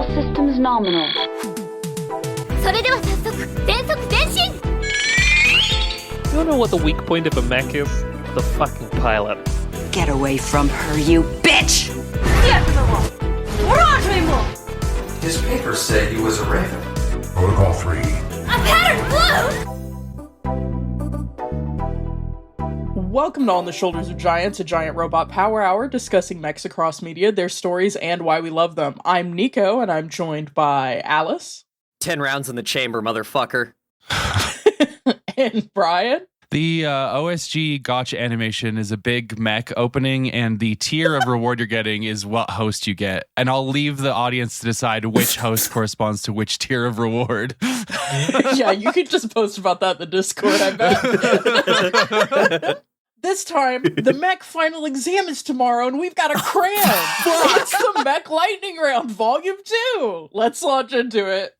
All systems nominal. それでは早速全速前進 You wanna know what the weak point of a mech is? The fucking pilot. Get away from her, you bitch! His papers say he was a raven. Protocol 3. A pattern blue! Welcome to On the Shoulders of Giants, a giant robot power hour discussing mechs across media, their stories, and why we love them. I'm Nico, and I'm joined by Alice. 10 rounds in the chamber, motherfucker. And Brian. The OSG gotcha animation is a big mech opening, and the tier of reward you're getting is what host you get. And I'll leave the audience to decide which host corresponds to which tier of reward. Yeah, you could just post about that in the Discord, I bet. This time, the Mech Final Exam is tomorrow, and we've got a cram. It's the Mech Lightning Round, Volume 2. Let's launch into it.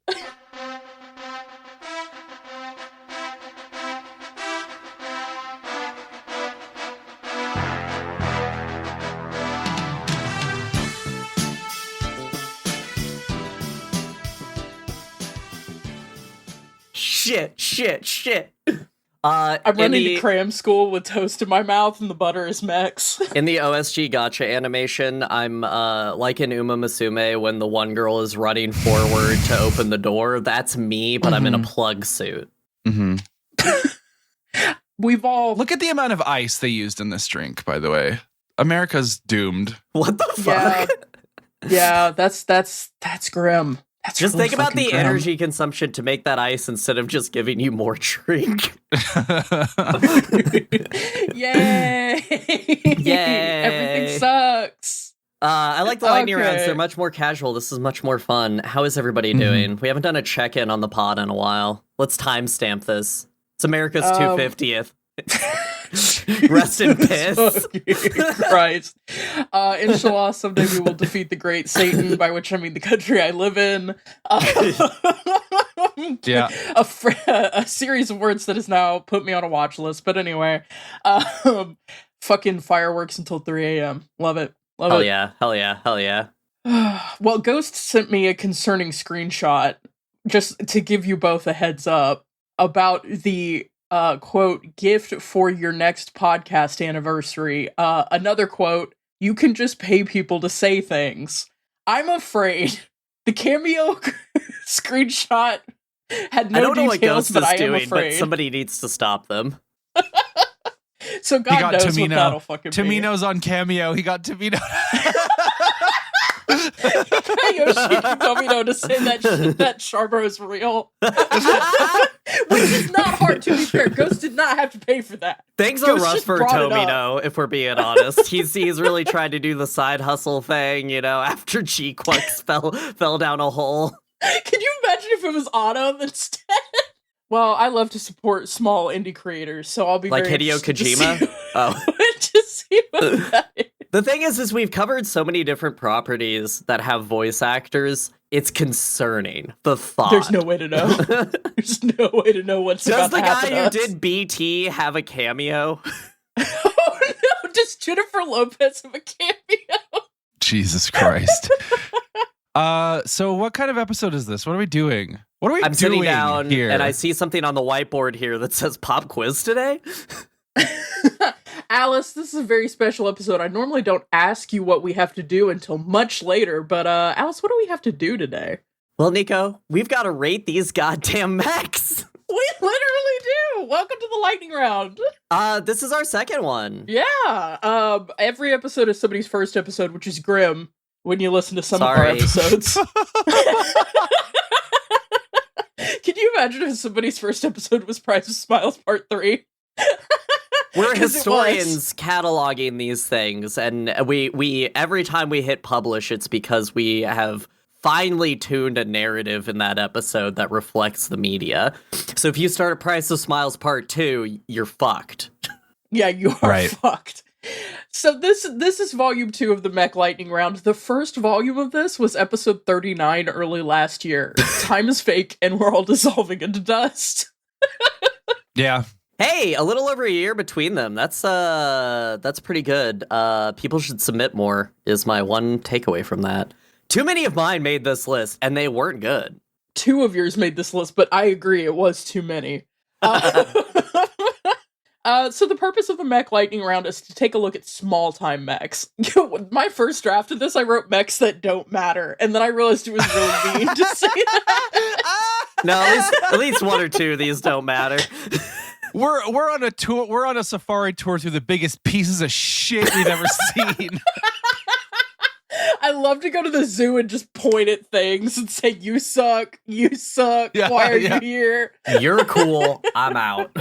Shit. I'm running to cram school with toast in my mouth and the butter is Mechs. In the OSG gotcha animation, I'm like in Uma Musume when the one girl is running forward to open the door. That's me, but I'm in a plug suit. Mm-hmm. We've all... Look at the amount of ice they used in this drink, by the way. America's doomed. What the fuck? Yeah, that's grim. That's just really think about the grim. energy consumption to make that ice instead of just giving you more drink. Yay! Yay! Everything sucks. I like the lightning Okay. rounds. They're much more casual. This is much more fun. How is everybody doing? We haven't done a check-in on the pod in a while. Let's timestamp this. It's America's 250th. Rest in piss. Christ. Inshallah, someday we will defeat the great Satan, by which I mean the country I live in. Yeah. A series of words that has now put me on a watch list. But anyway, fucking fireworks until 3 a.m. Love it. Love it. Hell yeah. Well, Ghost sent me a concerning screenshot, just to give you both a heads up, about the quote, gift for your next podcast anniversary. Another quote, you can just pay people to say things. I'm afraid the cameo screenshot had no I don't know what details, Ghost but is I am doing, afraid. but somebody needs to stop them. So He God got knows Tamino. what that'll fucking be. Tamino's on Cameo. He got Tamino. Yoshi Tomino to say that Charbro is real. Which is not hard, to be fair. Ghost did not have to pay for that. Things are Ghost rough just for brought it up. Tomino, if we're being honest. He's really tried to do the side hustle thing, after G-Quux fell down a hole. Can you imagine if it was Autumn instead? Well, I love to support small indie creators, so I'll be Like very Hideo interested Kojima? to see what that is. The thing is we've covered so many different properties that have voice actors. It's concerning. The thought. There's no way to know. There's no way to know what's Does about the to happen guy to who us. did BT have a cameo? Oh no! Does Jennifer Lopez have a cameo? Jesus Christ. So what kind of episode is this? What are we doing? What are we I'm doing sitting down here? and I see something on the whiteboard here that says pop quiz today. Alice, this is a very special episode. I normally don't ask you what we have to do until much later, but Alice, what do we have to do today? Well, Nico, we've got to rate these goddamn mechs. We literally do! Welcome to the lightning round! This is our second one. Yeah! Every episode is somebody's first episode, which is grim when you listen to some of our Sorry. episodes. Can you imagine if somebody's first episode was Price of Smiles Part 3? We're 'Cause it historians cataloging these things, and we every time we hit publish, it's because we have finely tuned a narrative in that episode that reflects the media. So if you start at Price of Smiles Part 2, you're fucked. Yeah, you are Right. fucked. So this is volume 2 of the Mech Lightning Round. The first volume of this was episode 39 early last year. Time is fake and we're all dissolving into dust. Yeah. Hey, a little over a year between them. That's pretty good. People should submit more, is my one takeaway from that. Too many of mine made this list, and they weren't good. 2 of yours made this list, but I agree, it was too many. So the purpose of the Mech Lightning Round is to take a look at small-time mechs. My first draft of this, I wrote mechs that don't matter, and then I realized it was really mean to say that. No, at least 1 or 2 of these don't matter. We're on a tour. We're on a safari tour through the biggest pieces of shit we've ever seen. I love to go to the zoo and just point at things and say, you suck, Yeah, why are you here? You're cool, I'm out.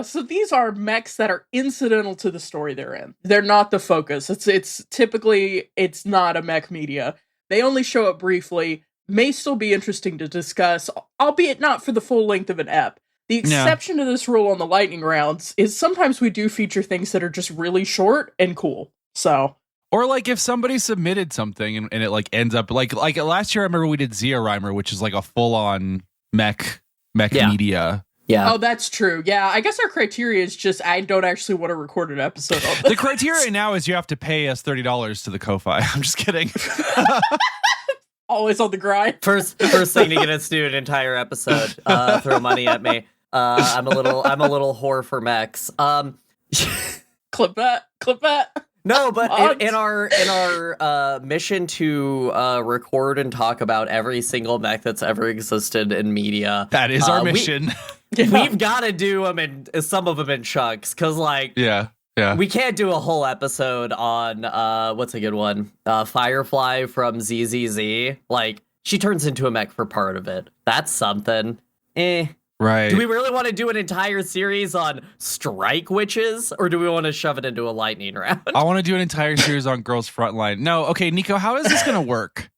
So these are mechs that are incidental to the story they're in. They're not the focus. It's typically, it's not a mech media. They only show up briefly, may still be interesting to discuss, albeit not for the full length of an ep. The exception to this rule on the lightning rounds is sometimes we do feature things that are just really short and cool. So... Or like if somebody submitted something and it like ends up like last year I remember we did Zia Rhymer, which is like a full on mech media. Yeah. Oh, that's true. Yeah, I guess our criteria is just I don't actually want to record an episode on this. The criteria now is you have to pay us $30 to the Ko-Fi. I'm just kidding. Always on the grind. First thing to get us to do an entire episode. Throw money at me. I'm a little whore for mechs. Clip that. No, but in our mission to record and talk about every single mech that's ever existed in media, That is our mission. We've got to do them in some of them in chunks, because like Yeah. we can't do a whole episode on what's a good one, Firefly from ZZZ. Like she turns into a mech for part of it. That's something. Right. Do we really want to do an entire series on strike witches, or do we want to shove it into a lightning round? I want to do an entire series on Girls Frontline. No, okay, Nico, how is this going to work?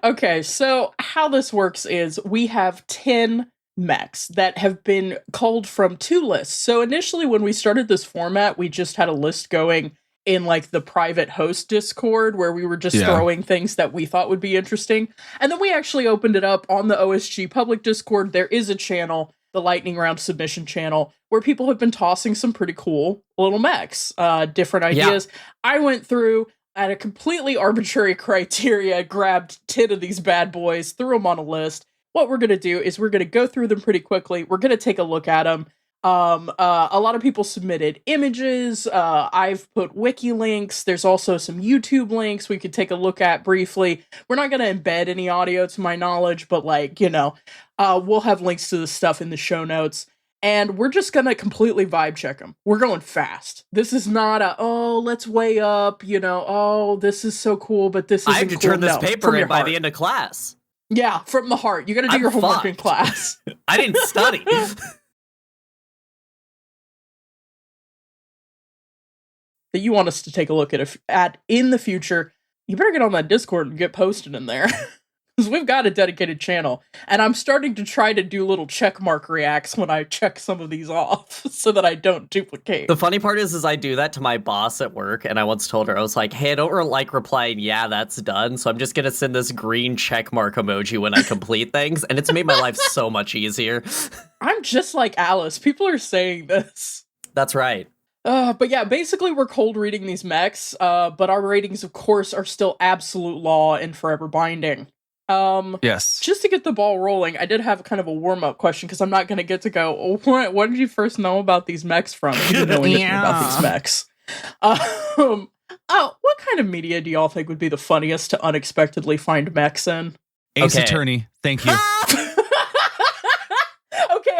Okay, so how this works is we have 10 mechs that have been culled from 2 lists. So initially when we started this format, we just had a list going in like the private host Discord where we were just throwing things that we thought would be interesting. And then we actually opened it up on the OSG public Discord. There is a channel, the Lightning Round submission channel, where people have been tossing some pretty cool little mechs, different ideas. Yeah. I went through at a completely arbitrary criteria, grabbed 10 of these bad boys, threw them on a list. What we're going to do is we're going to go through them pretty quickly. We're going to take a look at them. A lot of people submitted images. I've put wiki links. There's also some YouTube links we could take a look at briefly. We're not going to embed any audio to my knowledge, but like, you know, we'll have links to the stuff in the show notes. And we're just going to completely vibe check them. We're going fast. This is not let's weigh up, you know, this is so cool, but this isn't I have to cool. turn this paper in by heart. the end of class. Yeah, from the heart. You got to do your homework in class. I didn't study. That you want us to take a look at in the future, you better get on that Discord and get posted in there. Because we've got a dedicated channel. And I'm starting to try to do little check mark reacts when I check some of these off so that I don't duplicate. The funny part is I do that to my boss at work, and I once told her, I was like, hey, I don't replying, yeah, that's done, so I'm just gonna send this green check mark emoji when I complete things, and it's made my life so much easier. I'm just like Alice. People are saying this. That's right. But yeah, basically we're cold reading these mechs, but our ratings, of course, are still absolute law and forever binding. Yes. Just to get the ball rolling, I did have kind of a warm-up question, because I'm not going to get to go, what did you first know about these mechs from? You didn't know anything about these mechs. What kind of media do y'all think would be the funniest to unexpectedly find mechs in? Ace Attorney, thank you.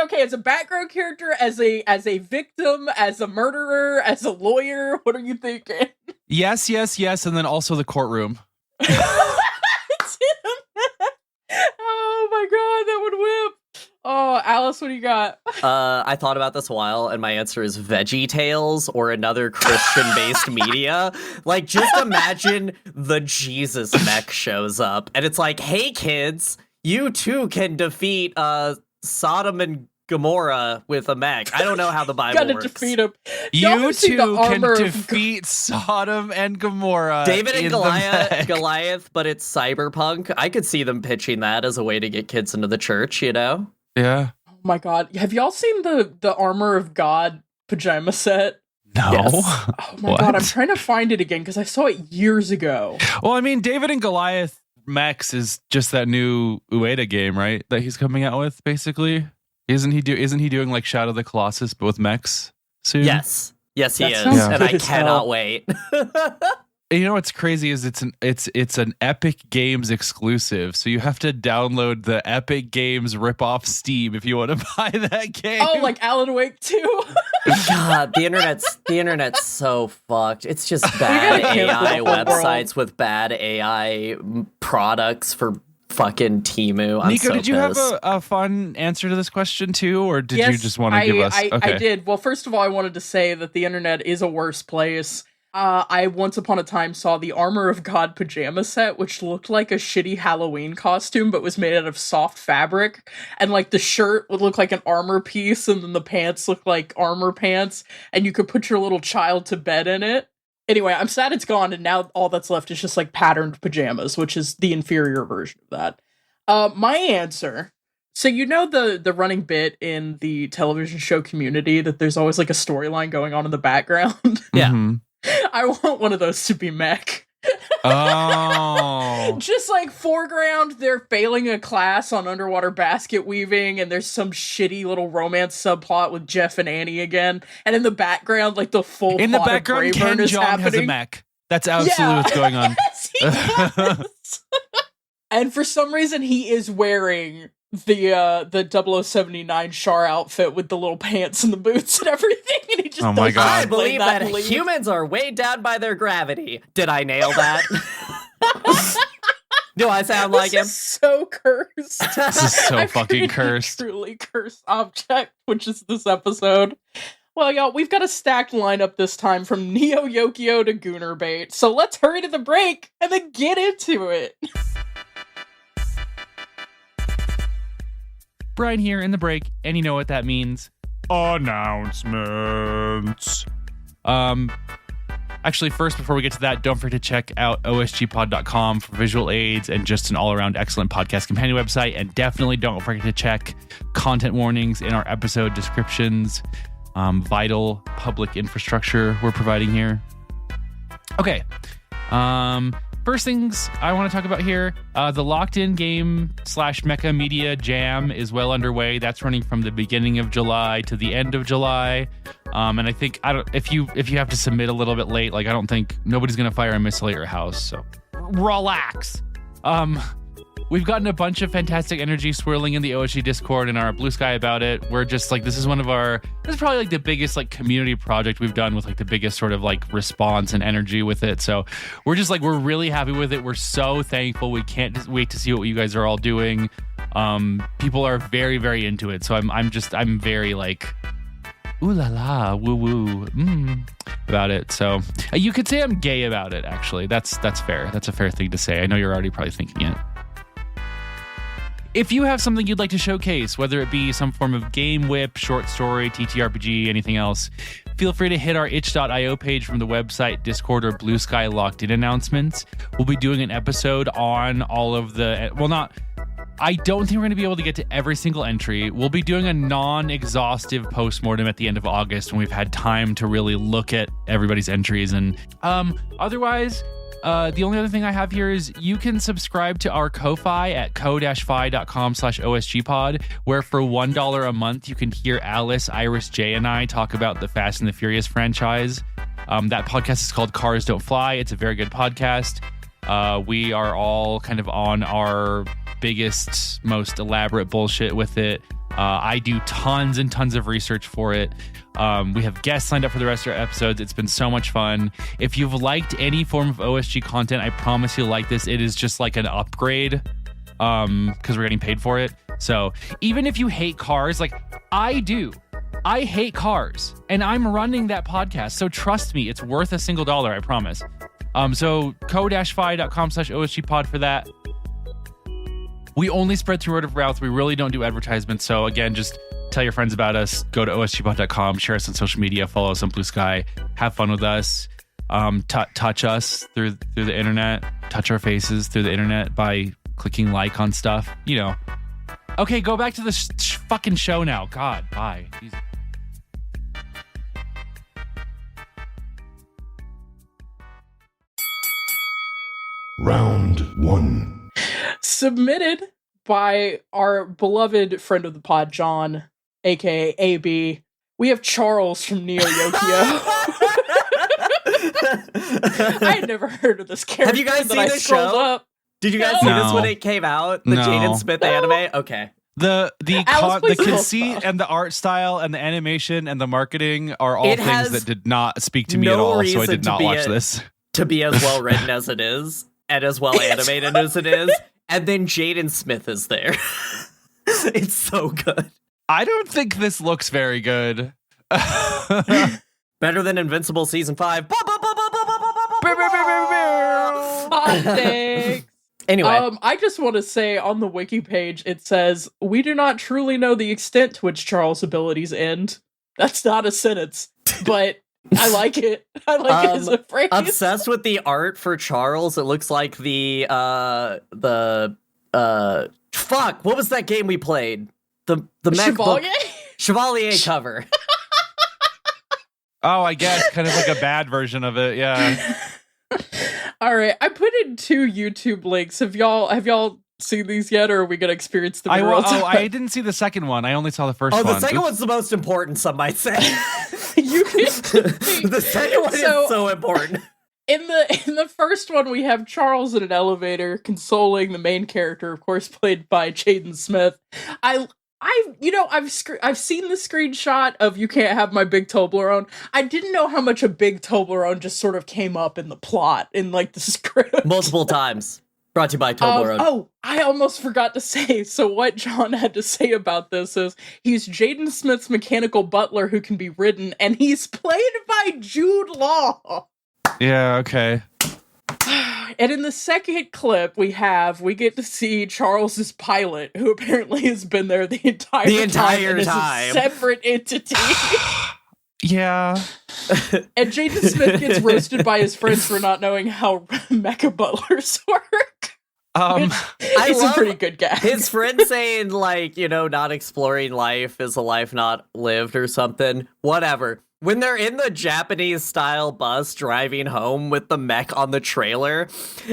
Okay, as a background character, as a victim, as a murderer, as a lawyer, what are you thinking? Yes, and then also the courtroom. Oh my god, that would whip. Oh, Alice, what do you got? I thought about this a while, and my answer is Veggie Tales or another Christian-based media. Like, just imagine the Jesus mech shows up, and it's like, hey kids, you too can defeat Sodom and Gomorrah with a mech. I don't know how the Bible works. Defeat him. You too can defeat Sodom and Gomorrah. David and Goliath, but it's cyberpunk. I could see them pitching that as a way to get kids into the church, you know? Yeah. Oh my god. Have y'all seen the Armor of God pajama set? No. Yes. Oh my god, I'm trying to find it again because I saw it years ago. Well, I mean, David and Goliath Mechs is just that new Ueda game, right? That he's coming out with, basically. Isn't he doing like Shadow of the Colossus but with mechs soon? Yes, he That is, sounds and good I as cannot hell. wait. You know what's crazy is it's an Epic Games exclusive, so you have to download the Epic Games rip off Steam if you want to buy that game. Oh, like Alan Wake 2? God, the internet's so fucked. It's just bad gotta cancel AI the whole world. websites with bad AI products for fucking Temu. I'm Nico, so did you have pissed. a fun answer to this question too, or did you Yes, just want to give us? I did. Well, first of all, I wanted to say that the internet is a worse place. I once upon a time saw the Armor of God pajama set, which looked like a shitty Halloween costume, but was made out of soft fabric. And like the shirt would look like an armor piece, and then the pants look like armor pants, and you could put your little child to bed in it. Anyway, I'm sad it's gone, and now all that's left is just like patterned pajamas, which is the inferior version of that. My answer. So you know the running bit in the television show Community that there's always like a storyline going on in the background? Yeah. Mhm. I want one of those to be Mech. Oh. Just like foreground, they're failing a class on underwater basket weaving, and there's some shitty little romance subplot with Jeff and Annie again. And in the background, like the full In the plot background, of Brayburn Ken is Jeong has a happening. mech. That's absolutely what's going on. Yes, he does. And for some reason, he is wearing the 0079 Char outfit with the little pants and the boots and everything, and he just Oh my does God. I not play believe that in League. humans are weighed down by their gravity. Did I nail that? Do I sound like him? This is so cursed. This is so I've fucking created a cursed. truly cursed object, which is this episode. Well, y'all, we've got a stacked lineup this time from Neo Yokio to Gooner Bait, so let's hurry to the break and then get into it. Brian here in the break, and you know what that means. Announcements. Actually, first, before we get to that, don't forget to check out osgpod.com for visual aids and just an all-around excellent podcast companion website. And definitely don't forget to check content warnings in our episode descriptions. Vital public infrastructure we're providing here. Okay. First things I want to talk about here, the Locked In Game / Mecha Media Jam is well underway. That's running from the beginning of July to the end of July. And I think if you have to submit a little bit late, like I don't think nobody's gonna fire a missile at your house. So relax. We've gotten a bunch of fantastic energy swirling in the OSG Discord and our Blue Sky about it. We're just like, this is probably like the biggest like community project we've done with like the biggest sort of like response and energy with it. So we're really happy with it. We're so thankful. We can't just wait to see what you guys are all doing. People are very, very into it. So I'm very like, ooh la la, woo woo, about it. So you could say I'm gay about it. Actually, that's fair. That's a fair thing to say. I know you're already probably thinking it. If you have something you'd like to showcase, whether it be some form of game whip, short story, TTRPG, anything else, feel free to hit our itch.io page from the website, Discord, or Blue Sky Locked In announcements. We'll be doing an episode on all of the... I don't think we're going to be able to get to every single entry. We'll be doing a non-exhaustive postmortem at the end of August when we've had time to really look at everybody's entries. And otherwise... the only other thing I have here is you can subscribe to our Ko-Fi at ko-fi.com/OSGpod, where for $1 a month, you can hear Alice, Iris, Jay, and I talk about the Fast and the Furious franchise. That podcast is called Cars Don't Fly. It's a very good podcast. We are all kind of on our biggest, most elaborate bullshit with it. I do tons and tons of research for it. We have guests lined up for the rest of our episodes. It's been so much fun. If you've liked any form of OSG content, I promise you'll like this. It is just like an upgrade because we're getting paid for it. So even if you hate cars, like I do, I hate cars and I'm running that podcast. So trust me, it's worth a single dollar, I promise. So ko-fi.com/OSGpod for that. We only spread through word of mouth. We really don't do advertisements. So again, just tell your friends about us. Go to osgbot.com, share us on social media, follow us on Blue Sky, have fun with us, touch us through the internet, touch our faces through the internet by clicking like on stuff, you know. Okay, go back to the fucking show now. God, bye. Round 1. Submitted by our beloved friend of the pod, John, aka AB. We have Charles from Neo Yokio. I had never heard of this character. Have you guys seen this scrolled show? up. Did you guys see this when it came out? The Jaden Smith anime? Okay. The Alice plays conceit stuff. and the art style and the animation and the marketing are all It things has that did not speak to me no at all, so I reason did to not be watch this. To be as well written as it is, and as well animated as it is, and then Jaden Smith is there. It's so good. I don't think this looks very good. Better than Invincible Season 5. Hot takes. Anyway. I just want to say on the wiki page, it says, "We do not truly know the extent to which Charles' abilities end." That's not a sentence, but I like it. I like it as a phrase. Obsessed with the art for Charles. It looks like the fuck, what was that game we played? The Mech Chevalier cover. Oh, I guess kind of like a bad version of it, yeah. All right, I put in 2 YouTube links. Have y'all seen these yet, or are we gonna experience them in real time? I didn't see the second one. I only saw the first one. Oh, the second one's the most important, some might say. You can The second one is so important. In the first one, we have Charles in an elevator consoling the main character, of course, played by Jaden Smith. I've seen the screenshot of "You Can't Have My Big Toblerone." I didn't know how much a big Toblerone just sort of came up in the plot in like the script Multiple times. Brought to you by Toblerone. I almost forgot to say. So what John had to say about this is he's Jaden Smith's mechanical butler who can be ridden, and he's played by Jude Law. Yeah, okay. And in the second clip we get to see Charles's pilot, who apparently has been there the entire time and is a separate entity. Yeah. And Jaden Smith gets roasted by his friends for not knowing how mecha butlers work. It's a pretty good guy. His friend saying, like, not exploring life is a life not lived or something. Whatever. When they're in the Japanese-style bus driving home with the mech on the trailer,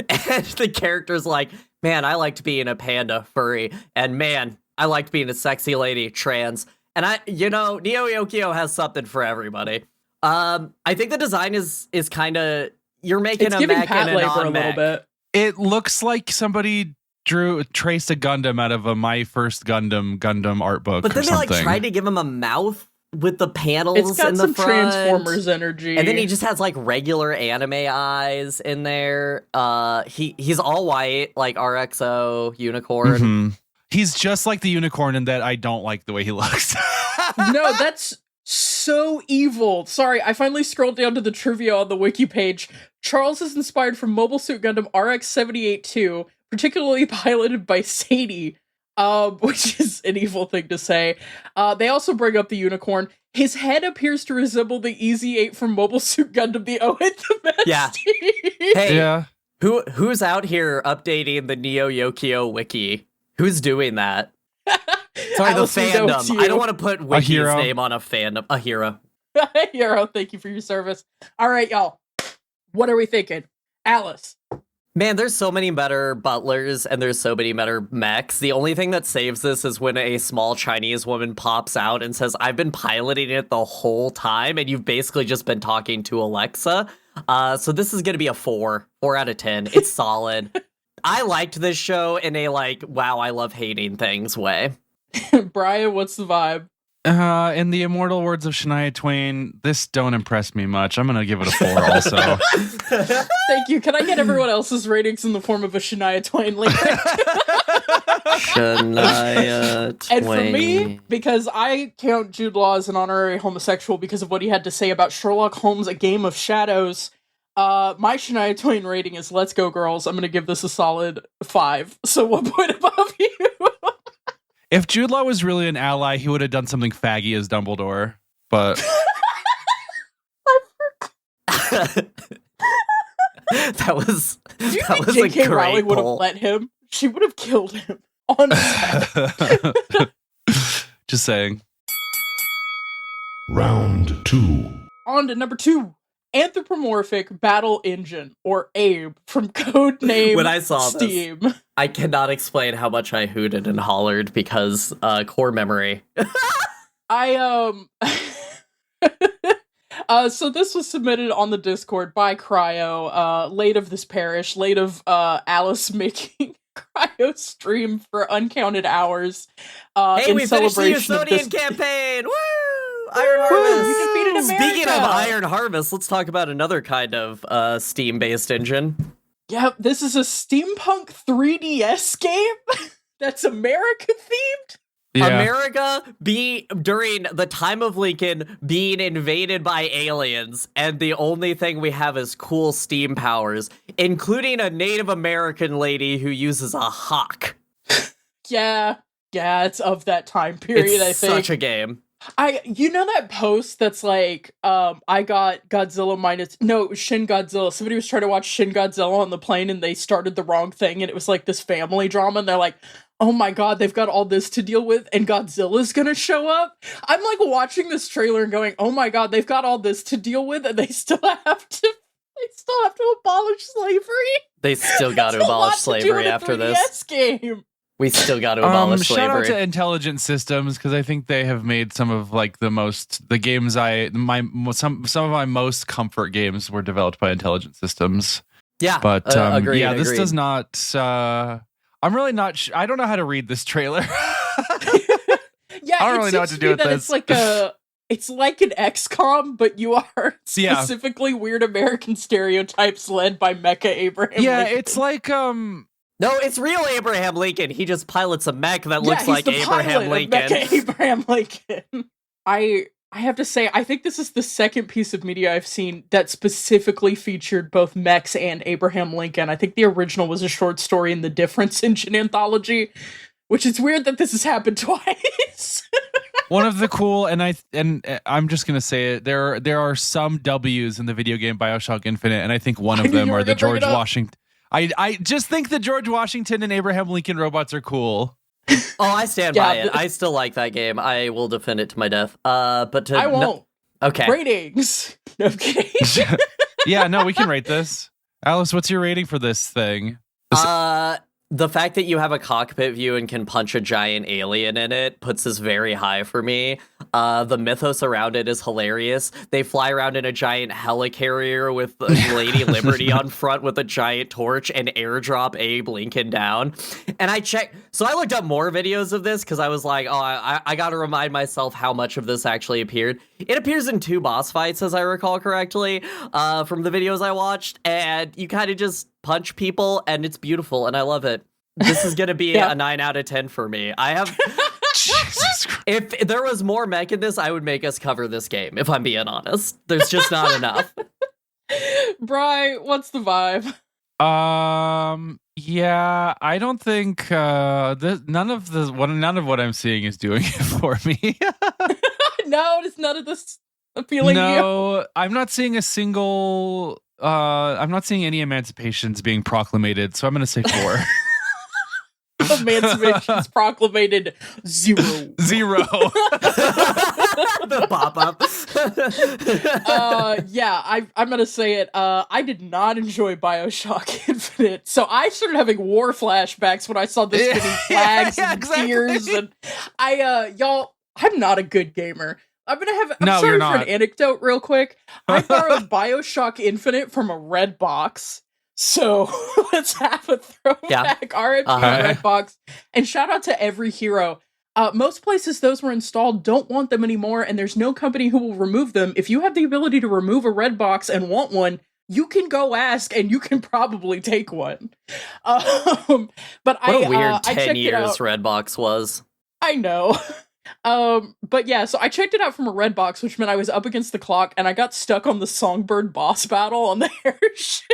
and the character's like, "Man, I liked being a panda furry, and man, I liked being a sexy lady trans." And Neo Yokio has something for everybody. I think the design is kind of, you're making it's a giving mech Pat and a labor non-mech. a little bit. It looks like somebody traced a Gundam out of a My First Gundam art book. But then or they something. tried to give him a mouth with the panels It's got in the some front. Transformers energy. And then he just has like regular anime eyes in there. He's all white, like RXO unicorn. Mm-hmm. He's just like the unicorn in that I don't like the way he looks. No, that's so evil. Sorry, I finally scrolled down to the trivia on the wiki page. Charles is inspired from Mobile Suit Gundam RX-78-2, particularly piloted by Sadie, which is an evil thing to say. They also bring up the unicorn. His head appears to resemble the EZ-8 from Mobile Suit Gundam, the Owen Domestic. Yeah. Hey, yeah. Who's out here updating the Neo Yokio wiki? Who's doing that? Sorry, Alice, the fandom. I don't want to put Wiki's name on a fandom. A hero. Hero, thank you for your service. All right, y'all. What are we thinking? Alice. Man, there's so many better butlers and there's so many better mechs. The only thing that saves this is when a small Chinese woman pops out and says, "I've been piloting it the whole time," and you've basically just been talking to Alexa. So this is going to be a 4 out of 10. It's solid. I liked this show in a wow, I love hating things way. Brian, what's the vibe? In the immortal words of Shania Twain, this don't impress me much. I'm gonna give it a 4 also. Thank you. Can I get everyone else's ratings in the form of a Shania Twain lyric? Shania Twain. And for me, because I count Jude Law as an honorary homosexual because of what he had to say about Sherlock Holmes, A Game of Shadows, my Shania Twain rating is "Let's Go Girls." I'm gonna give this a solid 5. So 1 point above you. If Jude Law was really an ally, he would have done something faggy as Dumbledore. But that was Do you that think was J.K. a great Rowling would have poll. let him? She would have killed him on set. just saying. Round 2. On to number 2. Anthropomorphic Battle Engine, or Abe, from Codename When I saw Steam. this, I cannot explain how much I hooted and hollered because core memory. So this was submitted on the Discord by Cryo, late of this parish, late of Alice making Cryo stream for uncounted hours. Hey, in we finished the celebration of Usonian this- campaign! Woo! Iron Harvest! You defeated America! Speaking of Iron Harvest, let's talk about another kind of Steam-based engine. Yep, this is a steampunk 3DS game that's America-themed. Yeah. America during the time of Lincoln being invaded by aliens, and the only thing we have is cool steam powers, including a Native American lady who uses a hawk. Yeah, it's of that time period, It's I think. such a game. You know that post that's like, I got Godzilla Shin Godzilla. Somebody was trying to watch Shin Godzilla on the plane and they started the wrong thing, and it was like this family drama, and they're like, oh my god, they've got all this to deal with, and Godzilla's gonna show up? I'm like watching this trailer and going, oh my god, they've got all this to deal with, and they still have to abolish slavery? They still got to abolish slavery after this. Game. We still got to abolish Shout out slavery. to Intelligent Systems, because I think they have made some of like some of my most comfort games were developed by Intelligent Systems. Yeah, But agreed, this agreed. does not. I'm really not. I don't know how to read this trailer. Yeah, I don't really know what to do with this. It's like an XCOM, but you are Yeah. specifically weird American stereotypes led by Mecha Abraham Yeah, Lincoln. it's like No, it's real Abraham Lincoln. He just pilots a mech that Yeah, looks he's like the pilot Abraham of Lincoln. Mecha Abraham Lincoln. I have to say, I think this is the second piece of media I've seen that specifically featured both Mechs and Abraham Lincoln. I think the original was a short story in the Difference Engine anthology, which is weird that this has happened twice. one of the cool, and I'm just gonna say it. There are some W's in the video game BioShock Infinite, and I think one I of knew them you were are the gonna bring George it up. Washington. I just think the George Washington and Abraham Lincoln robots are cool. Oh, I stand Yeah, by it. but- I still like that game. I will defend it to my death. But to I won't. okay. Ratings. No, I'm kidding. Yeah, no, we can rate this. Alice, what's your rating for this thing? The fact that you have a cockpit view and can punch a giant alien in it puts this very high for me. The mythos around it is hilarious. They fly around in a giant helicarrier with Lady Liberty on front with a giant torch and airdrop Abe Lincoln down. And I looked up more videos of this because I was like, I got to remind myself how much of this actually appeared. It appears in 2 boss fights, as I recall correctly, from the videos I watched. And you kind of just punch people, and it's beautiful, and I love it. This is gonna be a 9 out of 10 for me. Jesus Christ. If there was more mech in this, I would make us cover this game, if I'm being honest. There's just not enough. Bri, what's the vibe? Yeah, I don't think none of what I'm seeing is doing it for me. No, it's none of this appealing to you. No, I'm not seeing a single. I'm not seeing any emancipations being proclamated, so I'm going to say 4. Emancipation's proclamated 0. 0. The pop-up. Yeah, I'm gonna say it. I did not enjoy BioShock Infinite, so I started having war flashbacks when I saw this many flags Yeah, and exactly. tears, and y'all, I'm not a good gamer. I'm No, sorry you're for not. an anecdote real quick. I borrowed BioShock Infinite from a red box. So let's have a throwback. RIP Redbox. And shout out to every hero. Most places those were installed don't want them anymore, and there's no company who will remove them. If you have the ability to remove a red box and want one, you can go ask, and you can probably take one. But What a weird I 10 checked it years out. Redbox was. I know. But yeah, so I checked it out from a red box, which meant I was up against the clock, and I got stuck on the Songbird boss battle on the airship.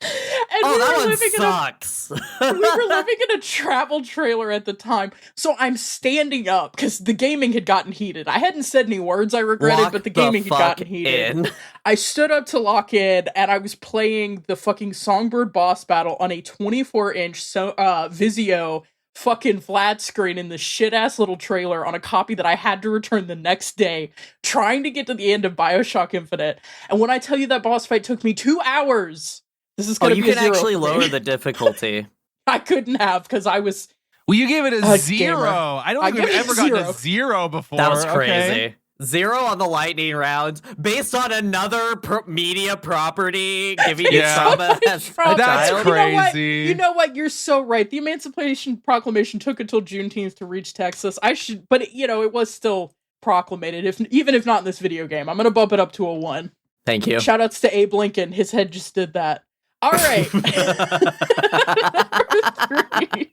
And Oh, we that were one living sucks. we were living in a travel trailer at the time, so I'm standing up because the gaming had gotten heated. I hadn't said any words I regretted, Lock but the gaming had fuck gotten heated. in. I stood up to lock in, and I was playing the fucking Songbird boss battle on a 24-inch Vizio fucking flat screen in this shit-ass little trailer on a copy that I had to return the next day, trying to get to the end of Bioshock Infinite. And when I tell you that boss fight took me 2 hours, this is going to be you a can zero actually for me. lower the difficulty. I couldn't have, because I was... Well, you gave it a 0. gamer. I don't think give we've it ever gotten a 0. 0 before. That was crazy. Okay? 0 on the lightning round, based on another media property giving you Yeah. trauma as a That's child. crazy. You know what? You're so right. The Emancipation Proclamation took until Juneteenth to reach Texas. But it was still proclamated, even if not in this video game. I'm going to bump it up to a 1. Thank you. Shoutouts to Abe Lincoln. His head just did that. All right. Number 3.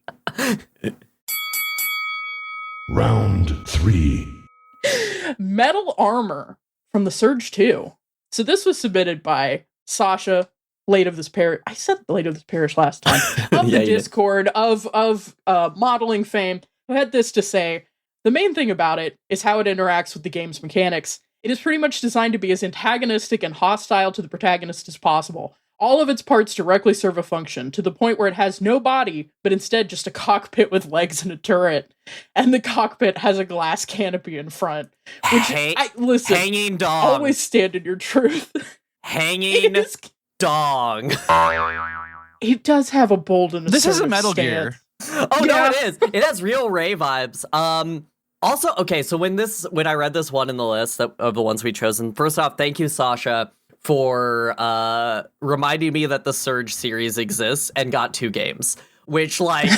Round 3. Metal Armor from the Surge 2. So this was submitted by Sasha, Late of This Parish. I said Late of This Parish last time. Of Yeah, the you did. Discord, of modeling fame, who had this to say. The main thing about it is how it interacts with the game's mechanics. It is pretty much designed to be as antagonistic and hostile to the protagonist as possible. All of its parts directly serve a function, to the point where it has no body, but instead just a cockpit with legs and a turret. And the cockpit has a glass canopy in front. Which, listen, Hanging dong. always stand in your truth. Hanging It is- dong. It does have a bold and This is a assertive Metal stance. Gear. Oh no, Yeah. it is. It has real Ray vibes. Also, okay, so when I read this one in the list of the ones we chosen, first off, thank you, Sasha, for reminding me that the Surge series exists and got 2 games. Which, like,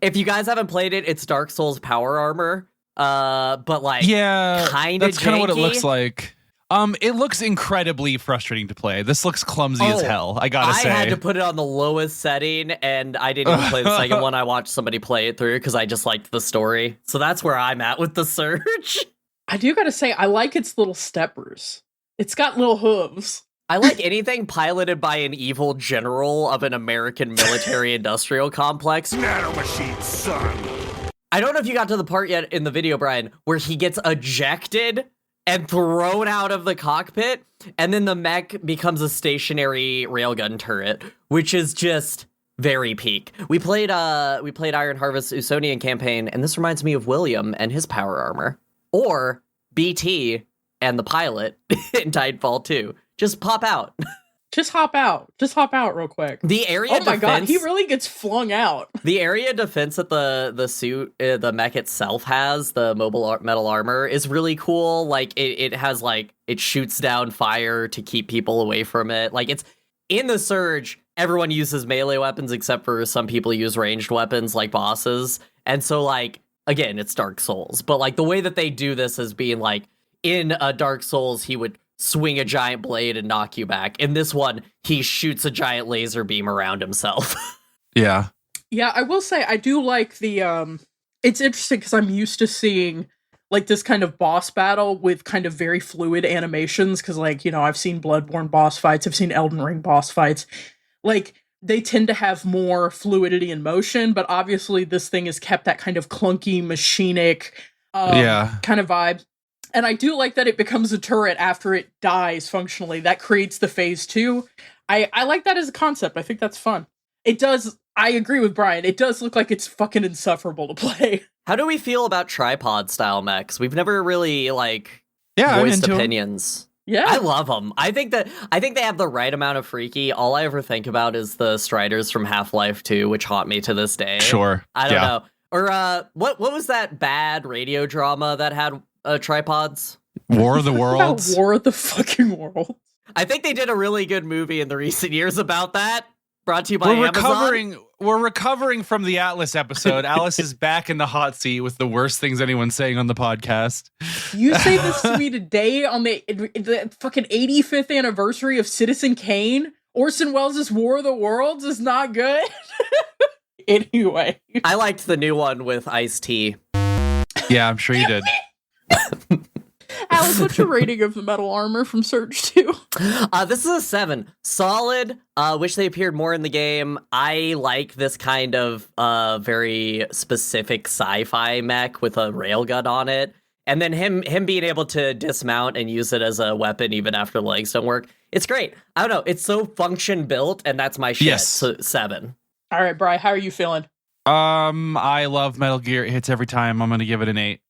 if you guys haven't played it, it's Dark Souls Power Armor. But like, kind of that's kind of what it janky. looks like. It looks incredibly frustrating to play. This looks clumsy as hell. I gotta say. I had to put it on the lowest setting, and I didn't even play the second one. I watched somebody play it through because I just liked the story. So that's where I'm at with the Surge. I do gotta say, I like its little steppers. It's got little hooves. I like anything piloted by an evil general of an American military industrial complex. Nanomachine, son. I don't know if you got to the part yet in the video, Brian, where he gets ejected and thrown out of the cockpit, and then the mech becomes a stationary railgun turret, which is just very peak. We played Iron Harvest Usonian campaign, and this reminds me of William and his power armor. Or BT and the pilot in Titanfall 2. Just pop out. Just hop out. Just hop out real quick. The area Oh my defense, god, he really gets flung out. The area defense that the suit, the mech itself has, the metal armor, is really cool. Like, it has, like, it shoots down fire to keep people away from it. Like, it's in the Surge, everyone uses melee weapons except for some people use ranged weapons like bosses. And so, like, again, it's Dark Souls. But, like, the way that they do this is being, like, in a Dark Souls, he would swing a giant blade and knock you back. In this one, he shoots a giant laser beam around himself. Yeah. Yeah, I will say I do like the it's interesting because I'm used to seeing like this kind of boss battle with kind of very fluid animations, because, like, you know, I've seen Bloodborne boss fights, I've seen Elden Ring boss fights. Like, they tend to have more fluidity and motion, but obviously this thing has kept that kind of clunky, machinic kind of vibe. And I do like that it becomes a turret after it dies functionally. That creates the phase 2. I like that as a concept. I think that's fun. It does, I agree with Brian, it does look like it's fucking insufferable to play. How do we feel about tripod style mechs? We've never really, like, I'm voiced into 'em. opinions. Yeah. I love them. I think they have the right amount of freaky. All I ever think about is the Striders from Half-Life 2, which haunt me to this day. Sure. I don't know. Or what was that bad radio drama that had tripods? War of the About Worlds. War of the fucking World. I think they did a really good movie in the recent years about that. Brought to you by Amazon. We're recovering from the Atlas episode. Alice is back in the hot seat with the worst things anyone's saying on the podcast. You say this to me today on the fucking 85th anniversary of Citizen Kane? Orson Welles' War of the Worlds is not good? Anyway. I liked the new one with Ice-T. Yeah, I'm sure you did. Alice, what's your rating of the metal armor from Surge 2? This is a 7. Solid. Wish they appeared more in the game. I like this kind of very specific sci-fi mech with a railgun on it. And then him being able to dismount and use it as a weapon even after the legs don't work. It's great. I don't know. It's so function built, and that's my shit. Yes. So 7. All right, Bri, how are you feeling? I love Metal Gear. It hits every time. I'm gonna give it an 8.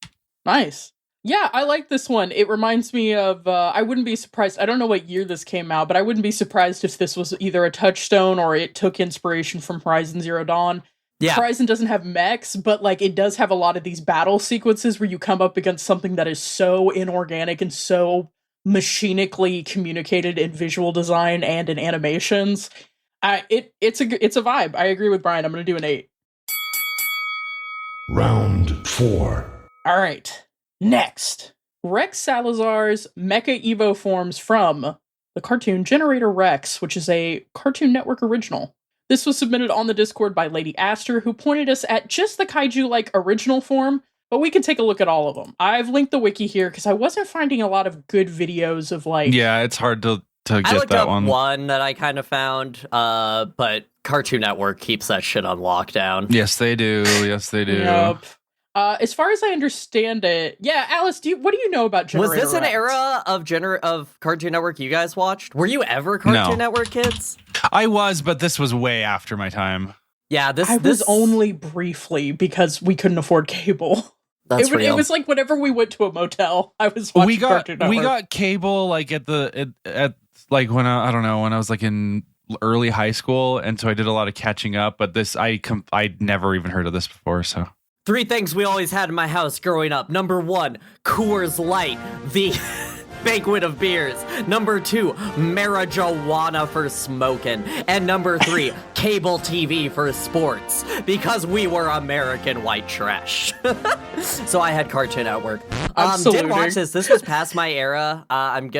Nice. Yeah, I like this one. It reminds me of, I wouldn't be surprised, I don't know what year this came out, but I wouldn't be surprised if this was either a touchstone or it took inspiration from Horizon Zero Dawn. Yeah. Horizon doesn't have mechs, but like it does have a lot of these battle sequences where you come up against something that is so inorganic and so machinically communicated in visual design and in animations. It's a vibe. I agree with Brian. I'm going to do an 8. Round 4. All right. Next, Rex Salazar's Mecha Evo forms from the cartoon Generator Rex, which is a Cartoon Network original. This was submitted on the Discord by Lady Aster, who pointed us at just the kaiju-like original form, but we can take a look at all of them. I've linked the wiki here because I wasn't finding a lot of good videos of like... Yeah, it's hard to I get looked that up one. one that I kind of found, but Cartoon Network keeps that shit on lockdown. Yes, they do. Yes, they do. Yep. As far as I understand it, yeah, Alice, what do you know about Generator Was this an Rex? era of Cartoon Network you guys watched? Were you ever Cartoon Network kids? I was, but this was way after my time. Yeah, I was only briefly because we couldn't afford cable. That's real. It was like whenever we went to a motel, I was watching Cartoon Network. We got cable like at like when I don't know, when I was like in early high school, and so I did a lot of catching up. But this I'd never even heard of this before. So 3 things we always had in my house growing up. Number 1, Coors Light, the banquet of beers. Number 2, marijuana for smoking. And number 3, cable TV for sports. Because we were American white trash. So I had Cartoon Network. Did watch this. This was past my era. I'm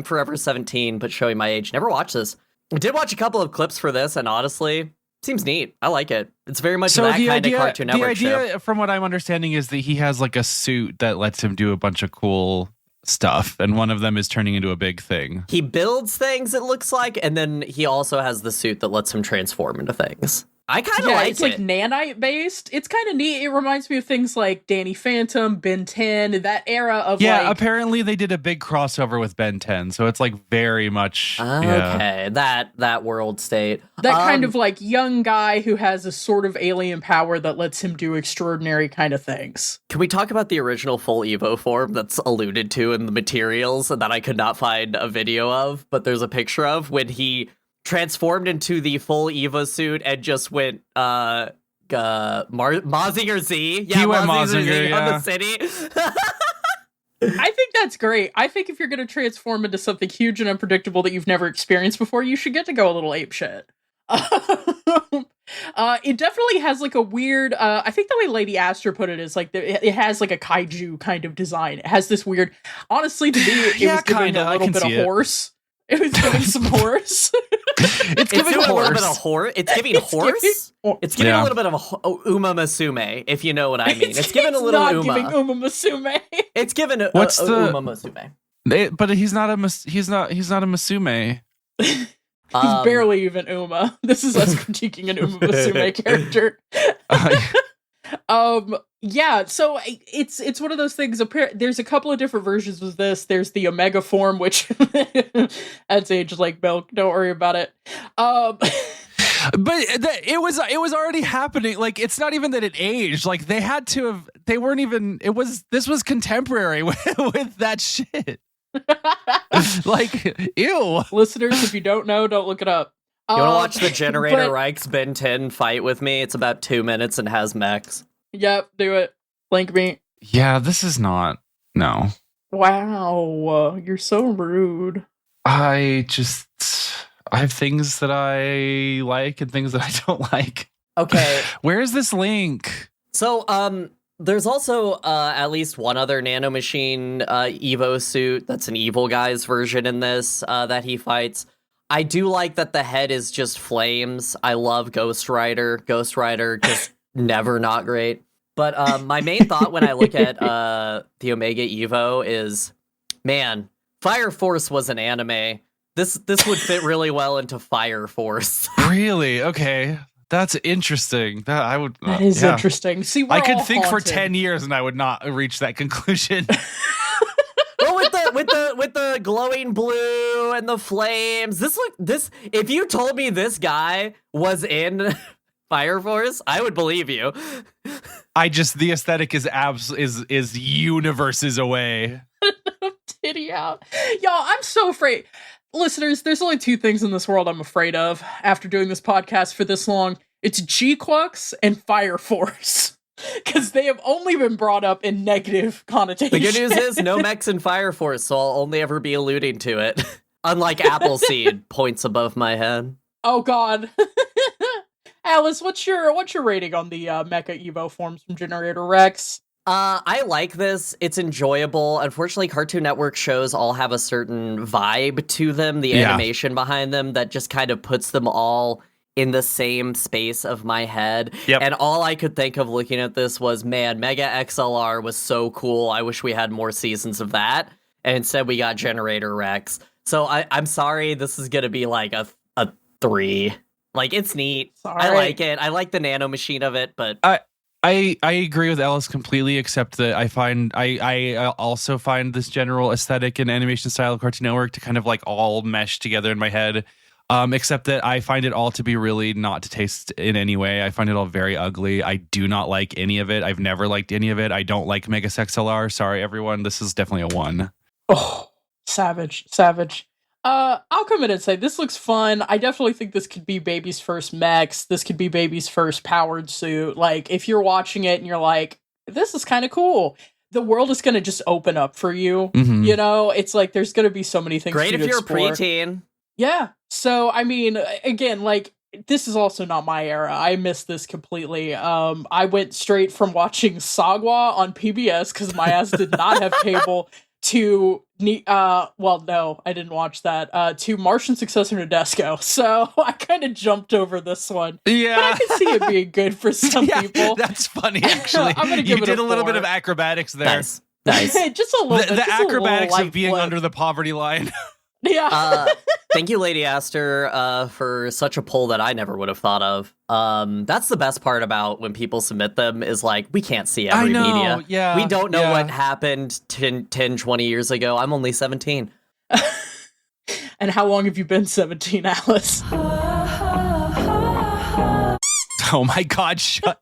forever 17, but showing my age. Never watched this. I did watch a couple of clips for this, and honestly, seems neat. I like it. It's very much that kind of Cartoon Network show. The idea, from what I'm understanding, is that he has like a suit that lets him do a bunch of cool stuff, and one of them is turning into a big thing. He builds things, it looks like, and then he also has the suit that lets him transform into things. I kind of like it. It's like nanite based. It's kind of neat. It reminds me of things like Danny Phantom, Ben 10, that era of apparently they did a big crossover with Ben 10, so it's like very much okay, that world state. That kind of like young guy who has a sort of alien power that lets him do extraordinary kind of things. Can we talk about the original full Evo form that's alluded to in the materials and that I could not find a video of, but there's a picture of when he transformed into the full Evo suit and just went Mazinger Z. Yeah, he went Mazinger Z on the city. I think that's great. I think if you're going to transform into something huge and unpredictable that you've never experienced before, you should get to go a little apeshit. It definitely has like a weird, I think the way Lady Aster put it is like, it has like a kaiju kind of design. It has this weird, honestly to me, it was giving a little bit of horse. It was giving some horse. It's giving a little bit of horse. It's giving horse. It's giving a little bit of Uma Musume, if you know what I mean. It's giving a little not Uma. Giving Uma Musume. It's giving Uma Musume. But he's not a Musume. He's barely even Uma. This is us critiquing an Uma Musume character. Yeah, so it's one of those things. There's a couple of different versions of this. There's the Omega form, which that's aged like milk. Don't worry about it. But it was already happening. Like, it's not even that it aged. Like, they had to have. They weren't even. This was contemporary with that shit. Like, ew. Listeners, if you don't know, don't look it up. You want to watch the Generator Reich's Ben 10 fight with me? It's about 2 minutes and has mechs. Yep, do it. Link me. Yeah, this is not. No. Wow, you're so rude. I have things that I like and things that I don't like. Okay. Where is this link? So, there's also at least one other nanomachine Evo suit that's an evil guy's version in this that he fights. I do like that the head is just flames. I love Ghost Rider. Ghost Rider just never not great. But my main thought when I look at the Omega Evo is, man, Fire Force was an anime. This would fit really well into Fire Force. Really? Okay. That's interesting. That is interesting. See, I could think for 10 years and I would not reach that conclusion. Well, with the glowing blue and the flames, this if you told me this guy was in Fire Force? I would believe you. The aesthetic is universes away. Titty out. Y'all, I'm so afraid. Listeners, there's only two things in this world I'm afraid of after doing this podcast for this long. It's G-Quux and Fire Force. Because they have only been brought up in negative connotations. The good news is no Mechs in Fire Force, so I'll only ever be alluding to it. Unlike Appleseed, points above my head. Oh God. Alice, what's your rating on the Mecha Evo forms from Generator Rex? I like this. It's enjoyable. Unfortunately, Cartoon Network shows all have a certain vibe to them, the animation behind them, that just kind of puts them all in the same space of my head. Yep. And all I could think of looking at this was, man, Mega XLR was so cool. I wish we had more seasons of that. And instead we got Generator Rex. So I'm sorry, this is going to be like a 3. Like, it's neat. Sorry. I like it. I like the nano machine of it, but... I agree with Ellis completely, except that I also find this general aesthetic and animation style of Cartoon Network to kind of like all mesh together in my head. Except that I find it all to be really not to taste in any way. I find it all very ugly. I do not like any of it. I've never liked any of it. I don't like Mega XLR. Sorry, everyone. This is definitely a 1. Oh, savage. I'll come in and say this looks fun. I definitely think this could be baby's first mechs. This could be baby's first powered suit. Like, if you're watching it and you're like, this is kind of cool, the world is going to just open up for you. Mm-hmm. You know, it's like there's going to be so many things. Great if you're explore. a preteen. Yeah. So, I mean, again, like, this is also not my era. I missed this completely. I went straight from watching Sagwa on PBS because my ass did not have cable to well, no, I didn't watch that. To Martian Successor Nadesco. So I kind of jumped over this one. Yeah. But I can see it being good for some people. That's funny, actually. I'm gonna give you it did a a little 4. bit of acrobatics there. Nice. Just a little bit. The just acrobatics a little of being flip. under the poverty line. Yeah. Thank you, Lady Aster, for such a poll that I never would have thought of. That's the best part about when people submit them is like, we can't see every media. Yeah, we don't know what happened 10, 20 years ago. I'm only 17. And how long have you been 17, Alice? Oh my God, shut.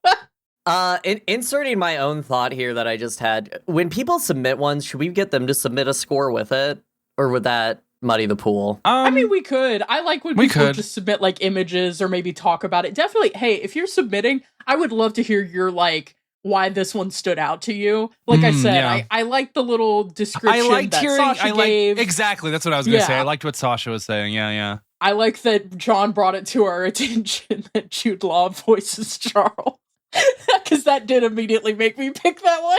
Inserting my own thought here that I just had. When people submit ones, should we get them to submit a score with it? Or would that muddy the pool? I mean, we could. I like when people just submit like images or maybe talk about it. Definitely, hey, if you're submitting, I would love to hear your like why this one stood out to you. Like I said, I like the little description Sasha gave. Exactly, that's what I was going to say. I liked what Sasha was saying. Yeah. I like that John brought it to our attention that Jude Law voices Charles. Because that did immediately make me pick that one.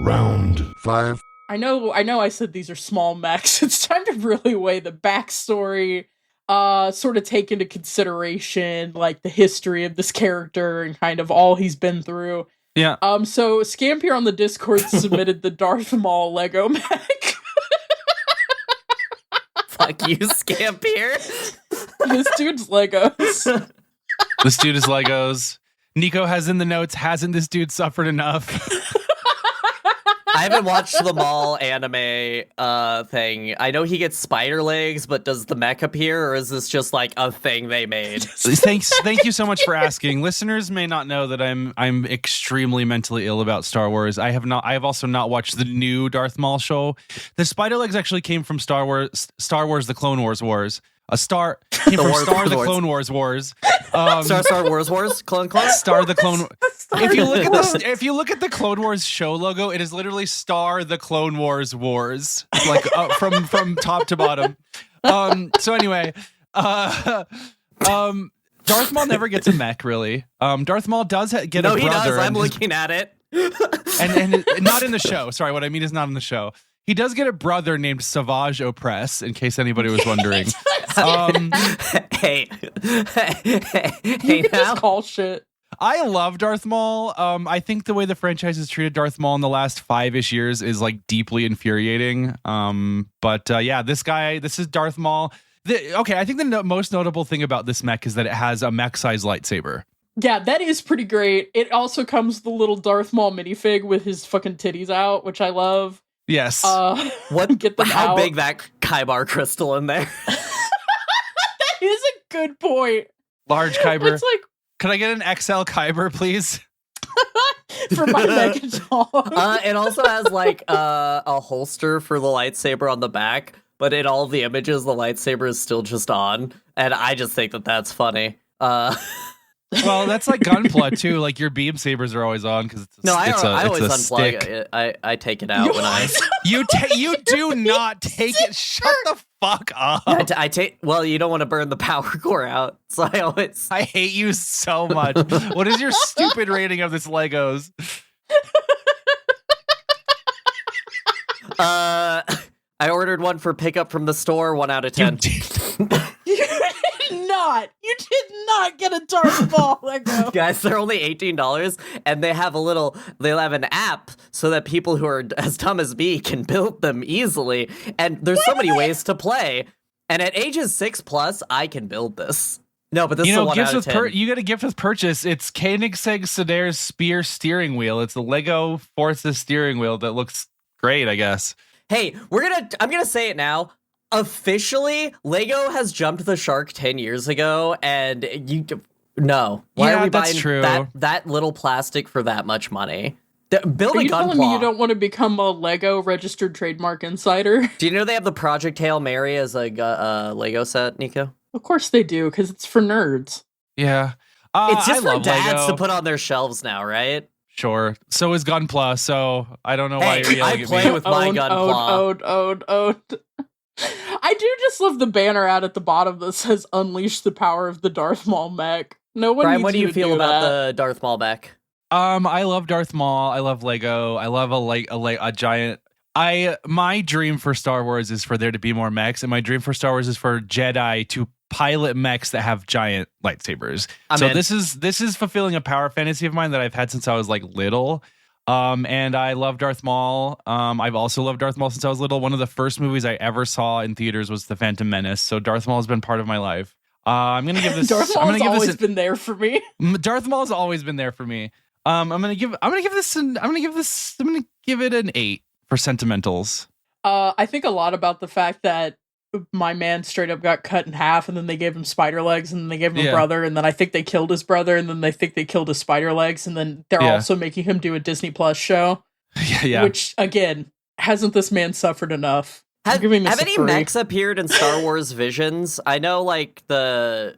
Round 5. I know I said these are small mechs. It's time to really weigh the backstory, sort of take into consideration like the history of this character and kind of all he's been through. Yeah. So Scampier on the Discord submitted the Darth Maul Lego mech. Fuck you, Scampier. This dude's Legos. This dude is Legos. Nico has in the notes, hasn't this dude suffered enough? I haven't watched the Maul anime thing. I know he gets spider legs, but does the mech appear, or is this just like a thing they made? Thank you so much for asking. Listeners may not know that I'm extremely mentally ill about Star Wars. I have also not watched the new Darth Maul show. The spider legs actually came from Star Wars: The Clone Wars. A star came from Star the Clone Wars Wars. Star Wars Clone. Star the Clone. If you look at the Clone Wars show logo, it is literally Star the Clone Wars like from top to bottom. So anyway, Darth Maul never gets a mech really. Darth Maul does get a brother. No, he does. I'm looking at it. and not in the show. Sorry, what I mean is not in the show. He does get a brother named Savage Opress, in case anybody was wondering. Hey, You can just call shit. I love Darth Maul. I think the way the franchise has treated Darth Maul in the last 5-ish years is like deeply infuriating. But this is Darth Maul. I think the most notable thing about this mech is that it has a mech-sized lightsaber. Yeah, that is pretty great. It also comes with the little Darth Maul minifig with his fucking titties out, which I love. Yes. What? Get them How out. big that Kaibar crystal in there? That is a good point. Large Kyber. It's like Could I get an XL Kyber, please? for my mega dog. It also has like a holster for the lightsaber on the back, but in all the images, the lightsaber is still just on, and I just think that that's funny. Well, that's like Gunpla too. Like your beam sabers are always on because it's I always stick. unplug it. I take it out when I. You do not take it. Shut the fuck up. I take. Well, you don't want to burn the power core out, so I always. I hate you so much. What is your stupid rating of this Legos? I ordered one for pickup from the store. 1 out of 10. You did not get a Darth Maul Lego. Guys, they're only $18, and they have an app so that people who are as dumb as me can build them easily. And there's so many ways to play. And at ages 6+, I can build this. No, but this is a 1 out of 10. You get a gift with purchase. It's Koenigsegg Sedair's Spear steering wheel. It's a Lego Forza steering wheel that looks great, I guess. Hey, I'm gonna say it now. Officially, Lego has jumped the shark 10 years ago, and why are we buying that little plastic for that much money? Build Are a you gun telling me you don't want to become a Lego registered trademark insider? Do you know they have the Project Hail Mary as a Lego set, Nico? Of course they do, because it's for nerds. Yeah. It's just I for dads Lego. to put on their shelves now, right? Sure. So is Gunpla, so I don't know why you're yelling I at play me. with my Gunpla. Owned. I do just love the banner out at the bottom that says "Unleash the power of the Darth Maul mech." No one. Brian, needs what do you to feel do about that. the Darth Maul mech? I love Darth Maul. I love Lego. I love a giant. My dream for Star Wars is for there to be more mechs, and my dream for Star Wars is for Jedi to pilot mechs that have giant lightsabers. This is fulfilling a power fantasy of mine that I've had since I was like little. And I love Darth Maul. I've also loved Darth Maul since I was little. One of the first movies I ever saw in theaters was The Phantom Menace. So Darth Maul has been part of my life. I'm gonna give this. Darth Maul's always been there for me. Darth Maul's always been there for me. I'm gonna give it an 8 for sentimentals. I think a lot about the fact that my man straight up got cut in half, and then they gave him spider legs, and then they gave him a brother, and then I think they killed his brother, and then they think they killed his spider legs, and then they're also making him do a Disney Plus show. Yeah. Which, again, hasn't this man suffered enough? Have any mechs appeared in Star Wars Visions? I know, like the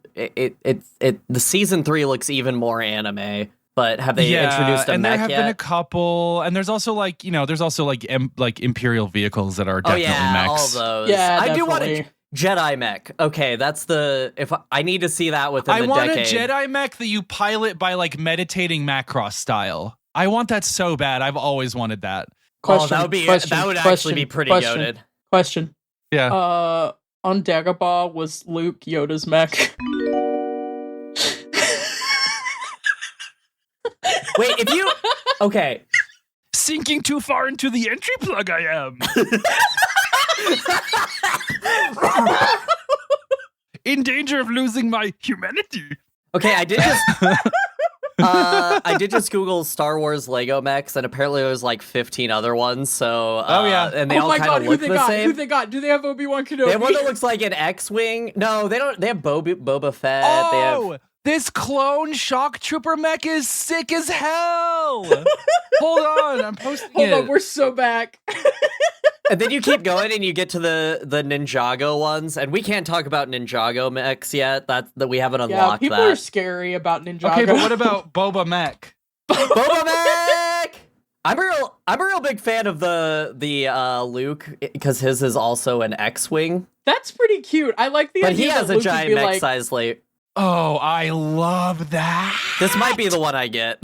season 3 looks even more anime. But have they introduced a and mech there have yet? been a couple, and there's also like Imperial vehicles that are definitely mechs. All those. Yeah, I do want a Jedi mech. Okay, that's I need to see that within the decade. I want a Jedi mech that you pilot by like meditating Macross style. I want that so bad. I've always wanted that. Question, that would actually be pretty goated. Question. Yeah. On Dagobah, was Luke Yoda's mech? Wait, if you... Okay. Sinking too far into the entry plug I am. In danger of losing my humanity. Okay, I did just Google Star Wars Lego mechs, and apparently there's like 15 other ones, so... and they all kind of look the same. Who they got? Do they have Obi-Wan Kenobi? They have one that looks like an X-Wing. No, they don't. They have Boba Fett. They have... This clone shock trooper mech is sick as hell. Hold on, I'm posting it. Hold on, we're so back. And then you keep going and you get to the Ninjago ones, and we can't talk about Ninjago mechs yet. That we haven't unlocked. Yeah, people are scary about Ninjago. Okay, but what about Boba Mech? Boba Mech. I'm a real big fan of the Luke, because his is also an X-wing. That's pretty cute. I like the idea. But he has a giant mech-sized late. Oh, I love that. This might be the one I get.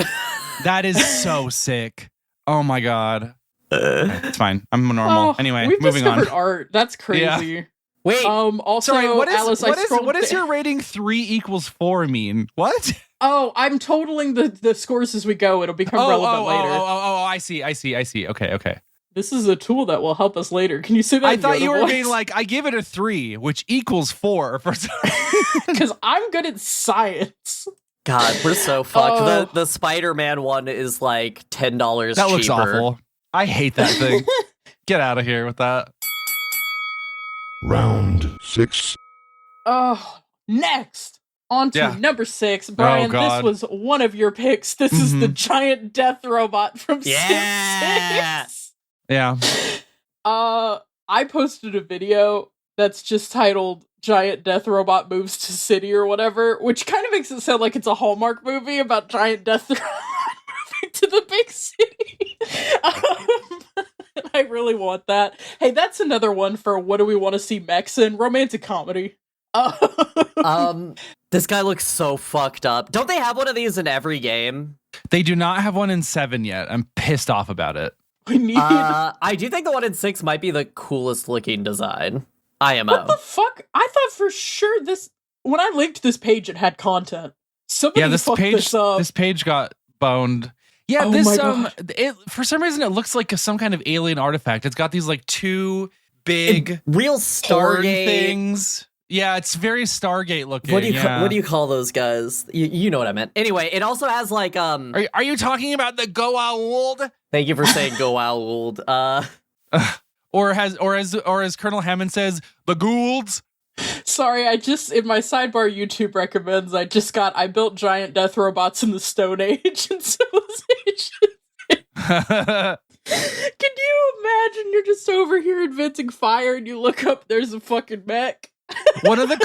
That is so sick. Oh my god. Okay, it's fine. I'm normal. Anyway, moving on. Art. That's crazy. Yeah. Wait. Also, sorry, Alice, what is your rating 3 = 4 mean? What? Oh, I'm totaling the scores as we go. It'll become relevant later. I see. Okay. This is a tool that will help us later. Can you say that? I thought you were being like, I give it a 3, which equals 4 for because I'm good at science. God, we're so fucked. The Spider-Man one is like $10 cheaper. That looks awful. I hate that thing. Get out of here with that. Round 6. Oh, Next, on to Yeah. number 6. Brian, this God. was one of your picks. This is the giant death robot from Yeah. Civ 6. Yeah. I posted a video that's just titled Giant Death Robot Moves to City or whatever, which kind of makes it sound like it's a Hallmark movie about giant death robot moving to the big city. I really want that. Hey, that's another one for what do we want to see Mechs in? Romantic comedy. This guy looks so fucked up. Don't they have one of these in every game? They do not have one in 7 yet. I'm pissed off about it. We need... I do think the one in 6 might be the coolest looking design. IMO. What the fuck? I thought for sure this... When I linked this page, it had content. Somebody fucked this up. This page got boned. Yeah, Oh this my God. it for some reason it looks like some kind of alien artifact. It's got these like 2 big Real horn Stargate things. Yeah, it's very Stargate looking. What do you call those guys? You know what I meant. Anyway, it also has like Are you talking about the Goa'uld? Thank you for saying Goa'uld. Or as Colonel Hammond says, the Goulds. Sorry, I just, in my sidebar YouTube recommends, I built giant death robots in the Stone Age and Civilization. Can you imagine you're just over here inventing fire and you look up, there's a fucking mech? One of the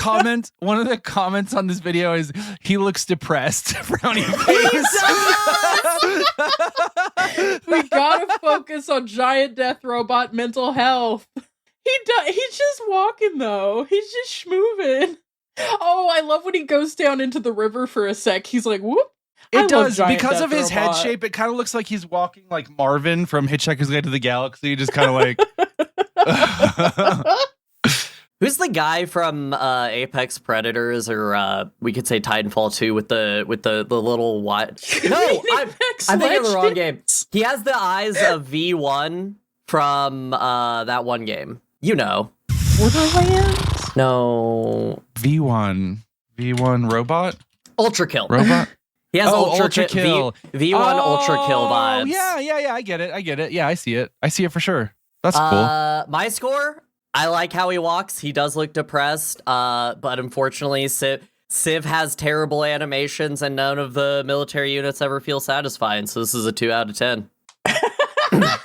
comments on this video is he looks depressed. Frowny face. We gotta focus on giant death robot mental health. He's just walking though. He's just schmoving. Oh, I love when he goes down into the river for a sec. He's like, whoop. It does, because of his head shape, it kind of looks like he's walking like Marvin from Hitchhiker's Guide to the Galaxy, just kind of like... Who's the guy from Apex Predators, or we could say Titanfall 2 with the little what? No, I'm thinking of the wrong game. He has the eyes of V1 from that one game. You know. Borderlands? No. V1 robot? Ultra Kill. Robot? He has Ultra Kill. V1 Ultra Kill vibes. Yeah, I get it. Yeah, I see it for sure. That's cool. My score, I like how he walks. He does look depressed, but unfortunately, Civ has terrible animations, and none of the military units ever feel satisfying. So this is a 2 out of 10.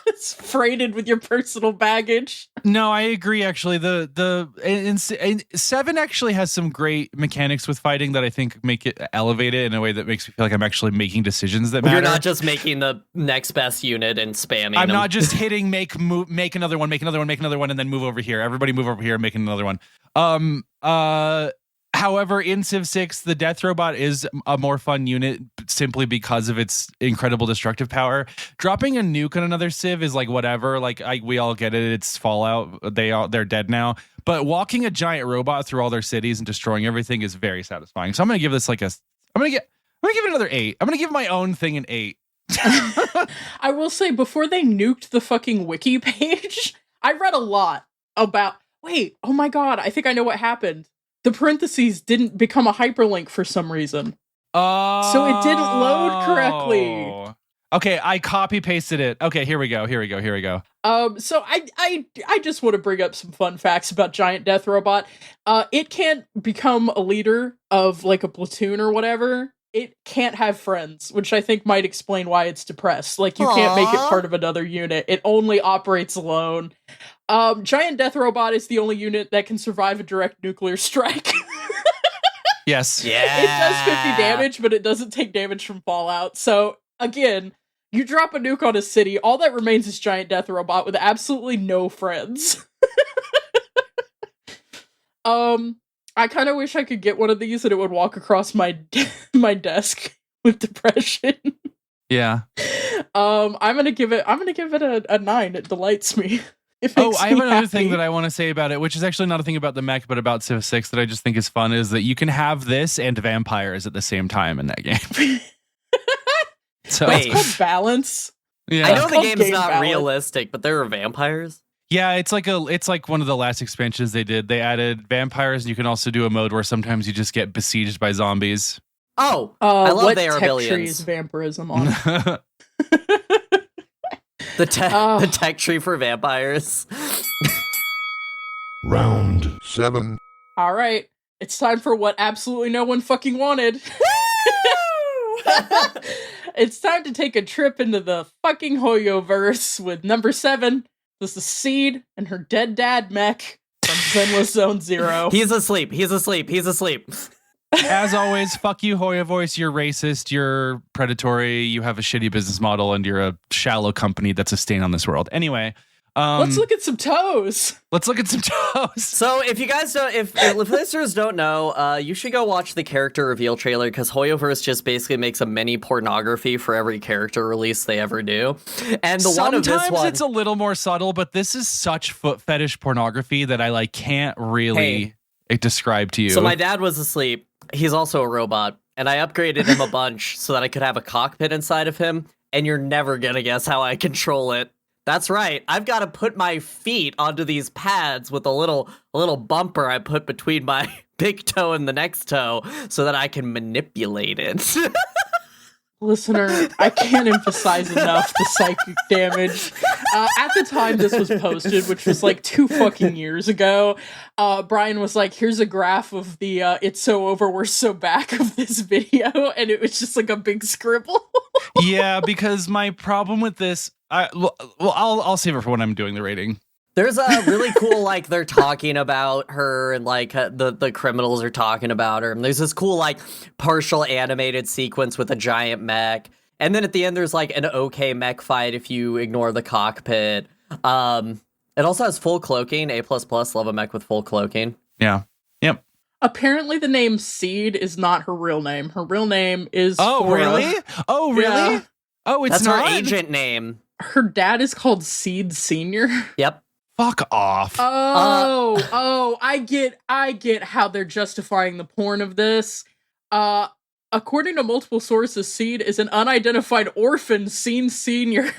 It's freighted with your personal baggage. No, I agree. Actually, and 7 actually has some great mechanics with fighting that I think make it elevate it in a way that makes me feel like I'm actually making decisions that matter. You're not just making the next best unit and spamming. I'm them. not just hitting make another one, and then move over here. Everybody move over here and make another one. However, in Civ 6, the Death Robot is a more fun unit simply because of its incredible destructive power. Dropping a nuke on another Civ is like whatever. Like we all get it. It's Fallout. They're dead now. But walking a giant robot through all their cities and destroying everything is very satisfying. So I'm gonna give this I'm gonna give it another 8. I'm gonna give my own thing an 8. I will say, before they nuked the fucking wiki page, I read a lot about. Wait, oh my god! I think I know what happened. The parentheses didn't become a hyperlink for some reason. Oh. So it didn't load correctly. Okay, I copy pasted it. Okay, here we go. So I just want to bring up some fun facts about Giant Death Robot. It can't become a leader of like a platoon or whatever. It can't have friends, which I think might explain why it's depressed. Like, you can't make it part of another unit. It only operates alone. Giant Death Robot is the only unit that can survive a direct nuclear strike. Yes. Yeah. It does 50 damage, but it doesn't take damage from fallout. So, again, you drop a nuke on a city, all that remains is Giant Death Robot with absolutely no friends. I kind of wish I could get one of these and it would walk across my desk with depression. Yeah. I'm gonna give it a 9. It delights me. I have another thing that I want to say about it, which is actually not a thing about the mech, but about Civ 6 that I just think is fun, is that you can have this and vampires at the same time in that game. So It's called balance. Yeah. I know the called game's game not balance. realistic, but there are vampires. Yeah, it's like one of the last expansions they did. They added vampires, and you can also do a mode where sometimes you just get besieged by zombies. Oh, I love what they are tech billions. tree is vampirism on? The tech tree for vampires. Round 7. All right. It's time for what absolutely no one fucking wanted. It's time to take a trip into the fucking Hoyoverse with number 7. This is Seed and her dead dad Mech from Zenless Zone Zero. He's asleep. He's asleep. He's asleep. As always, fuck you, Hoya Voice. You're racist. You're predatory. You have a shitty business model, and you're a shallow company that's a stain on this world. Anyway, let's look at some toes. Let's look at some toes. So, if you guys don't, if listeners don't know, you should go watch the character reveal trailer because Hoyoverse just basically makes a mini pornography for every character release they ever do. And the one of this one, sometimes it's a little more subtle, but this is such foot fetish pornography that I like can't really describe to you. So my dad was asleep. He's also a robot, and I upgraded him a bunch so that I could have a cockpit inside of him, and you're never gonna guess how I control it. That's right, I've got to put my feet onto these pads with a little bumper I put between my big toe and the next toe so that I can manipulate it. Listener, I can't emphasize enough the psychic damage. At the time this was posted, which was like 2 fucking years ago, Brian was like, here's a graph of the it's so over, we're so back of this video, and it was just like a big scribble. Yeah, because my problem with this, I'll save it for when I'm doing the rating. There's a really cool, like, they're talking about her and, like, the criminals are talking about her. And there's this cool, like, partial animated sequence with a giant mech. And then at the end, there's, like, an okay mech fight if you ignore the cockpit. It also has full cloaking, A++, love a mech with full cloaking. Yeah. Yep. Apparently the name Seed is not her real name. Her real name is Oh, Cora. really? Oh, really? Yeah. Oh, it's That's not? her agent name. Her dad is called Seed Senior. Yep. Fuck off. I get how they're justifying the porn of this. According to multiple sources, Seed is an unidentified orphan Scene Senior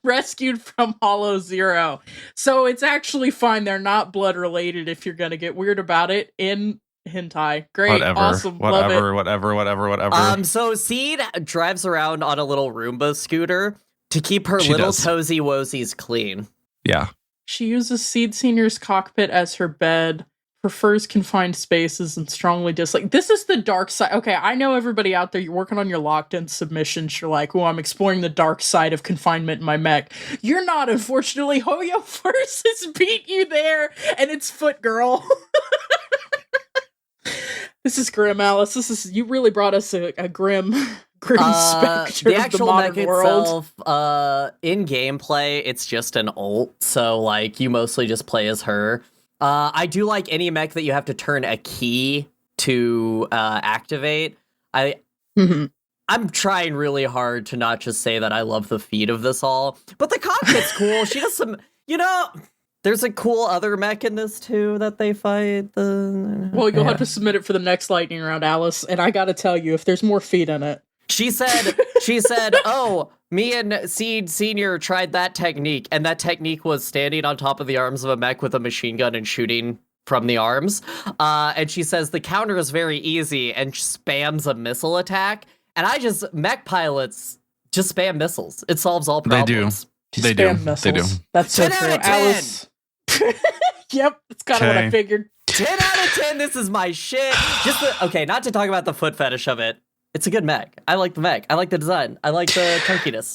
rescued from Hollow Zero. So it's actually fine. They're not blood related if you're gonna get weird about it in hentai. Great, awesome, love it. Whatever. So Seed drives around on a little Roomba scooter to keep her She little does. toesy woesies clean. Yeah. She uses Seed Senior's cockpit as her bed, prefers confined spaces, and strongly dislike. This is the dark side. Okay, I know everybody out there, you're working on your locked-in submissions. You're like, oh, I'm exploring the dark side of confinement in my mech. You're not, unfortunately. Hoyo first has beat you there, and it's Foot Girl. This is grim, Alice. You really brought us a grim specter the of the actual modern mech world. itself, in gameplay, it's just an ult, so like you mostly just play as her. I do like any mech that you have to turn a key to activate. I'm trying really hard to not just say that I love the feat of this all, but the cockpit's cool. She does some, there's a cool other mech in this too that they fight. Well, you'll have to submit it for the next lightning round, Alice, and I gotta tell you, if there's more feet in it. She said, oh, me and Seed Senior tried that technique, and that technique was standing on top of the arms of a mech with a machine gun and shooting from the arms. And she says the counter is very easy and spams a missile attack. And mech pilots just spam missiles. It solves all problems. They do. Missiles. They do. That's so 10 true. out of 10. Alice. Yep, that's kind of what I Okay. figured. 10 out of 10, this is my shit. Okay, not to talk about the foot fetish of it. It's a good mech. I like the mech. I like the design. I like the chunkiness.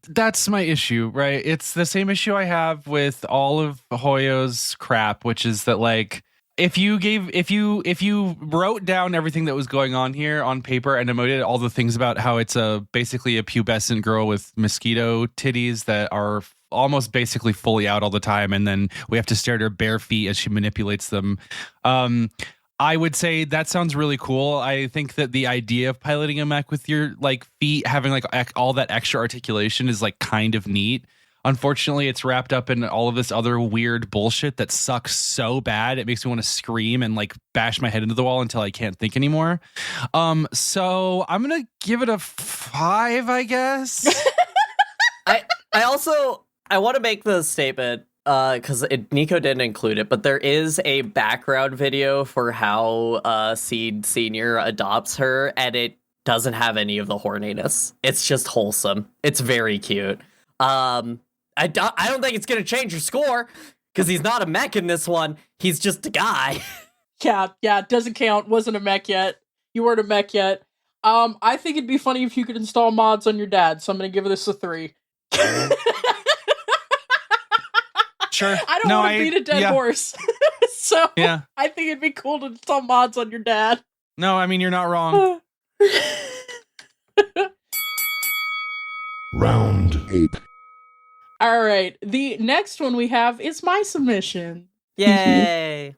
That's my issue, right? It's the same issue I have with all of Hoyo's crap, which is that like if you wrote down everything that was going on here on paper and emoted all the things about how it's basically a pubescent girl with mosquito titties that are almost basically fully out all the time, and then we have to stare at her bare feet as she manipulates them. I would say that sounds really cool. I think that the idea of piloting a mech with your like feet having like all that extra articulation is like kind of neat. Unfortunately, it's wrapped up in all of this other weird bullshit that sucks so bad. It makes me want to scream and like bash my head into the wall until I can't think anymore. So I'm going to give it a 5, I guess. I want to make the statement because Nico didn't include it, but there is a background video for how Seed Senior adopts her, and it doesn't have any of the horniness. It's just wholesome. It's very cute. I don't think it's gonna change your score because he's not a mech in this one. He's just a guy. Yeah, doesn't count. Wasn't a mech yet. You weren't a mech yet. I think it'd be funny if you could install mods on your dad, so I'm gonna give this a 3. Sure. I don't want to beat a dead horse. So Yeah. I think it'd be cool to install mods on your dad. No, I mean, you're not wrong. Round 8. All right. The next one we have is my submission. Yay!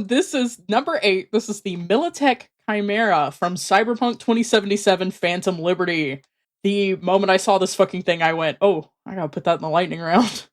This is number 8. This is the Militech Chimera from Cyberpunk 2077 Phantom Liberty. The moment I saw this fucking thing, I went, oh, I gotta put that in the lightning round.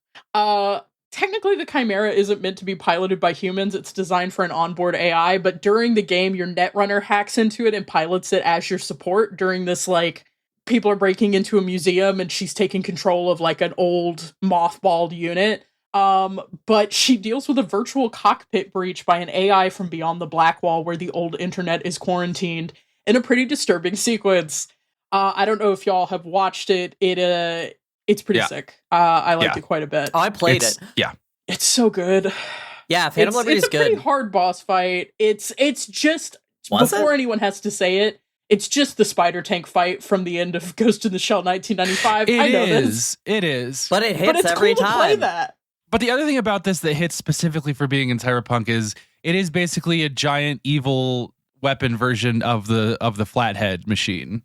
Technically, the Chimera isn't meant to be piloted by humans. It's designed for an onboard AI, but during the game, your Netrunner hacks into it and pilots it as your support during this, like, people are breaking into a museum and she's taking control of, like, an old mothballed unit. But she deals with a virtual cockpit breach by an AI from beyond the black wall where the old internet is quarantined in a pretty disturbing sequence. I don't know if y'all have watched it. It's pretty sick. I liked it quite a bit. Oh, I played it. Yeah. It's so good. Yeah, Phantom Liberty is good. It's a pretty hard boss fight. It's just, before anyone has to say it, it's just the spider tank fight from the end of Ghost in the Shell 1995. I know this. It is. But it hits every cool time. To play that. But the other thing about this that hits specifically for being in Cyberpunk is it is basically a giant evil weapon version of the flathead machine.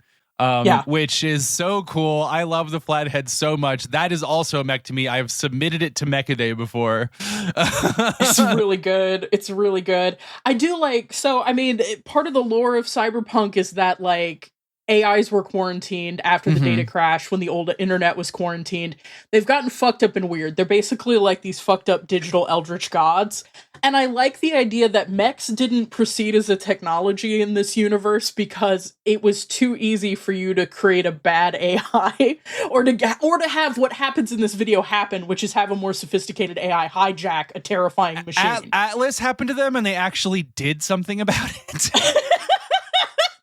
Which is so cool. I love the flathead so much. That is also a mech to me. I've submitted it to Mechaday before. It's really good. It's really good. I do like, so, I mean, part of the lore of Cyberpunk is that, like, AIs were quarantined after the data crash when the old internet was quarantined. They've gotten fucked up and weird. They're basically like these fucked up digital eldritch gods. And I like the idea that mechs didn't proceed as a technology in this universe because it was too easy for you to create a bad AI or to have what happens in this video happen, which is have a more sophisticated AI hijack a terrifying machine. Atlas happened to them and they actually did something about it.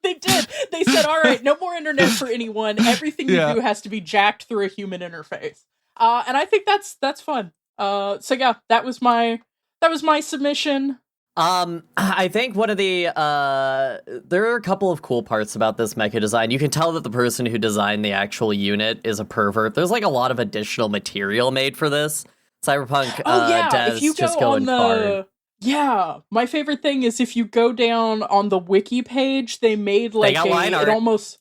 They did. They said, all right, no more internet for anyone. Everything you do has to be jacked through a human interface. And I think that's fun. So yeah, that was my submission. I think one of the there are a couple of cool parts about this mecha design. You can tell that the person who designed the actual unit is a pervert. There's like a lot of additional material made for this. Cyberpunk devs if you just go going hard. Yeah, my favorite thing is if you go down on the wiki page, they made like it almost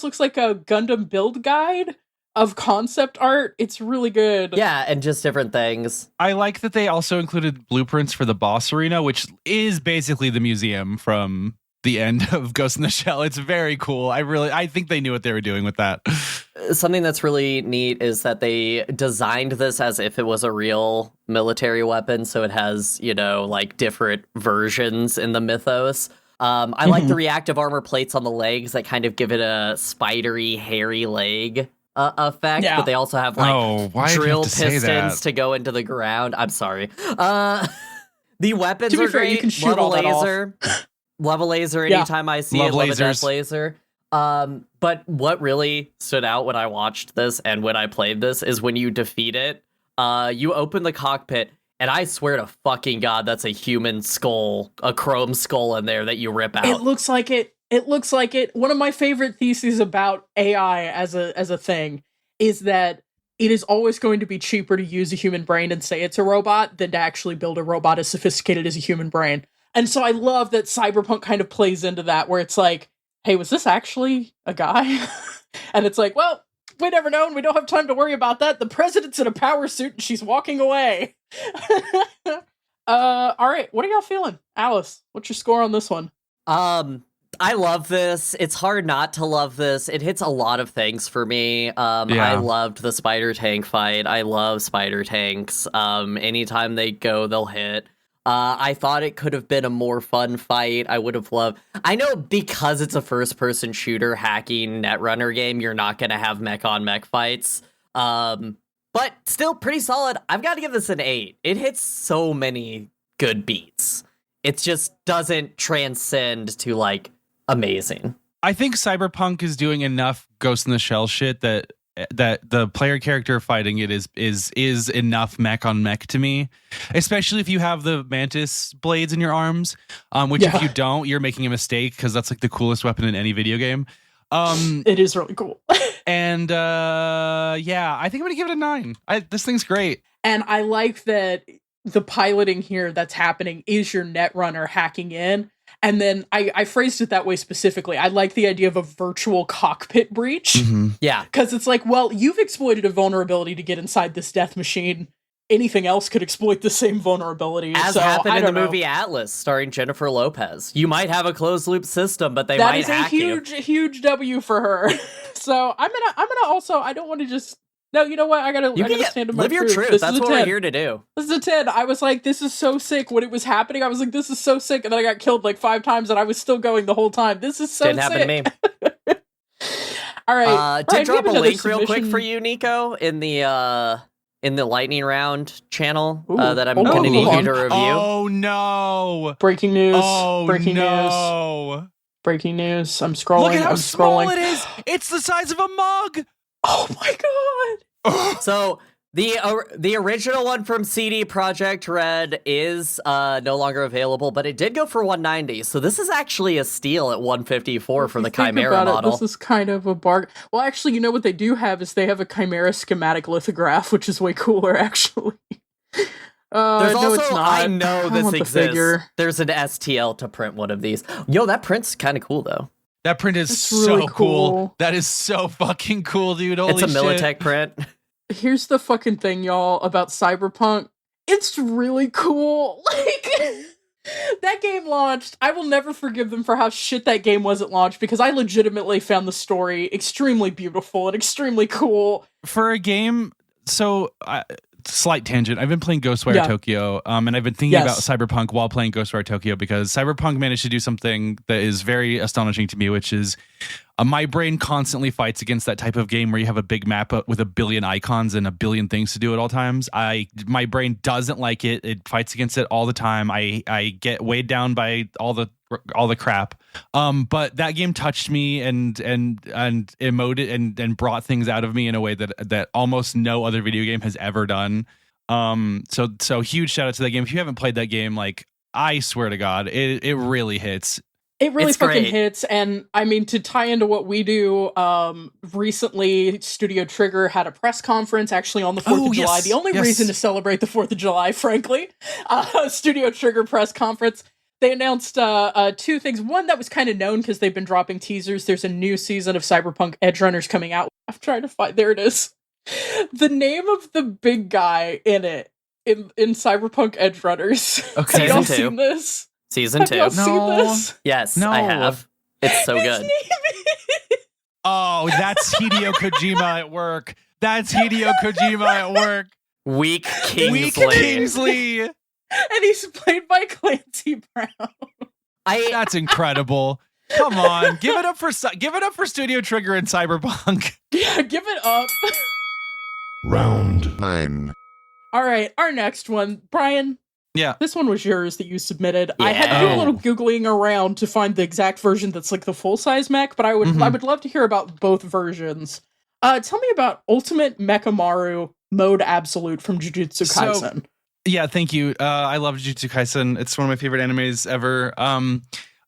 looks like a Gundam build guide of concept art. It's really good. Yeah, and just different things. I like that they also included blueprints for the boss arena, which is basically the museum from the end of Ghost in the Shell. It's very cool. I think they knew what they were doing with that. Something that's really neat is that they designed this as if it was a real military weapon, so it has, like different versions in the mythos. I like the reactive armor plates on the legs that kind of give it a spidery, hairy leg effect, but they also have drill pistons to go into the ground. I'm sorry. The weapons are great. You can shoot all that off. Love a laser anytime I see it. Love a death laser. But what really stood out when I watched this and when I played this is when you defeat it, you open the cockpit, and I swear to fucking God, that's a human skull, a chrome skull in there that you rip out. It looks like it. It looks like it. One of my favorite theses about AI as a thing is that it is always going to be cheaper to use a human brain and say it's a robot than to actually build a robot as sophisticated as a human brain. And so I love that Cyberpunk kind of plays into that, where it's like, hey, was this actually a guy? And it's like, well, we never know, and we don't have time to worry about that. The president's in a power suit, and she's walking away. All right, what are y'all feeling? Alice, what's your score on this one? I love this. It's hard not to love this. It hits a lot of things for me. I loved the spider tank fight. I love spider tanks. Anytime they go, they'll hit. I thought it could have been a more fun fight. I would have loved... I know because it's a first-person shooter hacking Netrunner game, you're not going to have mech-on-mech fights. But still pretty solid. I've got to give this an 8. It hits so many good beats. It just doesn't transcend to, amazing. I think Cyberpunk is doing enough Ghost in the Shell shit that the player character fighting it is enough mech on mech to me, especially if you have the mantis blades in your arms, which if you don't, you're making a mistake because that's like the coolest weapon in any video game. It is really cool. And I think I'm gonna give it a 9. This thing's great. And I like that the piloting here that's happening is your netrunner hacking in. And then I phrased it that way specifically. I like the idea of a virtual cockpit breach. Mm-hmm. Yeah. Because it's like, well, you've exploited a vulnerability to get inside this death machine. Anything else could exploit the same vulnerability. As happened in the movie Atlas, starring Jennifer Lopez. You might have a closed loop system, but they might hack you. That is a huge W for her. So I'm gonna also, I don't want to just, no, you know what? I gotta stand up my live your truth. This That's is a what 10. we're here to do. This is a 10. I was like, this is so sick. When it was happening, I was like, this is so sick. And then I got killed like 5 times and I was still going the whole time. This is so Didn't sick. happen to me. All right. Did drop a link real quick for you, Nico, in the Lightning Round channel that I'm going to need you to review. Oh no! Breaking news. Oh Breaking no! news. Breaking news. I'm scrolling. Look at how I'm small scrolling. it is. It's the size of a mug. Oh my god. So the original one from CD Projekt Red is no longer available, but it did go for $190. So this is actually a steal at $154 for the Chimera model. This is kind of a bargain. Well, actually, you know what they do have is they have a Chimera schematic lithograph, which is way cooler, actually. There's no, also, it's not. I know this want the exists. figure. There's an STL to print one of these. Yo, that print's kind of cool though. That print is It's so really cool. That is so fucking cool, dude. Holy It's a shit. Militech print. Here's the fucking thing, y'all, about Cyberpunk. It's really cool. Like, that game launched. I will never forgive them for how shit that game was at launch because I legitimately found the story extremely beautiful and extremely cool. For a game, so slight tangent. I've been playing Ghostwire Tokyo, and I've been thinking about Cyberpunk while playing Ghostwire Tokyo because Cyberpunk managed to do something that is very astonishing to me, which is my brain constantly fights against that type of game where you have a big map with a billion icons and a billion things to do at all times. My brain doesn't like it. It fights against it all the time. I get weighed down by all the crap. But that game touched me and emoted and brought things out of me in a way that almost no other video game has ever done. So huge shout out to that game. If you haven't played that game, like, I swear to God, it really hits. It really It's fucking great. hits, and I mean, to tie into what we do, recently Studio Trigger had a press conference actually on the 4th of July. The only reason to celebrate the 4th of July, frankly. Studio Trigger press conference. They announced 2 things. One that was kind of known because they've been dropping teasers. There's a new season of Cyberpunk Edge Runners coming out. I'm trying to find, there it is. The name of the big guy in it, in Cyberpunk Edge Runners. Okay. Have y'all Season 2. seen this? Season Have 2. y'all seen this? Yes, No. I have. It's so His good. name is- Oh, that's Hideo Kojima at work. That's Hideo Kojima at work. Weak Kingsley. Weak Kingsley. And he's played by Clancy Brown. That's incredible. Come on, give it up for Studio Trigger and Cyberpunk. Yeah, give it up. Round 9. All right, our next one. Brian, Yeah. this one was yours that you submitted. I had to do Yeah. a little Googling around to find the exact version that's like the full-size mech, but I would love to hear about both versions. Tell me about Ultimate Mechamaru Mode Absolute from Jujutsu Kaisen. Yeah, thank you. I love Jujutsu Kaisen. It's one of my favorite animes ever.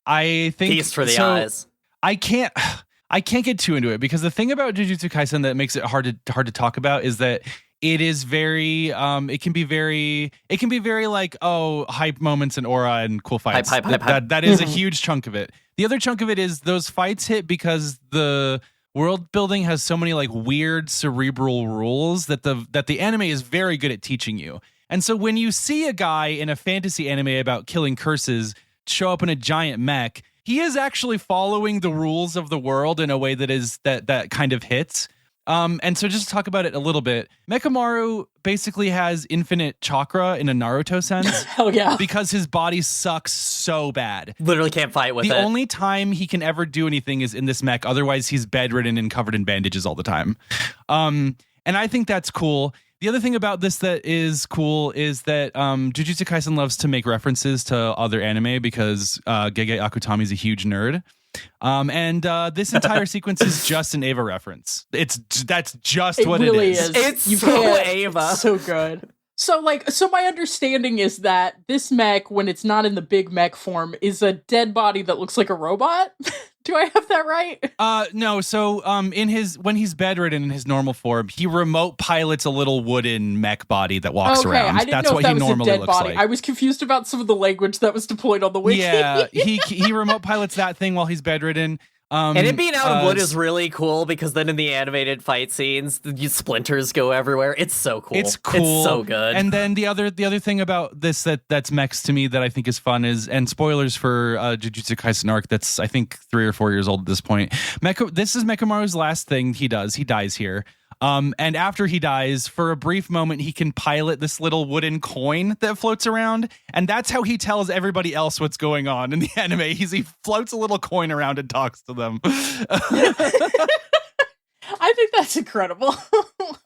I think Feast for the eyes. I can't get too into it because the thing about Jujutsu Kaisen that makes it hard to talk about is that it is very it can be very like, oh, hype moments and aura and cool fights. Hype. That is a huge chunk of it. The other chunk of it is those fights hit because the world building has so many like weird cerebral rules that the anime is very good at teaching you. And so when you see a guy in a fantasy anime about killing curses show up in a giant mech, he is actually following the rules of the world in a way that kind of hits. And so just to talk about it a little bit, Mechamaru basically has infinite chakra in a Naruto sense. Hell yeah. Because his body sucks so bad. Literally can't fight with The it. only time he can ever do anything is in this mech. Otherwise, he's bedridden and covered in bandages all the time. And I think that's cool. The other thing about this that is cool is that Jujutsu Kaisen loves to make references to other anime because Gege Akutami is a huge nerd. And this entire sequence is just an Ava reference. That's just It what really it is. It's You so can't- Ava. It's so good. So my understanding is that this mech, when it's not in the big mech form, is a dead body that looks like a robot. Do I have that right? No. So, when he's bedridden in his normal form, he remote pilots a little wooden mech body that walks around. I didn't That's know what if that he was a normally dead looks body. like. I was confused about some of the language that was deployed on the wiki. Yeah, he remote pilots that thing while he's bedridden. And it being out of wood is really cool because then in the animated fight scenes, the splinters go everywhere. It's so cool. It's cool. It's so good. And then the other thing about this that's Mechs to me that I think is fun is, and spoilers for Jujutsu Kaisen arc that's I think 3 or 4 years old at this point. This is Mechamaru's last thing he does. He dies here. And after he dies, for a brief moment, he can pilot this little wooden coin that floats around. And that's how he tells everybody else what's going on in the anime. He floats a little coin around and talks to them. I think that's incredible.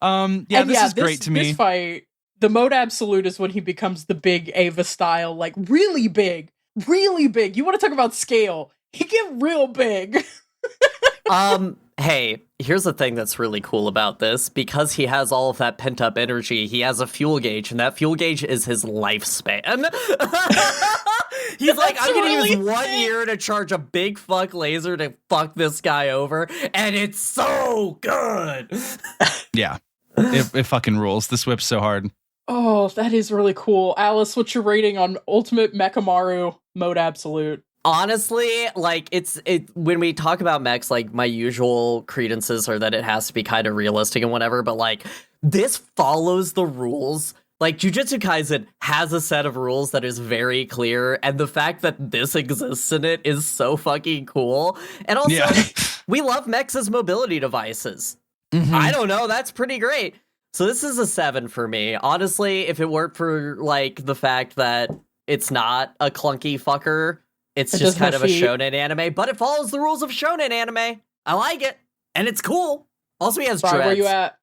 This is great to me. This fight, the mode absolute is when he becomes the big Ava style, like really big, really big. You want to talk about scale? He get real big. Hey, here's the thing that's really cool about this. Because he has all of that pent-up energy, he has a fuel gauge, and that fuel gauge is his lifespan. He's like, I'm gonna really use 1 sick. year to charge a big fuck laser to fuck this guy over, and it's so good! Yeah, it fucking rules. This whip's so hard. Oh, that is really cool. Alice, what's your rating on Ultimate Mechamaru Mode Absolute? Honestly, like, when we talk about mechs, like, my usual credences are that it has to be kind of realistic and whatever, but, like, this follows the rules. Like, Jujutsu Kaisen has a set of rules that is very clear, and the fact that this exists in it is so fucking cool. And also, we love mechs as mobility devices. Mm-hmm. I don't know, that's pretty great. So this is a 7 for me. Honestly, if it weren't for, like, the fact that it's not a clunky fucker, it's It just doesn't kind have of a feet. shonen anime, but it follows the rules of shonen anime. I like it, and it's cool. Also, he has Sorry, where dreads. you at?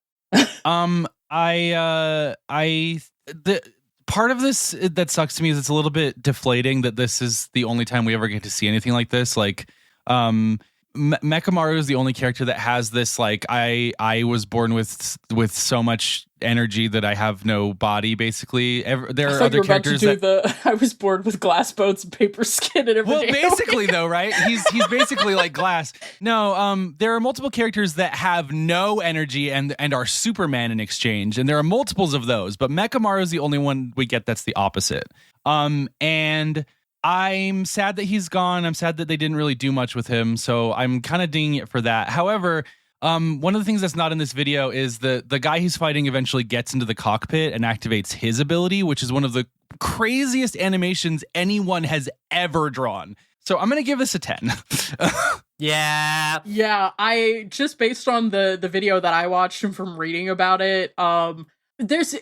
The part of this that sucks to me is it's a little bit deflating that this is the only time we ever get to see anything like this. Like, Mechamaru is the only character that has this, like, I was born with so much energy that I have no body, basically. There I are thought you other were about to characters do that... I was born with glass bones and paper skin and Well, everything. basically, though, right? He's basically like glass. No, there are multiple characters that have no energy and are Superman in exchange, and there are multiples of those. But Mechamaru is the only one we get that's the opposite. And I'm sad that he's gone. I'm sad that they didn't really do much with him, so I'm kind of dinging it for that. However, one of the things that's not in this video is the guy he's fighting eventually gets into the cockpit and activates his ability, which is one of the craziest animations anyone has ever drawn. So I'm going to give this a 10. Yeah. Yeah, I just based on the video that I watched and from reading about it,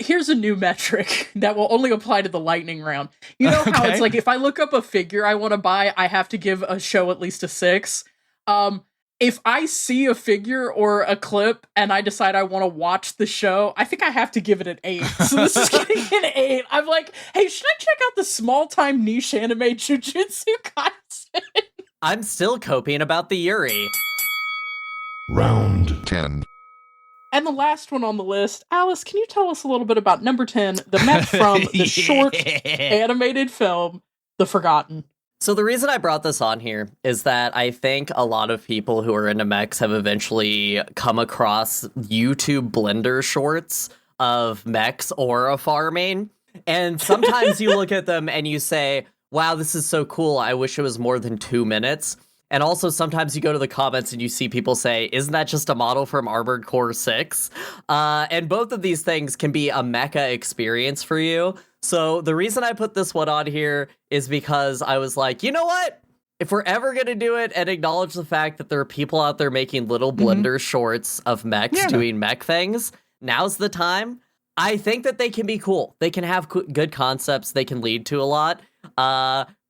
here's a new metric that will only apply to the lightning round. You know how Okay. it's like if I look up a figure I want to buy, I have to give a show at least a 6. If I see a figure or a clip and I decide I want to watch the show, I think I have to give it an 8. So this is getting an 8. I'm like, hey, should I check out the small-time niche anime Jujutsu Kaisen? I'm still coping about the Yuri. Round 10. And the last one on the list, Alice, can you tell us a little bit about number 10, the mech from the short animated film, The Forgotten? So the reason I brought this on here is that I think a lot of people who are into mechs have eventually come across YouTube Blender shorts of mechs aura farming. And sometimes you look at them and you say, wow, this is so cool. I wish it was more than 2 minutes. And also sometimes you go to the comments and you see people say, isn't that just a model from Armored Core 6? And both of these things can be a mecha experience for you. So the reason I put this one on here is because I was like, you know what? If we're ever going to do it and acknowledge the fact that there are people out there making little Blender shorts of mechs doing mech things, now's the time. I think that they can be cool. They can have good concepts. They can lead to a lot.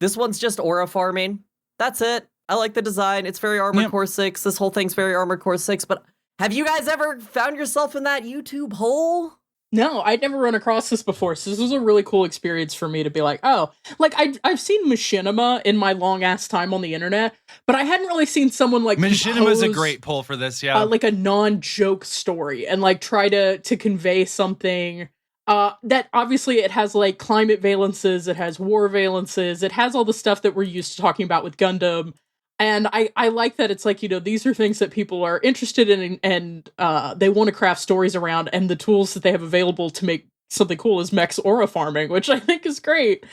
This one's just aura farming. That's it. I like the design. It's very Armored Core 6. This whole thing's very Armored Core 6. But have you guys ever found yourself in that YouTube hole? No, I'd never run across this before, so this was a really cool experience for me to be like, oh, like I've seen machinima in my long ass time on the internet, but I hadn't really seen someone like Machinima's a compose, great pull for this, yeah. like a non-joke story and like try to convey something that obviously it has like climate valences, it has war valences, it has all the stuff that we're used to talking about with Gundam. And I like that it's like, you know, these are things that people are interested in and they want to craft stories around, and the tools that they have available to make something cool is Mechs aura farming, which I think is great.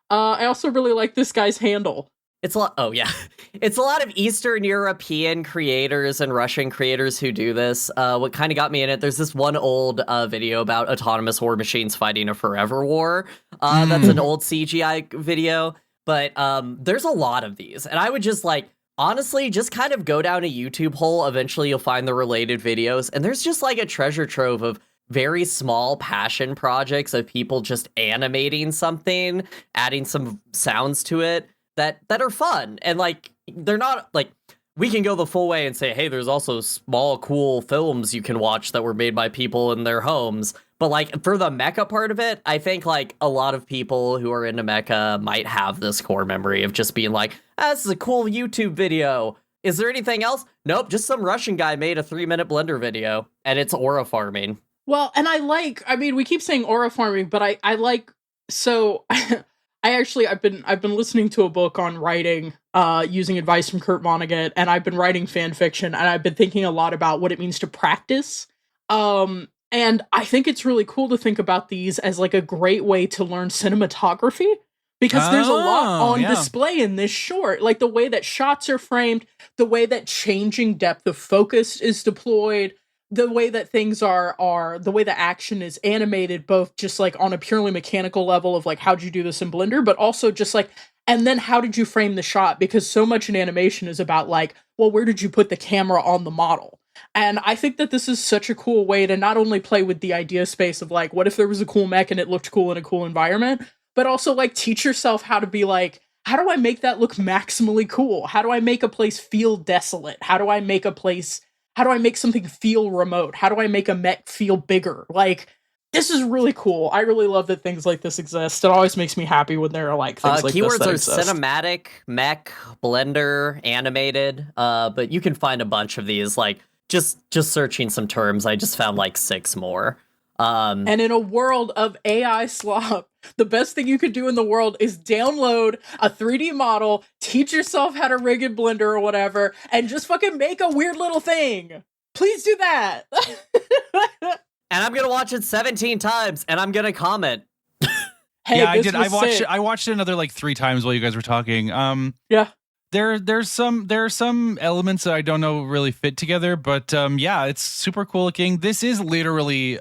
I also really like this guy's handle. It's a lot. Oh yeah, it's a lot of Eastern European creators and Russian creators who do this. What kind of got me in it? There's this one old video about autonomous war machines fighting a forever war. That's an old CGI video, but there's a lot of these, and I would just like honestly just kind of go down a YouTube hole. Eventually, you'll find the related videos, and there's just like a treasure trove of very small passion projects of people just animating something, adding some sounds to it. That are fun, and like they're not like we can go the full way and say, hey, there's also small cool films you can watch that were made by people in their homes, but like for the mecha part of it, I think like a lot of people who are into mecha might have this core memory of just being like, this is a cool YouTube video. Is there anything else? Nope, just some Russian guy made a 3-minute Blender video and it's aura farming. Well, and I mean, we keep saying aura farming, but I like, so I've been listening to a book on writing, using advice from Kurt Vonnegut, and I've been writing fan fiction, and I've been thinking a lot about what it means to practice. And I think it's really cool to think about these as like a great way to learn cinematography, because there's a lot on display in this short, like the way that shots are framed, the way that changing depth of focus is deployed, the way that things are the way the action is animated, both just like on a purely mechanical level of like, how'd you do this in Blender, but also just like, and then how did you frame the shot? Because so much in animation is about like, well, where did you put the camera on the model? And I think that this is such a cool way to not only play with the idea space of like, what if there was a cool mech and it looked cool in a cool environment, but also like teach yourself how to be like, how do I make that look maximally cool? How do I make a place feel desolate? How do I make something feel remote? How do I make a mech feel bigger? Like, this is really cool. I really love that things like this exist. It always makes me happy when there are like things like keywords this that are exist. cinematic, mech, Blender, animated. But you can find a bunch of these. Like just searching some terms, I just found like 6 more. And in a world of AI slop, the best thing you could do in the world is download a 3D model, teach yourself how to rig in Blender or whatever, and just fucking make a weird little thing. Please do that. And I'm gonna watch it 17 times, and I'm gonna comment. Hey, yeah, I this did. was sick. I watched it another like 3 times while you guys were talking. Yeah. There are some elements that I don't know really fit together, but yeah, it's super cool looking. This is literally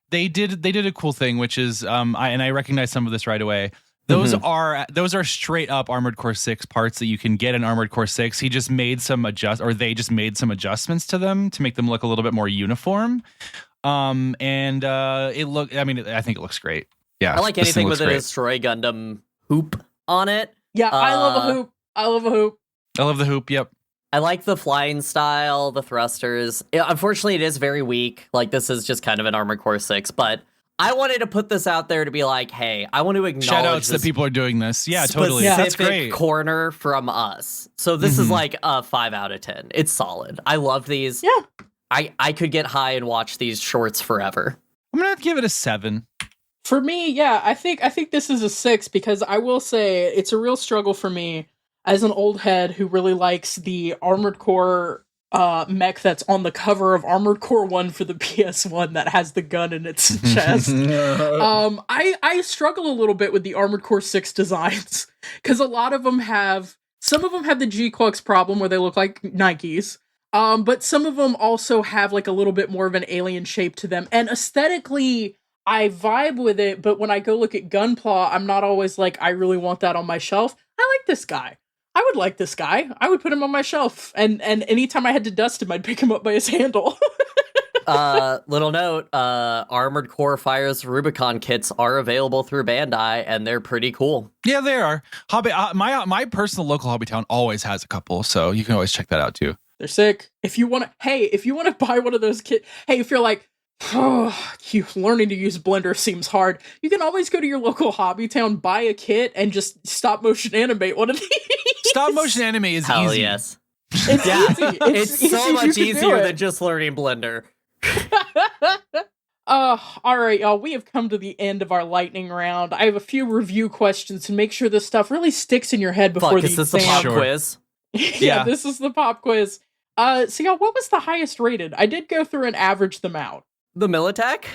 they did a cool thing, which is I recognize some of this right away. Those are straight up Armored Core 6 parts that you can get in Armored Core 6. They just made some adjustments to them to make them look a little bit more uniform. I think it looks great. Yeah. I like anything with a Destroy Gundam hoop on it. Yeah, I love a hoop. I love the hoop, yep. I like the flying style, the thrusters. Unfortunately, it is very weak. Like, this is just kind of an Armored Core 6, but I wanted to put this out there to be like, hey, I want to acknowledge shout-outs that people are doing this. Yeah, totally. Specific That's great. corner from us. So this is like a 5 out of 10. It's solid. I love these. Yeah. I could get high and watch these shorts forever. I'm going to give it a 7. For me, yeah, I think this is a 6, because I will say it's a real struggle for me as an old head who really likes the Armored Core mech that's on the cover of Armored Core 1 for the PS1 that has the gun in its chest. I struggle a little bit with the Armored Core 6 designs, because some of them have the G-Clux problem where they look like Nikes, but some of them also have like a little bit more of an alien shape to them, and aesthetically I vibe with it, but when I go look at Gunpla, I'm not always like, I really want that on my shelf. I like this guy. I would like this guy. I would put him on my shelf, and anytime I had to dust him, I'd pick him up by his handle. Little note, Armored Core Fire's Rubicon kits are available through Bandai, and they're pretty cool. Yeah, they are. My personal local hobby town always has a couple, so you can always check that out too. They're sick. If you want to buy one of those kits, hey, if you're like, Learning to use Blender seems hard. You can always go to your local hobby town, buy a kit, and just stop motion animate one of these. Stop motion anime is Hell easy. yes. It's Yeah, easy. it's so easy. much You can do easier it. than just learning Blender. All right, y'all. We have come to the end of our lightning round. I have a few review questions to make sure this stuff really sticks in your head before Fuck, the is this the exam. pop Sure. quiz? Yeah, this is the pop quiz. So y'all, what was the highest rated? I did go through and average them out. The Militech?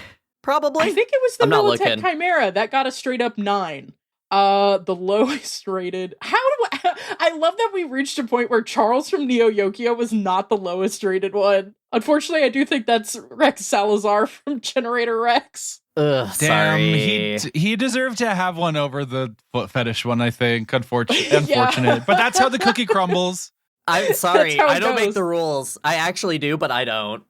Probably? I think it was the I'm not Militech looking. Chimera that got a straight up 9. The lowest rated. I love that we reached a point where Charles from Neo Yokio was not the lowest rated one. Unfortunately, I do think that's Rex Salazar from Generator Rex. Ugh, Damn, sorry. he deserved to have one over the foot fetish one, I think. Unfortunate. But that's how the cookie crumbles. I'm sorry. That's how it I don't make goes. the rules. I actually do, but I don't.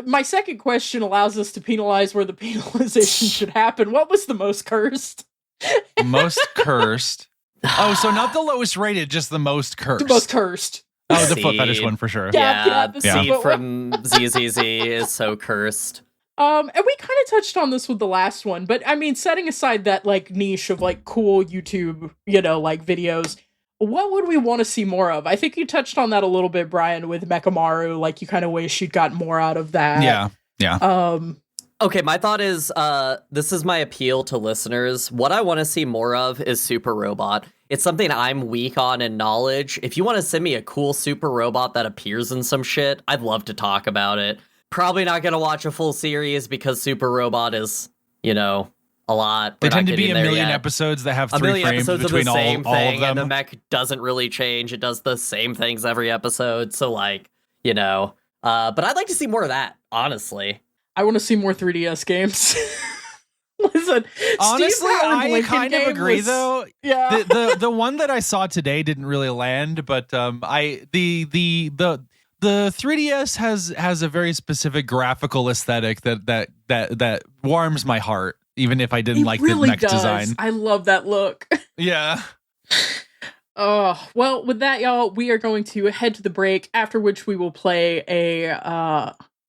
My second question allows us to penalize where the penalization should happen. What was the most cursed? Most cursed. Oh, so not the lowest rated, just the most cursed. The most cursed. Oh, the foot Seed. fetish one for sure. Yeah, the Seed seed from ZZZ is so cursed. And we kind of touched on this with the last one, but I mean, setting aside that like niche of like cool YouTube, like videos, what would we want to see more of? I think you touched on that a little bit, Brian, with Mechamaru. Like you kind of wish you'd got more out of that. Yeah. Okay, my thought is, this is my appeal to listeners. What I want to see more of is Super Robot. It's something I'm weak on in knowledge. If you want to send me a cool Super Robot that appears in some shit, I'd love to talk about it. Probably not going to watch a full series because Super Robot is, a lot. They We're not tend to be getting a there million yet. episodes that have A 3 million frames episodes of the between same all of thing, and the them. mech doesn't really change. It does the same things every episode. So, but I'd like to see more of that, honestly. I want to see more 3DS games. Listen, Honestly, Steve Howard I Lincoln kind of game agree was- though. Yeah. The one that I saw today didn't really land, but the 3DS has a very specific graphical aesthetic that warms my heart, even if I didn't It like really the mech does. design. I love that look. Yeah. Oh, well, with that, y'all, we are going to head to the break, after which we will play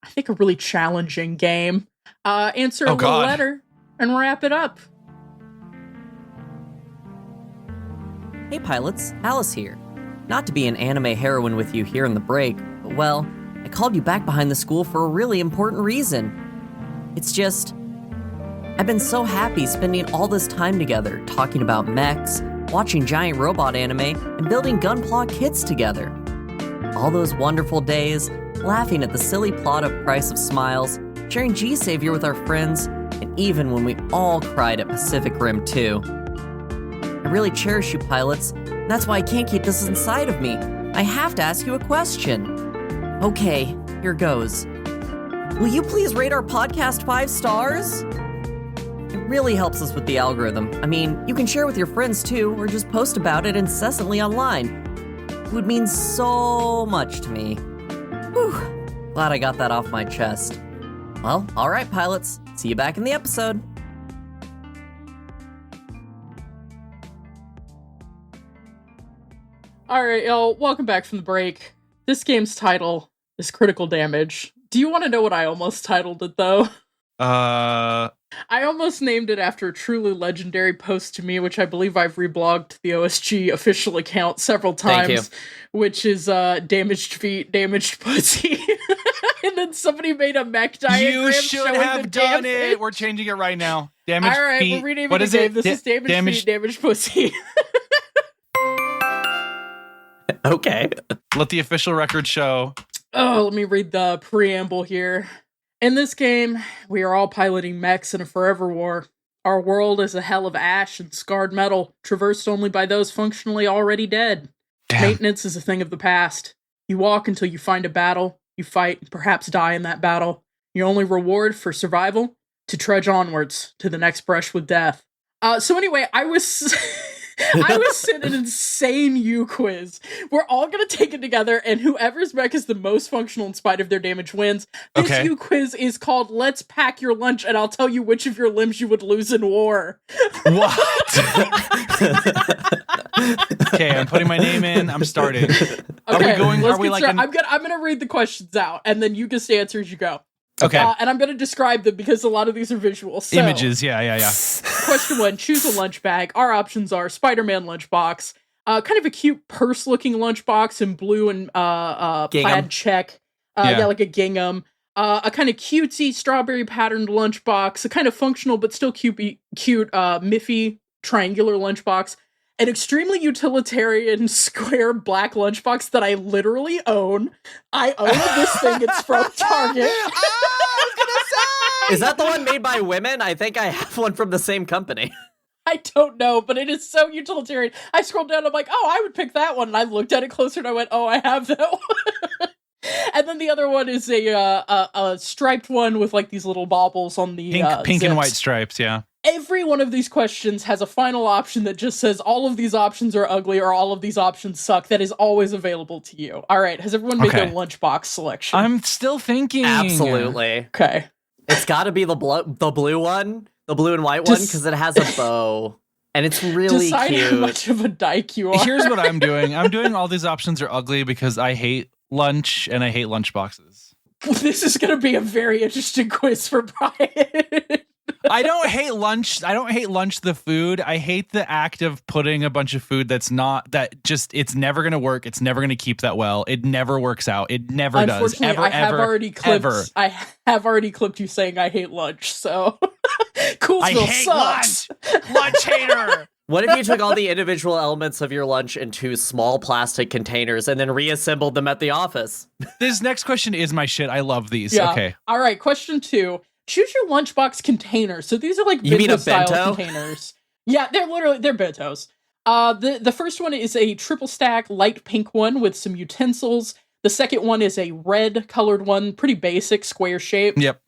I think a really challenging game. Answer a Oh, little God. letter and wrap it up. Hey pilots, Alice here. Not to be an anime heroine with you here in the break, but well, I called you back behind the school for a really important reason. It's just, I've been so happy spending all this time together, talking about mechs, watching giant robot anime, and building Gunpla kits together. All those wonderful days, laughing at the silly plot of Price of Smiles, sharing G-Savior with our friends, and even when we all cried at Pacific Rim 2. I really cherish you, pilots, and that's why I can't keep this inside of me. I have to ask you a question. Okay, here goes. Will you please rate our podcast 5 stars? It really helps us with the algorithm. I mean, you can share with your friends too, or just post about it incessantly online. It would mean so much to me. Whew, glad I got that off my chest. Well, alright pilots, see you back in the episode. Alright, y'all, welcome back from the break. This game's title is Critical Damage. Do you want to know what I almost titled it, though? I almost named it after a truly legendary post to me, which I believe I've reblogged to the OSG official account several times, Thank you. which is Damaged Feet, Damaged Pussy. And then somebody made a mech diagram You should showing the have done damage. it. We're changing it right now. Damaged All right, feet. we're renaming What the is game. it? This is Damaged Feet, Damaged Pussy. Okay. Let the official record show. Oh, let me read the preamble here. In this game, we are all piloting mechs in a forever war. Our world is a hell of ash and scarred metal, traversed only by those functionally already dead. Damn. Maintenance is a thing of the past. You walk until you find a battle, you fight, and perhaps die in that battle. Your only reward for survival? To trudge onwards to the next brush with death. So anyway, I was sent an insane U quiz. We're all gonna take it together, and whoever's mech is the most functional in spite of their damage wins. This Okay. U quiz is called "Let's Pack Your Lunch," and I'll tell you which of your limbs you would lose in war. What? Okay, I'm putting my name in. I'm starting. Are we going? let's Are we get like? started. I'm gonna read the questions out, and then you just answer as you go. Okay. And I'm going to describe them because a lot of these are visual. So, Images, yeah. Question 1, choose a lunch bag. Our options are Spider-Man lunchbox, kind of a cute purse-looking lunchbox in blue and plaid check. Yeah, like a gingham. A kind of cutesy strawberry patterned lunchbox, a kind of functional but still cute Miffy triangular lunchbox, an extremely utilitarian square black lunchbox that I literally own. I own this thing. It's from Target. I was gonna say! Is that the one made by women? I think I have one from the same company. I don't know, but it is so utilitarian. I scrolled down, I'm like, oh, I would pick that one. And I looked at it closer and I went, oh, I have that one. And then the other one is a striped one with like these little baubles on the pink and zips. white stripes, yeah. Every one of these questions has a final option that just says all of these options are ugly or all of these options suck. That is always available to you. All right, has everyone made their lunchbox selection? I'm still thinking. Absolutely. Okay. It's got to be the blue one, the blue and white one, because it has a bow. And it's really Decide cute. how much of a dyke you are. Here's what I'm doing. I'm doing all these options are ugly because I hate lunch and I hate lunch boxes. This is going to be a very interesting quiz for Brian. I don't hate lunch. I don't hate lunch, the food. I hate the act of putting a bunch of food it's never going to work. It's never going to keep that well. It never works out. It never does. Ever, I have already clipped you saying I hate lunch, so Coolsville sucks. Lunch hater. What if you took all the individual elements of your lunch into small plastic containers and then reassembled them at the office? This next question is my shit. I love these. Yeah. Okay. All right, question 2. Choose your lunchbox container. So these are like You mean a bento-style bento? containers. Yeah, they're bentos. The first one is a triple stack light pink one with some utensils. The second one is a red colored one, pretty basic, square shape. Yep.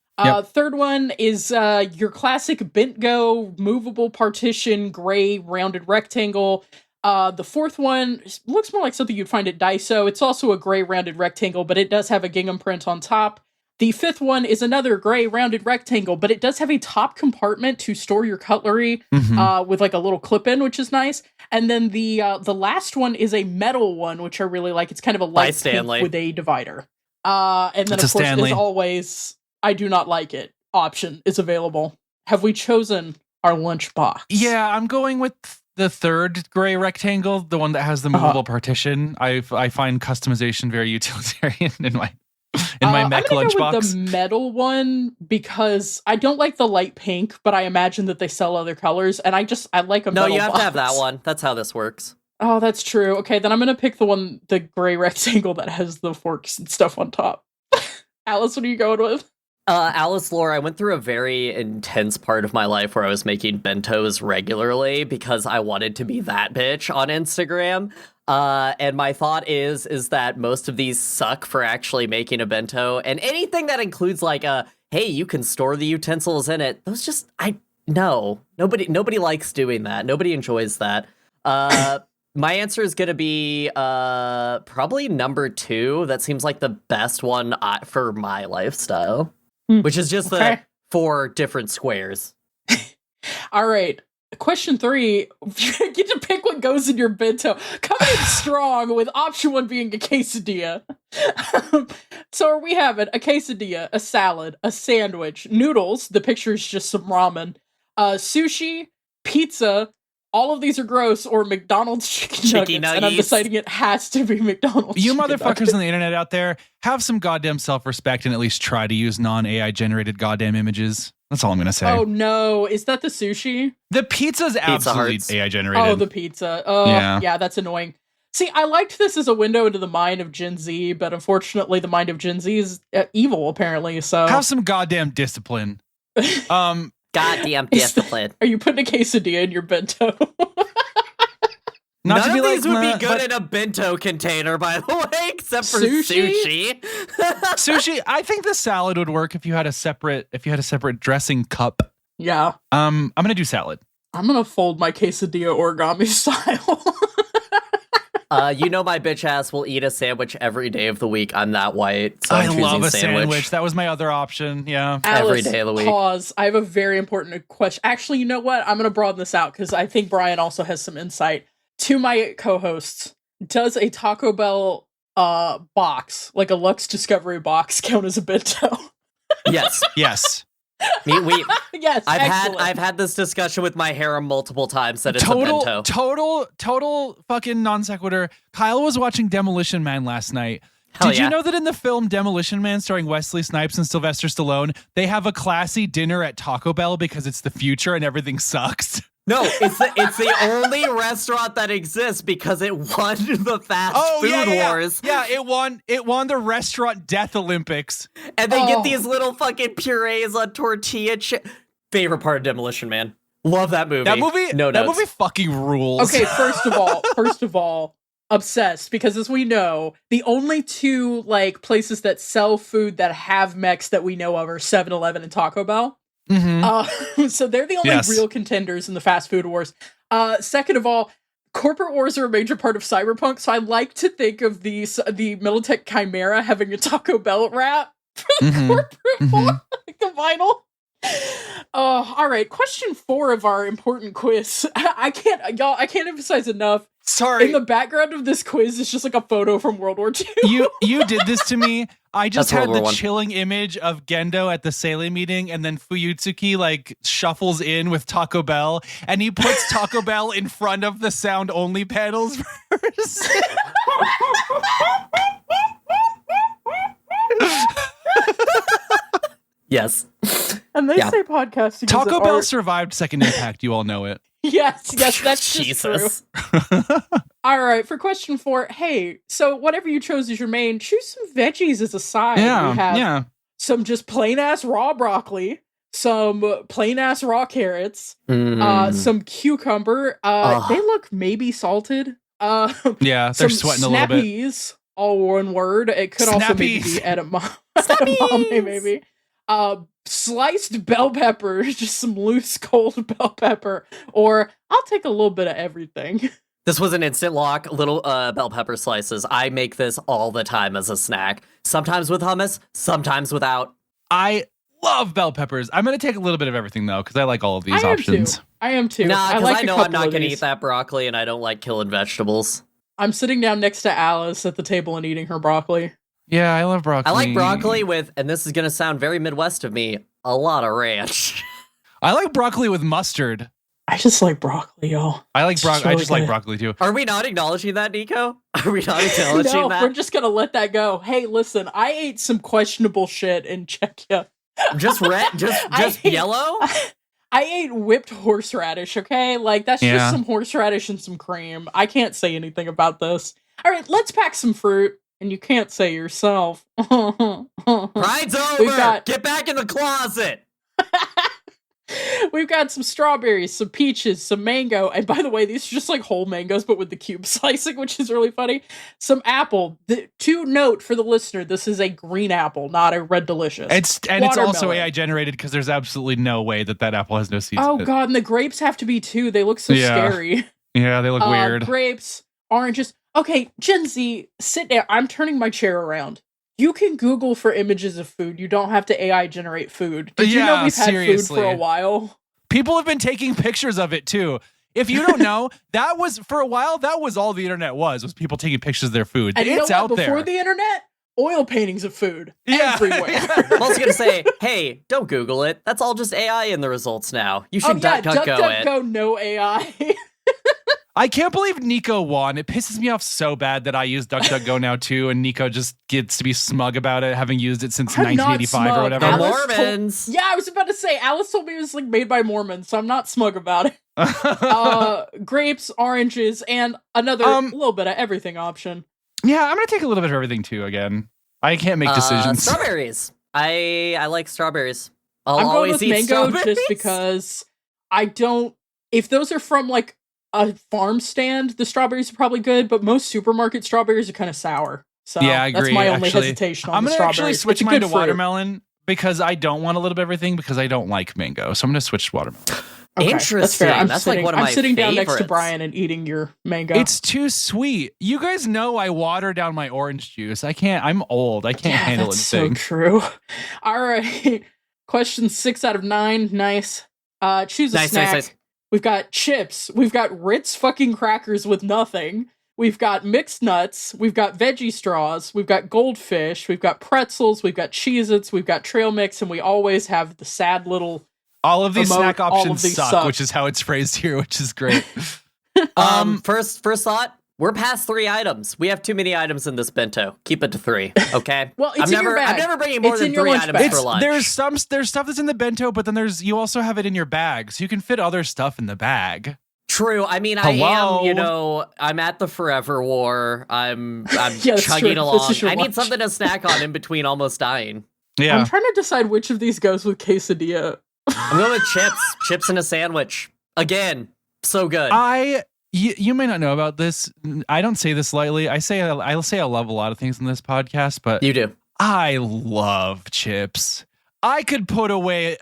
Third one is your classic bent-go, movable partition, gray, rounded rectangle. The fourth one looks more like something you'd find at Daiso. It's also a gray, rounded rectangle, but it does have a gingham print on top. The fifth one is another gray, rounded rectangle, but it does have a top compartment to store your cutlery with like a little clip-in, which is nice. And then the last one is a metal one, which I really like. It's kind of a light pink with a divider. And then, of course, as always, I do not like it option is available. Have we chosen our lunch box? Yeah, I'm going with the third gray rectangle, the one that has the movable partition. I find customization very utilitarian in my Mech lunchbox. I'm with the metal one because I don't like the light pink, but I imagine that they sell other colors, and I like a metal box. No, you have to have that one. That's how this works. Oh, that's true. Okay, then I'm gonna pick the gray rectangle that has the forks and stuff on top. Alice, what are you going with? Alice Lore, I went through a very intense part of my life where I was making bentos regularly because I wanted to be that bitch on Instagram. And my thought is that most of these suck for actually making a bento, and anything that includes like hey, you can store the utensils in it. Those just, nobody likes doing that. Nobody enjoys that. My answer is going to be probably number 2. That seems like the best one for my lifestyle. Which is just the 4 different squares. All right. Question 3. You get to pick what goes in your bento. Coming in strong with option 1 being a quesadilla. So we have it. A quesadilla, a salad, a sandwich, noodles. The picture is just some ramen. Sushi, pizza. All of these are gross, or McDonald's chicken nuggets. And I'm deciding it has to be McDonald's You chicken motherfuckers nuggets. on the internet out there, have some goddamn self-respect and at least try to use non-AI generated goddamn images. That's all I'm going to say. Oh no, is that the sushi? The pizza's absolutely Hearts. AI generated. Oh, the pizza. Oh, yeah, that's annoying. See, I liked this as a window into the mind of Gen Z, but unfortunately the mind of Gen Z is evil, apparently, so... Have some goddamn discipline. Goddamn discipline. Are you putting a quesadilla in your bento? None of these would be good in a bento container, by the way, except for sushi. Sushi. I think the salad would work if you had a separate dressing cup. Yeah. I'm gonna do salad. I'm gonna fold my quesadilla origami style. You know my bitch ass will eat a sandwich every day of the week. I'm that white, so I I'm choosing love a sandwich. That was my other option. Yeah. Alice, every day of the week. Pause. I have a very important question. Actually, you know what? I'm gonna broaden this out because I think Brian also has some insight. To my co-hosts, does a Taco Bell box, like a Lux Discovery box, count as a bento? Yes. Yes. We Yes, excellent. I've had this discussion with my harem multiple times that it's a bento. Total fucking non sequitur. Kyle was watching Demolition Man last night. Hell Did you yeah. know that in the film Demolition Man, starring Wesley Snipes and Sylvester Stallone, they have a classy dinner at Taco Bell because it's the future and everything sucks? No, it's the only restaurant that exists because it won the fast food wars. Yeah, it won the restaurant death Olympics. And they get these little fucking purees on tortilla favorite part of Demolition Man. Love that movie. That notes. movie fucking rules. Okay, first of all, obsessed, because as we know, the only two like places that sell food that have mechs that we know of are 7-Eleven and Taco Bell. So they're the only real contenders in the fast food wars. Second of all, corporate wars are a major part of cyberpunk, so I like to think of the Militech Chimera having a Taco Bell wrap for the corporate war, like the vinyl. All right. Question 4 of our important quiz. I can't emphasize enough. Sorry. In the background of this quiz is just like a photo from World War II. You did this to me. I just That's had World the War I. chilling image of Gendo at the Seile meeting, and then Fuyutsuki like shuffles in with Taco Bell, and he puts Taco Bell in front of the sound only panels first. Yes. And they Yeah. say podcasting. Taco is Bell art. survived Second Impact. You all know it. Yes, that's just Jesus. true. All right, for question 4, hey, so whatever you chose as your main, choose some veggies as a side. We have some just plain ass raw broccoli, some plain ass raw carrots, some cucumber. They look maybe salted. Yeah, they're sweating a little bit. Snappies, all one word. It could also maybe be edamame, maybe. Sliced bell pepper, just some loose cold bell pepper, or I'll take a little bit of everything. This was an instant lock, little bell pepper slices. I make this all the time as a snack. Sometimes with hummus, sometimes without. I love bell peppers. I'm going to take a little bit of everything, though, because I like all of these options. I am too. Nah, because like I know I'm not going to eat that broccoli, and I don't like killing vegetables. I'm sitting down next to Alice at the table and eating her broccoli. Yeah, I love broccoli. I like broccoli with, and this is going to sound very Midwest of me, a lot of ranch. I like broccoli with mustard. I just like broccoli, y'all. I like broccoli. really I just like good. broccoli too. Are we not acknowledging that, Nico? Are we not acknowledging No, that? we're just gonna let that go. Hey, listen, I ate some questionable shit in Czechia. Just red? Just yellow? I ate whipped horseradish, okay? Like, that's just some horseradish and some cream. I can't say anything about this. All right, let's pack some fruit, and you can't say yourself. Pride's over! got- Get back in the closet! We've got some strawberries, some peaches, some mango, and by the way, these are just like whole mangoes, but with the cube slicing, which is really funny. Some apple. To note for the listener, this is a green apple, not a red delicious. It's also Watermelon. AI generated because there's absolutely no way that apple has no seeds. Oh in it. god, and the grapes have to be too. They look so scary. Yeah, they look weird. Grapes, oranges. Okay, Gen Z, sit down. I'm turning my chair around. You can Google for images of food. You don't have to AI generate food. Did you know we've had food for a while? People have been taking pictures of it too. If you don't know, that was for a while. That was all the internet was people taking pictures of their food. And it's you know what? out Before there. the internet, oil paintings of food Yeah. everywhere. I'm also going to say, hey, don't Google it. That's all just AI in the results now. You should DuckDuckGo it. DuckDuckGo, no AI. I can't believe Nico won. It pisses me off so bad that I use DuckDuckGo now too, and Nico just gets to be smug about it, having used it since I'm not 1985 or smug. whatever. Alice Mormons. Yeah, I was about to say, Alice told me it was like made by Mormons, so I'm not smug about it. Grapes, oranges, and another little bit of everything option. Yeah, I'm gonna take a little bit of everything too. Again, I can't make decisions. Strawberries. I like strawberries. I'm going always with eat mango strawberries. just because I don't. If those are from like a farm stand, the strawberries are probably good, but most supermarket strawberries are kind of sour. So Yeah, I agree, that's my only actually. hesitation on I'm the gonna strawberries. actually switch It's a mine good to fruit. watermelon because I don't want a little bit of everything because I don't like mango. So I'm gonna switch to watermelon. Okay, Interesting. That's fair. I'm That's sitting, like one of I'm my sitting down next to favorites. Brian and eating your mango. It's too sweet. You guys know I water down my orange juice. I can't. I'm old. I can't handle that's anything. so true. All right. Question 6 out of 9. Nice. Choose a snack. Nice. We've got chips. We've got Ritz fucking crackers with nothing. we've got mixed nuts, we've got veggie straws, we've got goldfish, we've got pretzels, we've got Cheez-Its, we've got trail mix, and we always have the sad little All of these emote, snack all of options these suck, which is how it's phrased here, which is great. First thought. We're past 3 items. We have too many items in this bento. Keep it to 3, okay? Well, it's in your bag. I'm never bringing more It's than in your 3 lunch items bag. for lunch. There's stuff that's in the bento, but then you also have it in your bag, so you can fit other stuff in the bag. True. I mean, Hello? I'm at the Forever War. I'm Yeah, that's chugging true. along. This is your I need lunch. something to snack on in between almost dying. Yeah. I'm trying to decide which of these goes with quesadilla. I'm going with chips. Chips in a sandwich. Again, so good. You may not know about this. I don't say this lightly. I'll say I love a lot of things in this podcast, but You do. I love chips. I could put away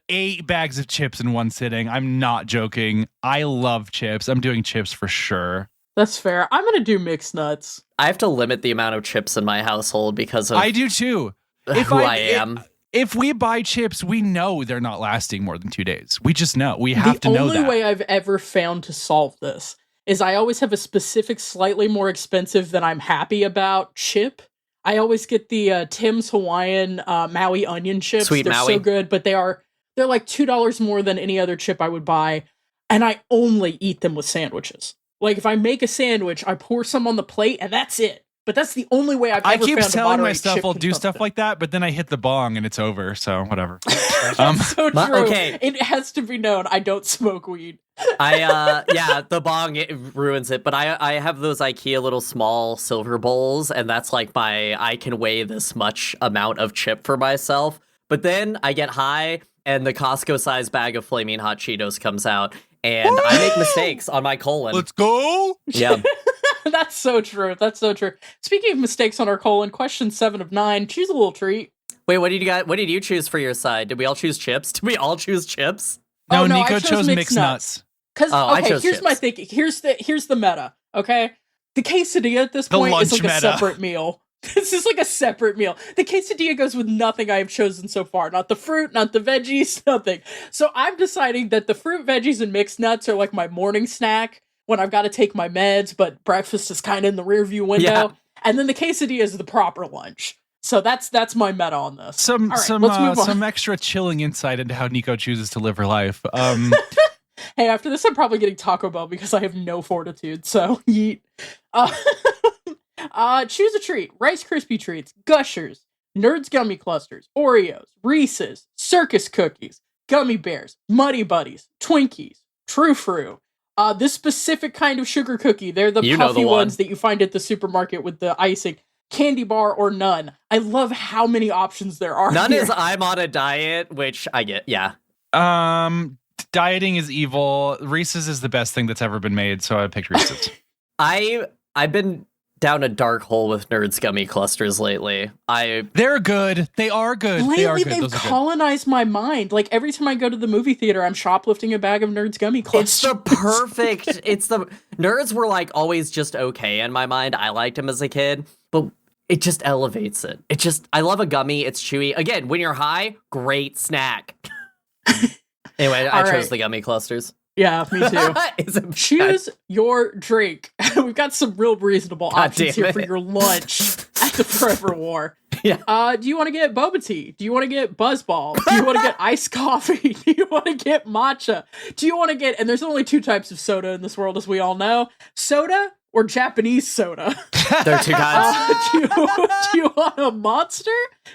8 bags of chips in one sitting. I'm not joking. I love chips. I'm doing chips for sure. That's fair. I'm gonna do mixed nuts. I have to limit the amount of chips in my household because of I do too. who I am. If we buy chips, we know they're not lasting more than 2 days. We just know. We have to know that. The only way I've ever found to solve this is I always have a specific, slightly more expensive than I'm happy about chip. I always get the Tim's Hawaiian Maui onion chips. Sweet they're Maui. so good, but they're like $2 more than any other chip I would buy, and I only eat them with sandwiches. Like if I make a sandwich, I pour some on the plate, and that's it. But that's the only way I've I ever keep found to telling moderate myself chip I'll do stuff consumption. like that, but then I hit the bong and it's over. So whatever. So true. okay. It has to be known I don't smoke weed. Yeah, the bong it ruins it. But I have those IKEA little small silver bowls, and that's like I can weigh this much amount of chip for myself. But then I get high, and the Costco size bag of flaming hot Cheetos comes out, and I make mistakes on my colon. Let's go. Yeah. That's so true. That's so true. Speaking of mistakes on our colon, question 7 of 9. Choose a little treat. Wait, what did you choose for your side? Did we all choose chips? Did we all choose chips? No, Oh, no, I Nico chose chose mixed mixed nuts. Because Oh, I okay, chose here's my chips. thinking. Here's the meta. Okay, the quesadilla at this The point is lunch like a meta. separate meal. This is like a separate meal. The quesadilla goes with nothing I have chosen so far. Not the fruit, not the veggies, nothing. So I'm deciding that the fruit, veggies, and mixed nuts are like my morning snack when I've got to take my meds, but breakfast is kind of in the rearview window. Yeah. And then the quesadilla is the proper lunch. So that's my meta on this. Some All right, let's move on. some extra chilling insight into how Nico chooses to live her life. Hey, after this, I'm probably getting Taco Bell because I have no fortitude. So yeet. Choose a treat: Rice Krispie treats, Gushers, Nerds gummy clusters, Oreos, Reese's, Circus cookies, gummy bears, Muddy Buddies, Twinkies, True Fru. This specific kind of sugar cookie. They're the You know the puffy one. ones that you find at the supermarket with the icing. Candy bar or none. I love how many options there are. None here. is I'm on a diet, which I get. Yeah. Dieting is evil. Reese's is the best thing that's ever been made, so I picked Reese's. I've been down a dark hole with Nerds gummy clusters lately. They're good. They are good. Lately, they are good. they've Those are good. colonized my mind. Like every time I go to the movie theater, I'm shoplifting a bag of Nerds gummy clusters. It's the perfect. Nerds were like always just okay in my mind. I liked them as a kid, but it just elevates it. I love a gummy. It's chewy. Again, when you're high, great snack. Anyway, I All chose right. the gummy clusters. Yeah, me too. Is it Choose your drink. We've got some real reasonable God options damn here for it. your lunch at the Forever War. Yeah. Do you want to get boba tea? Do you want to get buzzball? Do you want to get iced coffee? Do you want to get matcha? Do you want to get, and there's only 2 types of soda in this world, as we all know, soda or Japanese soda? There are 2 kinds. Do you want a Monster?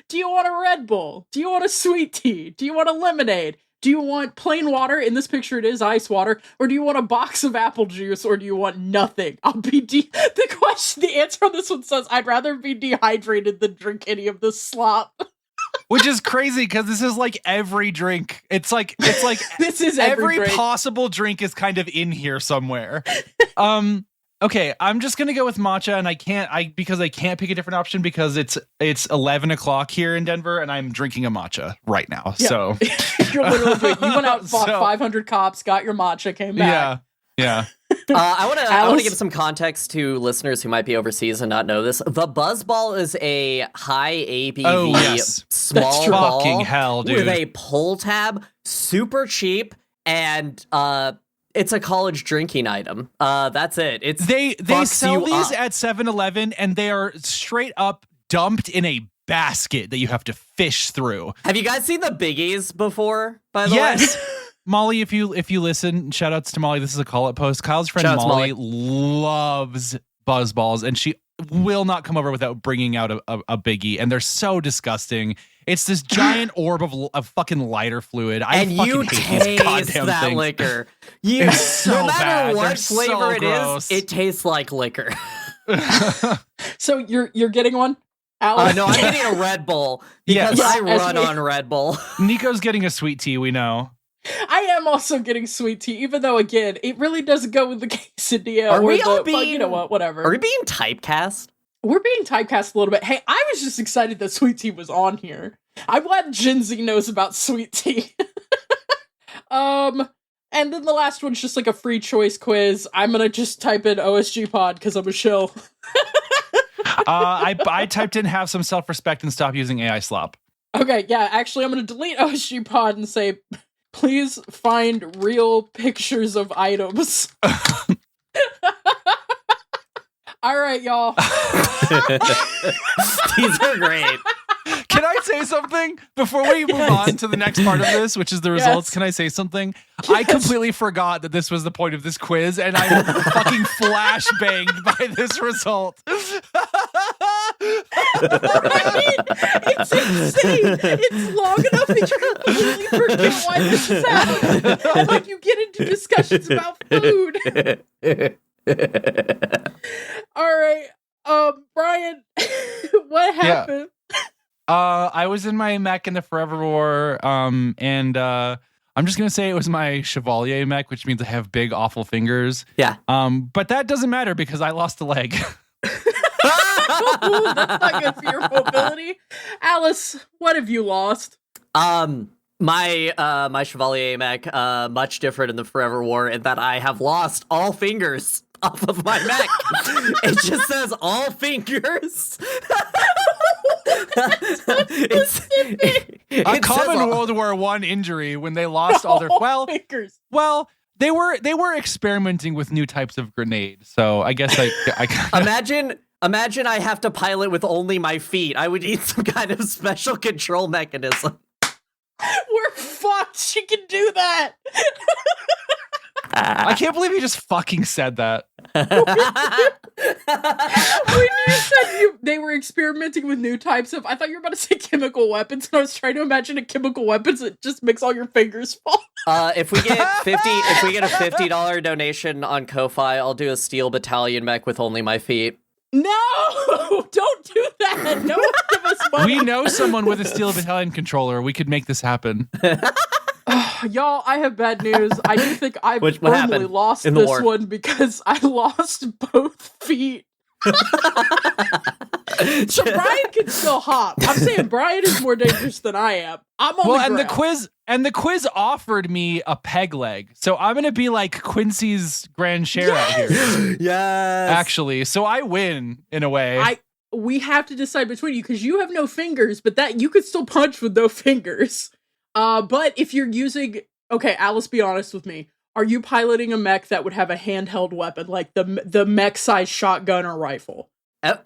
Do you want a Red Bull? Do you want a sweet tea? Do you want a lemonade? Do you want plain water? In this picture, it is ice water. Or do you want a box of apple juice? Or do you want nothing? The answer on this one says, I'd rather be dehydrated than drink any of this slop. Which is crazy because this is like every drink. It's like This is every drink. possible drink is kind of in here somewhere. Okay, I'm just gonna go with matcha, and I can't pick a different option because it's 11 o'clock here in Denver, and I'm drinking a matcha right now. Yeah. So You're literally doing, you went out and fought So- 500 cops, got your matcha, came back. yeah. I want to Alice? give some context to listeners who might be overseas and not know this. The Buzzball is a high ABV Oh, yes. small That's true. ball Fucking hell, dude. with a pull tab, super cheap, and it's a college drinking item. That's it. They fucks sell you these up. at 7-Eleven, and they are straight up dumped in a basket that you have to fish through. Have you guys seen the biggies before, by the way? Yes. Molly, if you listen, shout outs to Molly. This is a call up post. Kyle's friend Shout outs, Molly loves Buzzballs, and she will not come over without bringing out a biggie, and they're so disgusting. It's this giant orb of fucking lighter fluid. And you hate these taste goddamn that things. liquor. It's so no matter bad. what They're flavor so it gross. is, it tastes like liquor. So you're getting one, Alex? No, I'm getting a Red Bull because Yes. I run on Red Bull. Nico's getting a sweet tea, we know. I am also getting sweet tea, even though again it really doesn't go with the quesadilla. Are or we the, all but you being- know what? Whatever. Are we being typecast? We're being typecast a little bit. Hey, I was just excited that sweet tea was on here. I'm glad Gen Z knows about sweet tea. And then the last one's just like a free choice quiz. I'm gonna just type in OSG pod because I'm a shill. I typed in have some self-respect and stop using AI slop. Okay, yeah, actually I'm gonna delete OSG pod and say, please find real pictures of items. All right, y'all. These are great. Can I say something before we move on to the next part of this, which is the results? Yes. Can I say something? I completely forgot that this was the point of this quiz, and I'm fucking flashbanged by this result. It's insane. It's long enough that you completely forget why this is happening. And like you get into discussions about food. All right, Brian, what happened? I was in my mech in the Forever War, and I'm just gonna say it was my Chevalier mech, which means I have big, awful fingers. Yeah. But that doesn't matter because I lost a leg. Ooh, that's not good for your mobility. Alice, what have you lost? My Chevalier mech, much different in the Forever War in that I have lost all fingers off of my mech. It just says all fingers. A common World War I injury when they lost all their fingers. Well, they were experimenting with new types of grenade, so I guess I Imagine I have to pilot with only my feet. I would need some kind of special control mechanism. We're fucked. She can do that. I can't believe you just fucking said that. When you said they were experimenting with new types of, I thought you were about to say chemical weapons, and I was trying to imagine a chemical weapons that just makes all your fingers fall. If we get a $50 donation on Ko-Fi, I'll do a Steel Battalion mech with only my feet. No, don't do that. No one give us money. We know someone with a Steel Battalion controller. We could make this happen. Y'all, I have bad news. I do think I've What firmly happened lost in the this war? one because I lost both feet. So Brian can still hop. I'm saying Brian is more dangerous than I am. I'm on the ground. The quiz offered me a peg leg, so I'm gonna be like Quincy's grand share out here. Yes. Actually, so I win in a way. We have to decide between you because you have no fingers, but that you could still punch with no fingers. But if you're using, okay, Alice, be honest with me. Are you piloting a mech that would have a handheld weapon, like the mech size shotgun or rifle?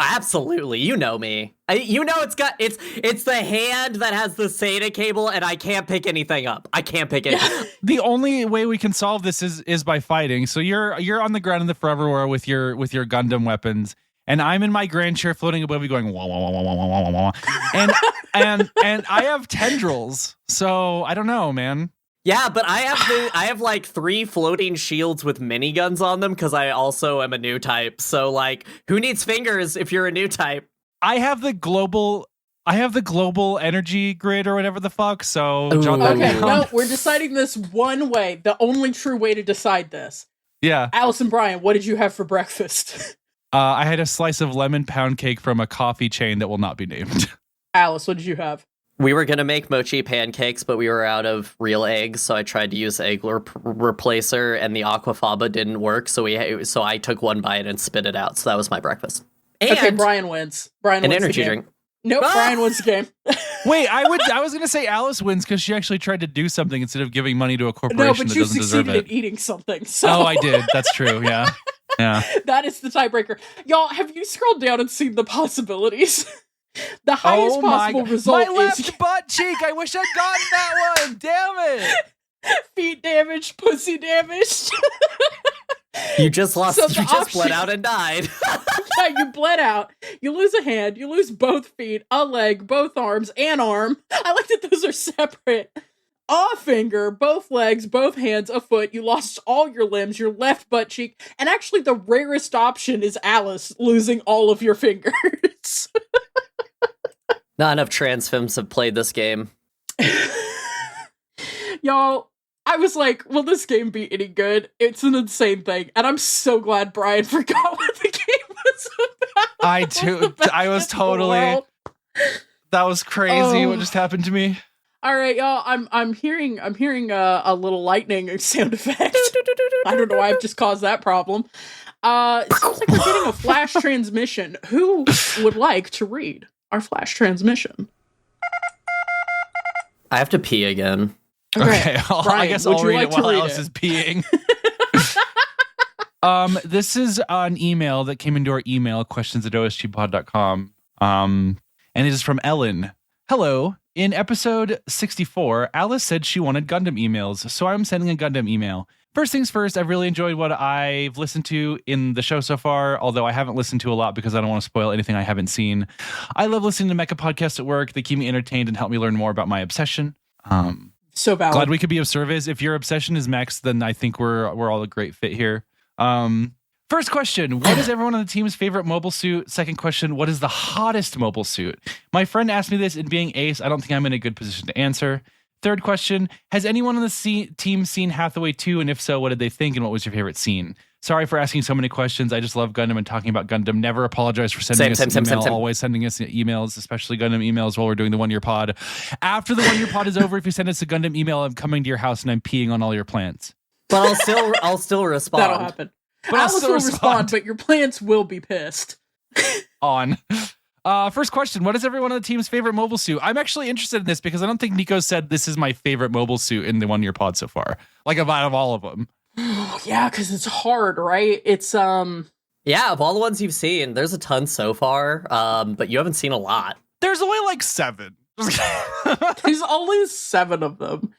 Absolutely, you know me. It's the hand that has the SATA cable, and I can't pick anything up. I can't pick it. The only way we can solve this is by fighting. So you're on the ground in the Forever War with your Gundam weapons, and I'm in my grand chair floating above you, going wah wah wah wah wah wah wah, and I have tendrils. So I don't know, man. Yeah, but I have like 3 floating shields with miniguns on them because I also am a new type. So like, who needs fingers if you're a new type? I have the global energy grid or whatever the fuck. So Ooh. jot that Okay, down. no, we're deciding this one way. The only true way to decide this. Yeah. Alice and Brian, what did you have for breakfast? I had a slice of lemon pound cake from a coffee chain that will not be named. Alice, what did you have? We were gonna make mochi pancakes, but we were out of real eggs, so I tried to use egg replacer, and the aquafaba didn't work. So I took one bite and spit it out. So that was my breakfast. And Okay, Brian wins. Brian an wins the energy game. drink. Nope, Brian wins the game. Wait, I was gonna say Alice wins because she actually tried to do something instead of giving money to a corporation No, but that you doesn't deserve succeeded it. in eating something. So. Oh, I did. That's true. Yeah. Yeah. That is the tiebreaker. Y'all, have you scrolled down and seen the possibilities? The highest possible result My left is butt cheek. I wish I'd gotten that one. Damn it. feet damaged, pussy damaged. You just lost. So You the just bled option- out and died. Yeah, you bled out. You lose a hand. You lose both feet, a leg, both arms, an arm. I like that those are separate. A finger, both legs, both hands, a foot. You lost all your limbs, your left butt cheek. And actually, the rarest option is Alice losing all of your fingers. Not enough trans femmes have played this game. Y'all, I was like, will this game be any good? It's an insane thing. And I'm so glad Brian forgot what the game was about. I too. I was totally. That was crazy. What just happened to me? All right, y'all. I'm hearing a little lightning sound effect. I don't know why I've just caused that problem. It seems like we're getting a flash transmission. Who would like to read our flash transmission? I have to pee again. Okay, I Brian, guess would I'll you read like it to while read Alice it? is peeing. This is an email that came into our email, questions@osgpod.com. And it is from Ellen. Hello. In episode 64, Alice said she wanted Gundam emails, so I'm sending a Gundam email. First things first, I've really enjoyed what I've listened to in the show so far, although I haven't listened to a lot because I don't want to spoil anything I haven't seen. I love listening to Mecha podcasts at work. They keep me entertained and help me learn more about my obsession. So valid. Glad we could be of service. If your obsession is Mechs, then I think we're all a great fit here. First question, what is everyone on the team's favorite mobile suit? Second question, what is the hottest mobile suit? My friend asked me this, and being ace, I don't think I'm in a good position to answer. Third question, has anyone on the team seen Hathaway 2? And if so, what did they think? And what was your favorite scene? Sorry for asking so many questions. I just love Gundam and talking about Gundam. Never apologize for sending us an email. Always sending us emails, especially Gundam emails while we're doing the 1 year pod. After the 1 year pod is over, if you send us a Gundam email, I'm coming to your house and I'm peeing on all your plants. But I'll still respond. That'll happen. But I'll Alice still will respond. respond, but your plants will be pissed. On. First question, what is everyone on the team's favorite mobile suit? I'm actually interested in this because I don't think Nico said this is my favorite mobile suit in the 1 year pod so far. Like out of all of them. Yeah, because it's hard, right? It's Yeah, of all the ones you've seen, there's a ton so far, but you haven't seen a lot. There's only like 7. there's only 7 of them.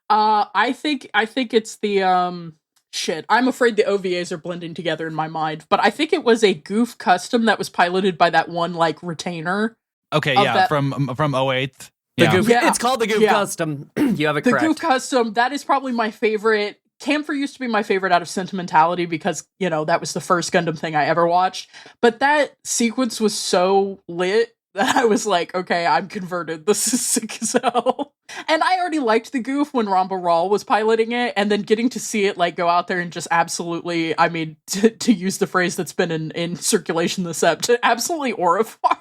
I think it's the shit. I'm afraid the OVAs are blending together in my mind, but I think it was a Goof custom that was piloted by that one like retainer. Okay, Of yeah, that- from 08th. The Yeah. Goof, Yeah. It's called the Goof Yeah. Custom. You have it The correct. Goof custom, that is probably my favorite. Camphor used to be my favorite out of sentimentality because, you know, that was the first Gundam thing I ever watched. But that sequence was so lit that I was like, okay, I'm converted. This is sick as hell. And I already liked the Goof when Ramba Ral was piloting it, and then getting to see it like go out there and just absolutely, I mean, to use the phrase that's been in circulation this ep, to absolutely aura farm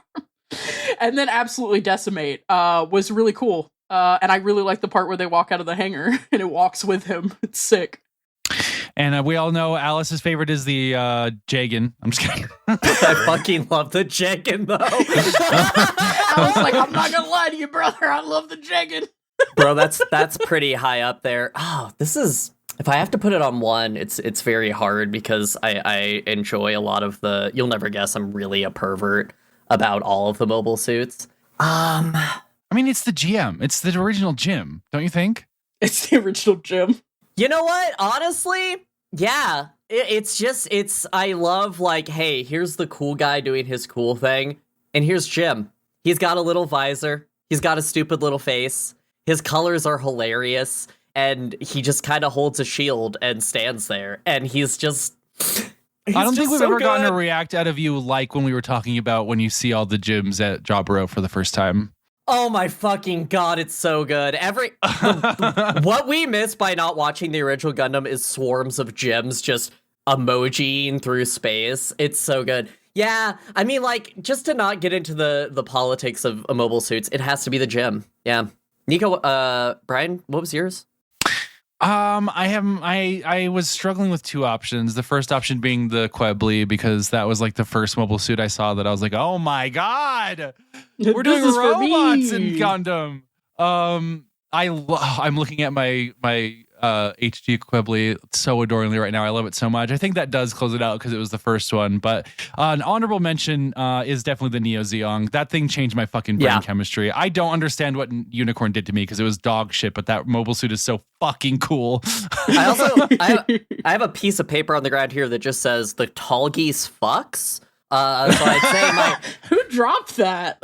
and then absolutely decimate was really cool. And I really like the part where they walk out of the hangar and it walks with him. It's sick. And we all know Alice's favorite is the Jagan. I'm just kidding. I fucking love the Jekin, though. I was like, I'm not gonna lie to you, brother. I love the Jagan. Bro, that's pretty high up there. Oh, this is... If I have to put it on one, it's very hard because I enjoy a lot of the... You'll never guess I'm really a pervert about all of the mobile suits. I mean, it's the GM. It's the original Jim, don't you think? It's the original Jim. You know what? Honestly, yeah. It's I love, like, hey, here's the cool guy doing his cool thing, and here's Jim. He's got a little visor. He's got a stupid little face. His colors are hilarious, and he just kind of holds a shield and stands there, and he's just... I don't think we've so ever gotten a good. react out of you like when we were talking about when you see all the gyms at Jaburo for the first time. Oh my fucking god, it's so good. What we miss by not watching the original Gundam is swarms of gems just emojiing through space. It's so good. Yeah, I mean, like, just to not get into the politics of mobile suits, it has to be the gem. Yeah. Nico, Brian, what was yours? I was struggling with two options. The first option being the Quebly, because that was like the first mobile suit I saw that I was like, oh my god, we're doing This is for robots in me. Gundam. I'm looking at my HG Quebly so adoringly right now. I love it so much. I think that does close it out because it was the first one. But an honorable mention is definitely the Neo Zeong. That thing changed my fucking brain chemistry. I don't understand what Unicorn did to me because it was dog shit, but that mobile suit is so fucking cool. I have a piece of paper on the ground here that just says the tall geese fucks. So I'd say my Who dropped that?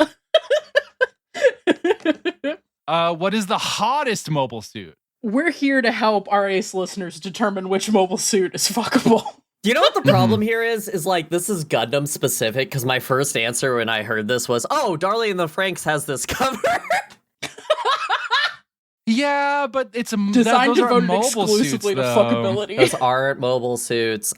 What is the hottest mobile suit? We're here to help our ace listeners determine which mobile suit is fuckable. You know what the problem here is? Is like, this is Gundam specific, because my first answer when I heard this was, oh, Darlie and the Franxx has this cover. Yeah, but it's a Designed those aren't devoted mobile exclusively suits, to though. fuckability. Those aren't mobile suits.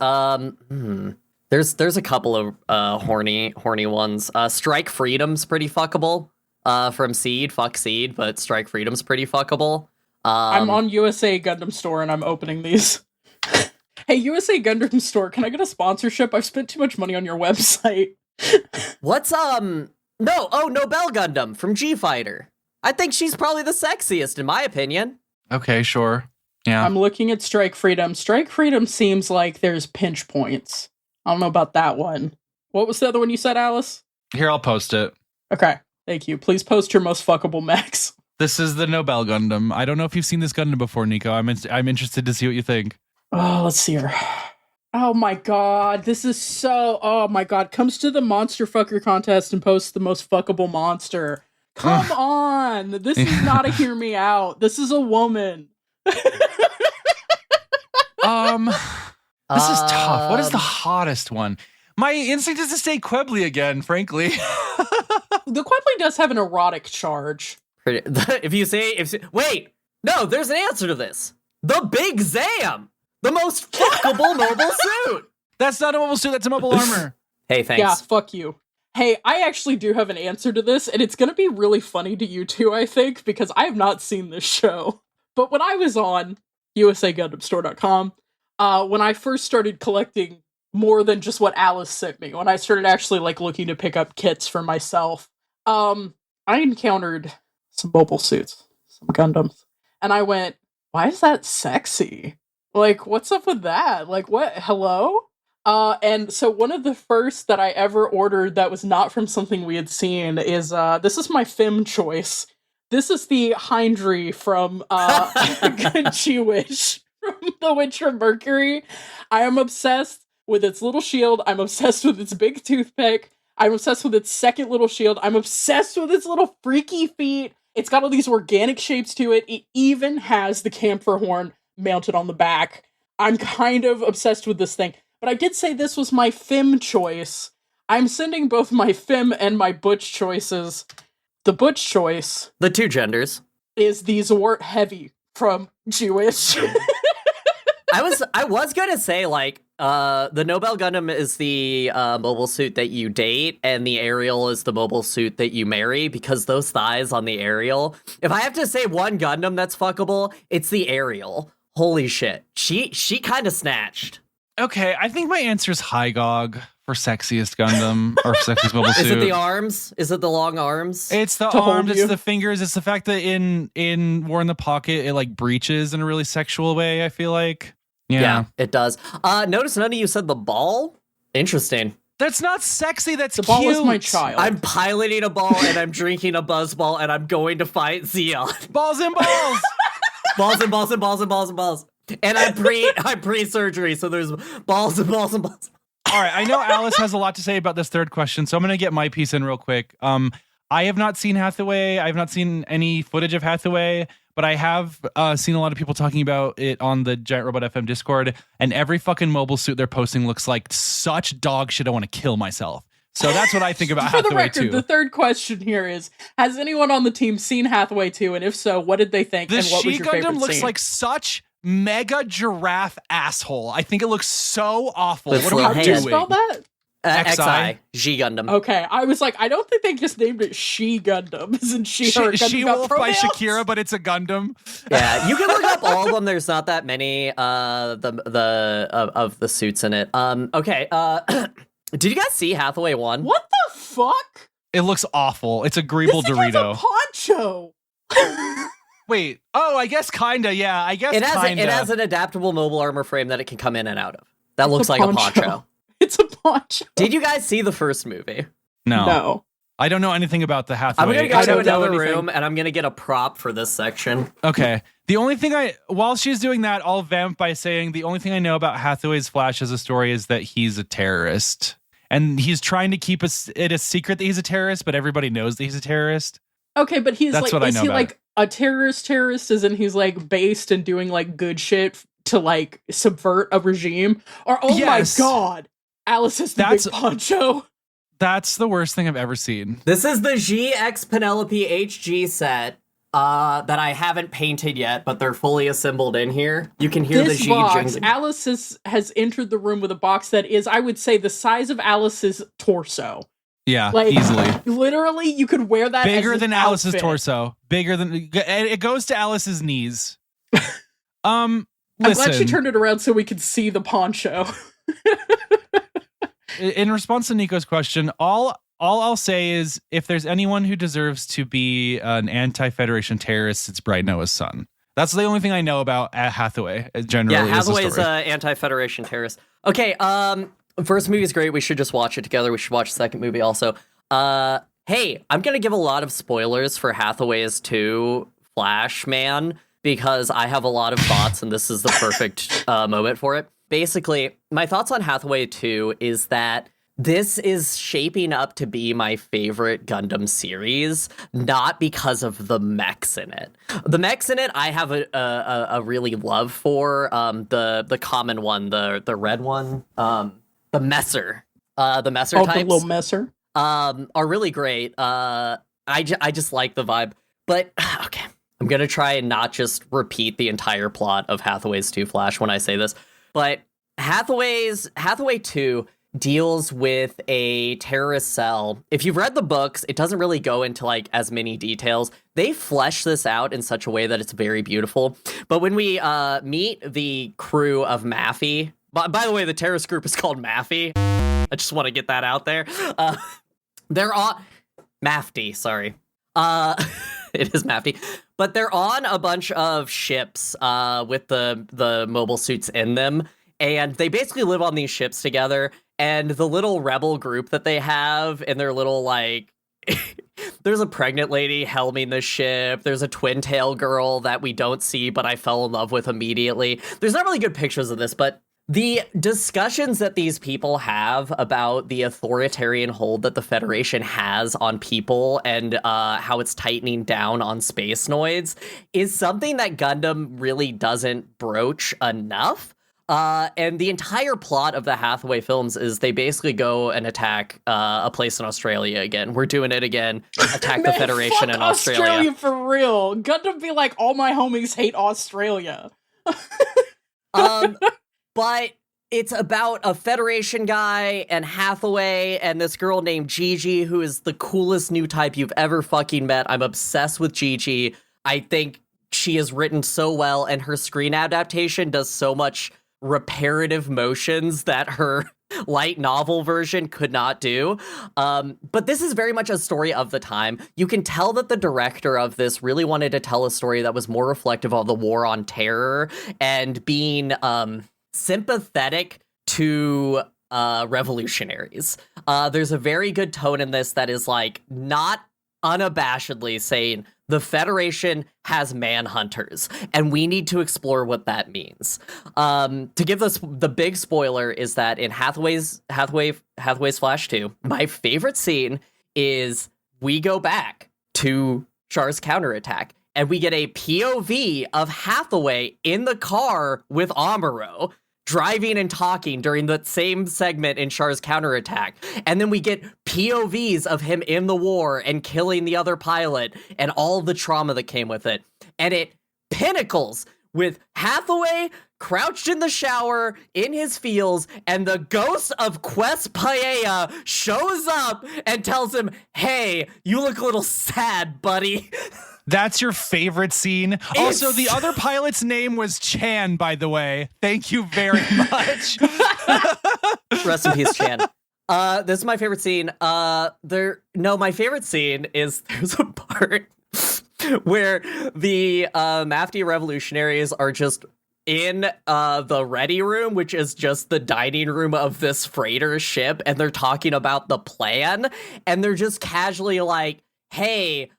There's a couple of horny ones. Strike Freedom's pretty fuckable. From Seed, fuck Seed, but Strike Freedom's pretty fuckable. I'm on USA Gundam Store and I'm opening these. Hey, USA Gundam Store, can I get a sponsorship? I've spent too much money on your website. What's Nobel Gundam from G Fighter. I think she's probably the sexiest in my opinion. Okay, sure. Yeah. I'm looking at Strike Freedom. Strike Freedom seems like there's pinch points. I don't know about that one. What was the other one you said, Alice? Here, I'll post it. Okay, thank you. Please post your most fuckable mechs. This is the Nobel Gundam. I don't know if you've seen this Gundam before, Nico. I'm interested to see what you think. Oh, let's see her. Oh my god, this is so... Oh my god, comes to the Monster Fucker contest and posts the most fuckable monster. Come on! This is not a hear me out. This is a woman. This is tough. What is the hottest one? My instinct is to say Quebly again, frankly. The Quebly does have an erotic charge. Wait, no, there's an answer to this. The Big Zam, the most fuckable mobile suit. That's not a mobile suit. That's a mobile armor. Hey, thanks. Yeah, fuck you. Hey, I actually do have an answer to this, and it's gonna be really funny to you too, I think, because I have not seen this show. But when I was on usagundamstore.com, when I first started collecting more than just what Alice sent me, when I started actually like looking to pick up kits for myself, I encountered some mobile suits, some Gundams, and I went, why is that sexy? Like, what's up with that? Like, what? Hello? And so one of the first that I ever ordered that was not from something we had seen is, this is my Fem choice. This is the Hindry from, G-Wish, from The Witch from Mercury. I am obsessed with its little shield. I'm obsessed with its big toothpick. I'm obsessed with its second little shield. I'm obsessed with its little freaky feet. It's got all these organic shapes to it. It even has the camphor horn mounted on the back. I'm kind of obsessed with this thing. But I did say this was my Fem choice. I'm sending both my Fem and my Butch choices. The Butch choice... The two genders. ...is the Zwart Heavy from Jewish. I was gonna say, like, the Nobel Gundam is the mobile suit that you date, and the Ariel is the mobile suit that you marry, because those thighs on the Ariel... If I have to say one Gundam that's fuckable, it's the Ariel. Holy shit. She kind of snatched. Okay, I think my answer is Hygog for sexiest Gundam or sexiest mobile suit. Is it the arms? Is it the long arms? It's the arms, it's the fingers, it's the fact that in War in the Pocket, it like breaches in a really sexual way, I feel like. Yeah, it does. Notice none of you said the ball. Interesting. That's not sexy, that's the cute. ball is my child. I'm piloting a ball and I'm drinking a buzzball and I'm going to fight Zeon. Balls and balls! Balls and balls and balls and balls and balls. And I'm pre-surgery, so there's balls and balls and balls. All right, I know Alice has a lot to say about this third question, so I'm going to get my piece in real quick. I have not seen Hathaway. I have not seen any footage of Hathaway, but I have seen a lot of people talking about it on the Giant Robot FM Discord, and every fucking mobile suit they're posting looks like such dog shit I want to kill myself. So that's what I think about Hathaway For the record, 2. the third question here is, has anyone on the team seen Hathaway 2? And if so, what did they think? The and what was She your favorite Gundam looks scene? like such mega giraffe asshole. I think it looks so awful. With What little are we How do you hands. doing? spell that? XI, G Gundam. Okay, I was like, I don't think they just named it She Gundam. Isn't she her Gundam She-Wolf by pronouns? Shakira, but it's a Gundam. Yeah, you can look up all of them. There's not that many of the suits in it. Okay. Did you guys see Hathaway 1? What the fuck? It looks awful. It's a Greeble This thing has Dorito. a poncho. Wait. Oh, I guess kinda. Yeah, I guess It kinda. has an adaptable mobile armor frame that it can come in and out of. That looks a like a poncho. poncho. It's a poncho. Did you guys see the first movie? No. I don't know anything about the Hathaway. I'm gonna go I to don't know another anything. room and I'm gonna get a prop for this section. Okay. The only thing while she's doing that, I'll vamp by saying the only thing I know about Hathaway's Flash as a story is that he's a terrorist. And he's trying to keep it a secret that he's a terrorist, but everybody knows that he's a terrorist. Okay, but he's That's like, what I is know he about like a terrorist, as in he's like based and doing like good shit to like subvert a regime? Or, oh Yes. my god, Alice is the big poncho. That's the worst thing I've ever seen. This is the GX Penelope HG set that I haven't painted yet, but they're fully assembled in here. You can hear This the G box, jingling. Alice has entered the room with a box that is, I would say, the size of Alice's torso. Yeah, Like, easily. Literally, you could wear that Bigger as than an Alice's outfit. torso. Bigger than it goes to Alice's knees. I'm Listen, glad she turned it around so we could see the poncho. in response to Nico's question, all I'll say is if there's anyone who deserves to be an anti-Federation terrorist, it's Bright Noah's son. That's the only thing I know about Hathaway generally. Yeah, is the Hathaway's story. anti-Federation terrorist. Okay, first movie is great. We should just watch it together. We should watch the second movie also. Hey, I'm gonna give a lot of spoilers for Hathaway's 2 Flash Man because I have a lot of thoughts and this is the perfect moment for it. Basically, my thoughts on Hathaway 2 is that this is shaping up to be my favorite Gundam series, not because of the mechs in it. The mechs in it, I have a really love for. The common one, the red one, the Messer. The Messer types. The little messer. Are really great. I just like the vibe. But, okay, I'm going to try and not just repeat the entire plot of Hathaway's 2 Flash when I say this. But Hathaway 2 deals with a terrorist cell. If you've read the books, it doesn't really go into like as many details. They flesh this out in such a way that it's very beautiful. But when we meet the crew of Maffy, by the way, the terrorist group is called Maffy. I just want to get that out there. They're on Mafty, sorry. It is Mafty. But they're on a bunch of ships with the mobile suits in them. And they basically live on these ships together. And the little rebel group that they have in their little, like, there's a pregnant lady helming the ship. There's a twin tail girl that we don't see, but I fell in love with immediately. There's not really good pictures of this, but the discussions that these people have about the authoritarian hold that the Federation has on people and how it's tightening down on space noids is something that Gundam really doesn't broach enough. And the entire plot of the Hathaway films is they basically go and attack a place in Australia again. We're doing it again. Attack the Federation fuck in Australia. for real. Gundam be like, all my homies hate Australia. But it's about a Federation guy and Hathaway and this girl named Gigi, who is the coolest new type you've ever fucking met. I'm obsessed with Gigi. I think she is written so well, and her screen adaptation does so much reparative motions that her light novel version could not do. But this is very much a story of the time. You can tell that the director of this really wanted to tell a story that was more reflective of the war on terror and being sympathetic to revolutionaries. There's a very good tone in this that is like not unabashedly saying the Federation has manhunters, and we need to explore what that means. To give us the big spoiler is that in Hathaway's Flash 2, my favorite scene is we go back to Char's counterattack, and we get a POV of Hathaway in the car with Amuro, driving and talking during the same segment in Char's counterattack. And then we get POVs of him in the war and killing the other pilot and all the trauma that came with it. And it pinnacles with Hathaway crouched in the shower in his feels, and the ghost of Quest Paella shows up and tells him, "Hey, you look a little sad, buddy." That's your favorite scene. Also, the other pilot's name was Chan, by the way. Thank you very much. Rest in peace, Chan. This is my favorite scene. My favorite scene is there's a part where the Mafty revolutionaries are just in the ready room, which is just the dining room of this freighter ship, and they're talking about the plan, and they're just casually like, "Hey,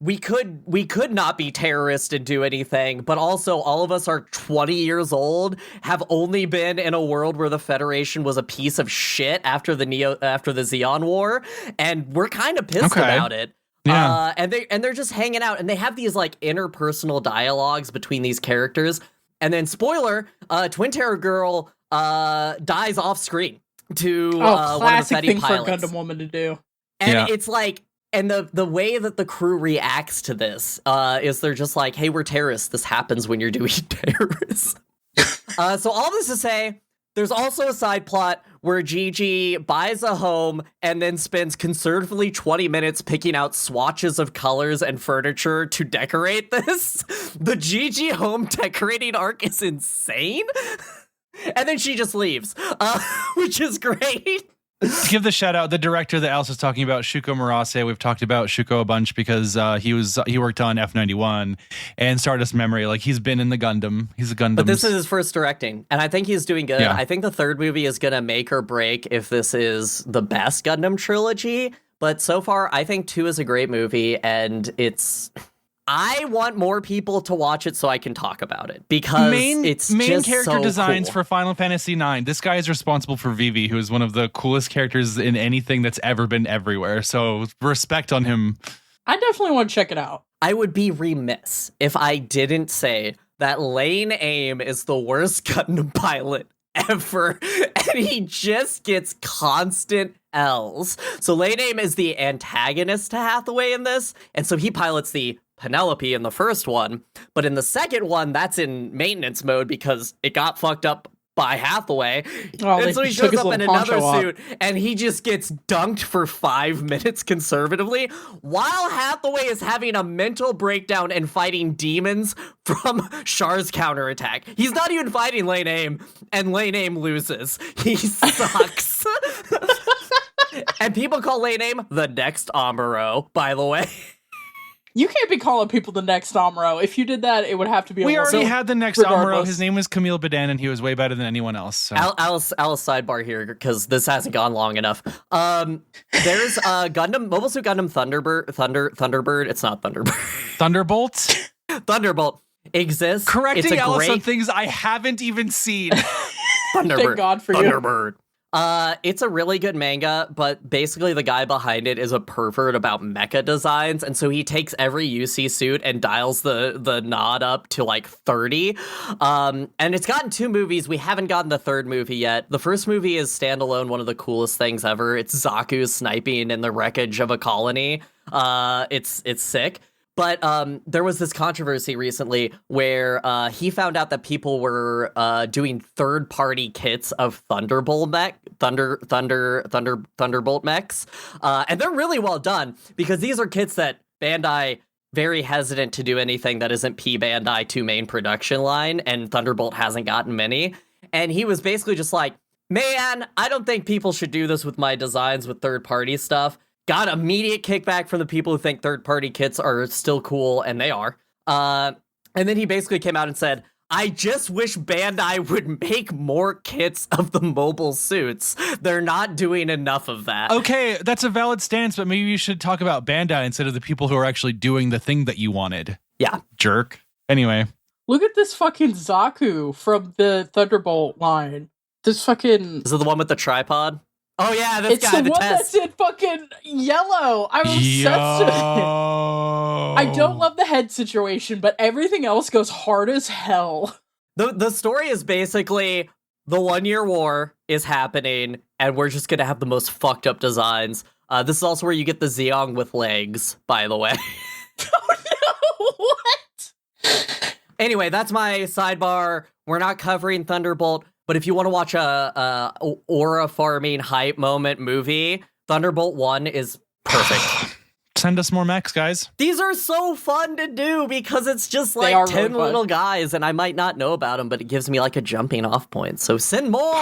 we could not be terrorists and do anything, but also all of us are 20 years old, have only been in a world where the Federation was a piece of shit after the Xeon War, and we're kind of pissed about it." Yeah. And they're just hanging out, and they have these like interpersonal dialogues between these characters, and then spoiler, Twin Terror Girl dies off screen to one of the classic Fetty thing pilots. for a Gundam woman to do. And it's like, and the way that the crew reacts to this is they're just like, "Hey, we're terrorists. This happens when you're doing terrorism." So all this to say, there's also a side plot where Gigi buys a home and then spends conservatively 20 minutes picking out swatches of colors and furniture to decorate this. The Gigi home decorating arc is insane. And then she just leaves, which is great. Give the shout out the director that Alice was talking about, Shuko Murase. We've talked about Shuko a bunch because he worked on F91 and Stardust Memory. Like, he's been in the Gundam. He's a Gundam. But this is his first directing, and I think he's doing good. Yeah. I think the third movie is gonna make or break if this is the best Gundam trilogy. But so far, I think 2 is a great movie, and I want more people to watch it so I can talk about it, because it's main just character so designs cool. for Final Fantasy IX. This guy is responsible for Vivi, who is one of the coolest characters in anything that's ever been everywhere. So respect on him. I definitely want to check it out. I would be remiss if I didn't say that Lane Aim is the worst Gundam pilot ever, and he just gets constant L's. So Lane Aim is the antagonist to Hathaway in this, and so he pilots the Penelope in the first one, but in the second one, that's in maintenance mode because it got fucked up by Hathaway. And so he shows up in another suit, and he just gets dunked for 5 minutes conservatively, while Hathaway is having a mental breakdown and fighting demons from Char's counterattack. He's not even fighting Lane Aim, and Lane Aim loses. He sucks. And people call Lane Aim the next Amuro, by the way. You can't be calling people the next Amuro. If you did that, it would have to be. We already had the next regardless. Amuro. His name was Camille Badan, and he was way better than anyone else. So. Alice sidebar here, because this hasn't gone long enough. There's Gundam, Mobile Suit Gundam Thunderbird. It's not Thunderbird. Thunderbolt? Thunderbolt exists. Correcting Alice on things I haven't even seen. Thunderbird. Thank God for you. Thunderbird. It's a really good manga, but basically the guy behind it is a pervert about mecha designs, and so he takes every UC suit and dials the nod up to like 30. And it's gotten 2 movies. We haven't gotten the third movie yet. The first movie is standalone, one of the coolest things ever. It's Zaku sniping in the wreckage of a colony. It's sick. But there was this controversy recently where he found out that people were doing third-party kits of Thunderbolt mechs, and they're really well done, because these are kits that Bandai very hesitant to do anything that isn't P Bandai 2 main production line, and Thunderbolt hasn't gotten many. And he was basically just like, "Man, I don't think people should do this with my designs with third-party stuff." Got immediate kickback from the people who think third-party kits are still cool, and they are. And then he basically came out and said, "I just wish Bandai would make more kits of the mobile suits. They're not doing enough of that." Okay, that's a valid stance, but maybe you should talk about Bandai instead of the people who are actually doing the thing that you wanted. Yeah. Jerk. Anyway. Look at this fucking Zaku from the Thunderbolt line. This fucking... Is it the one with the tripod? Oh yeah, this it's guy, the the one test. that's in fucking yellow. I'm obsessed with it. I don't love the head situation, but everything else goes hard as hell. The story is basically the 1-year war is happening, and we're just gonna have the most fucked up designs. This is also where you get the Zeong with legs, by the way. Oh no, what? Anyway, that's my sidebar. we're not covering Thunderbolt, but if you want to watch a aura farming hype moment movie, Thunderbolt 1 is perfect. Send us more mechs, guys. These are so fun to do because it's just They like are 10 really little guys, and I might not know about them, but it gives me like a jumping off point. So send more.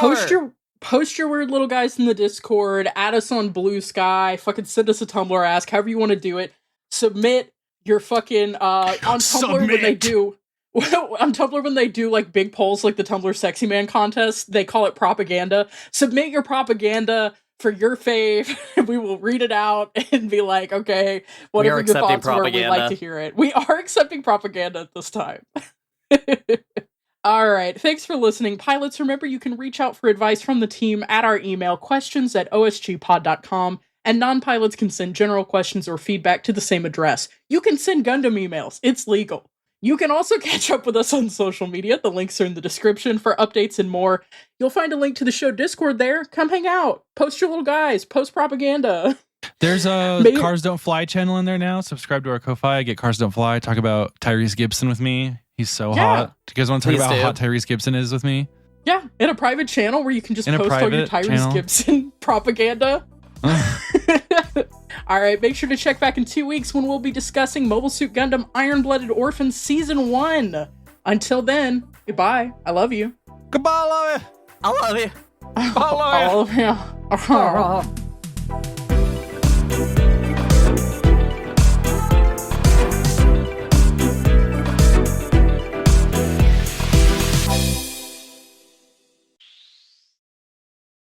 Post your weird little guys in the Discord. Add us on Blue Sky. Fucking send us a Tumblr ask. However you want to do it. Submit your fucking on Tumblr when they do. On Tumblr when they do like big polls like the Tumblr Sexy Man contest, they call it propaganda. Submit your propaganda for your fave. We will read it out and be like, okay, whatever your thoughts were, we'd like to hear it. We are accepting propaganda at this time. All right. Thanks for listening. Pilots, remember you can reach out for advice from the team at our email, questions@osgpod.com, and non-pilots can send general questions or feedback to the same address. You can send Gundam emails. It's legal. You can also catch up with us on social media. The links are in the description for updates and more. You'll find a link to the show Discord there. Come hang out. Post your little guys. Post propaganda. There's a Cars Don't Fly channel in there now. Subscribe to our Ko-Fi. Get Cars Don't Fly. Talk about Tyrese Gibson with me. He's so hot. Do you guys want to talk about how hot Tyrese Gibson is with me? Yeah, in a private channel where you can just post all your Tyrese Gibson propaganda. All right, make sure to check back in 2 weeks when we'll be discussing Mobile Suit Gundam Iron-Blooded Orphans Season 1. Until then, goodbye. I love you. Goodbye, I love you. I love you. I love you. I love you.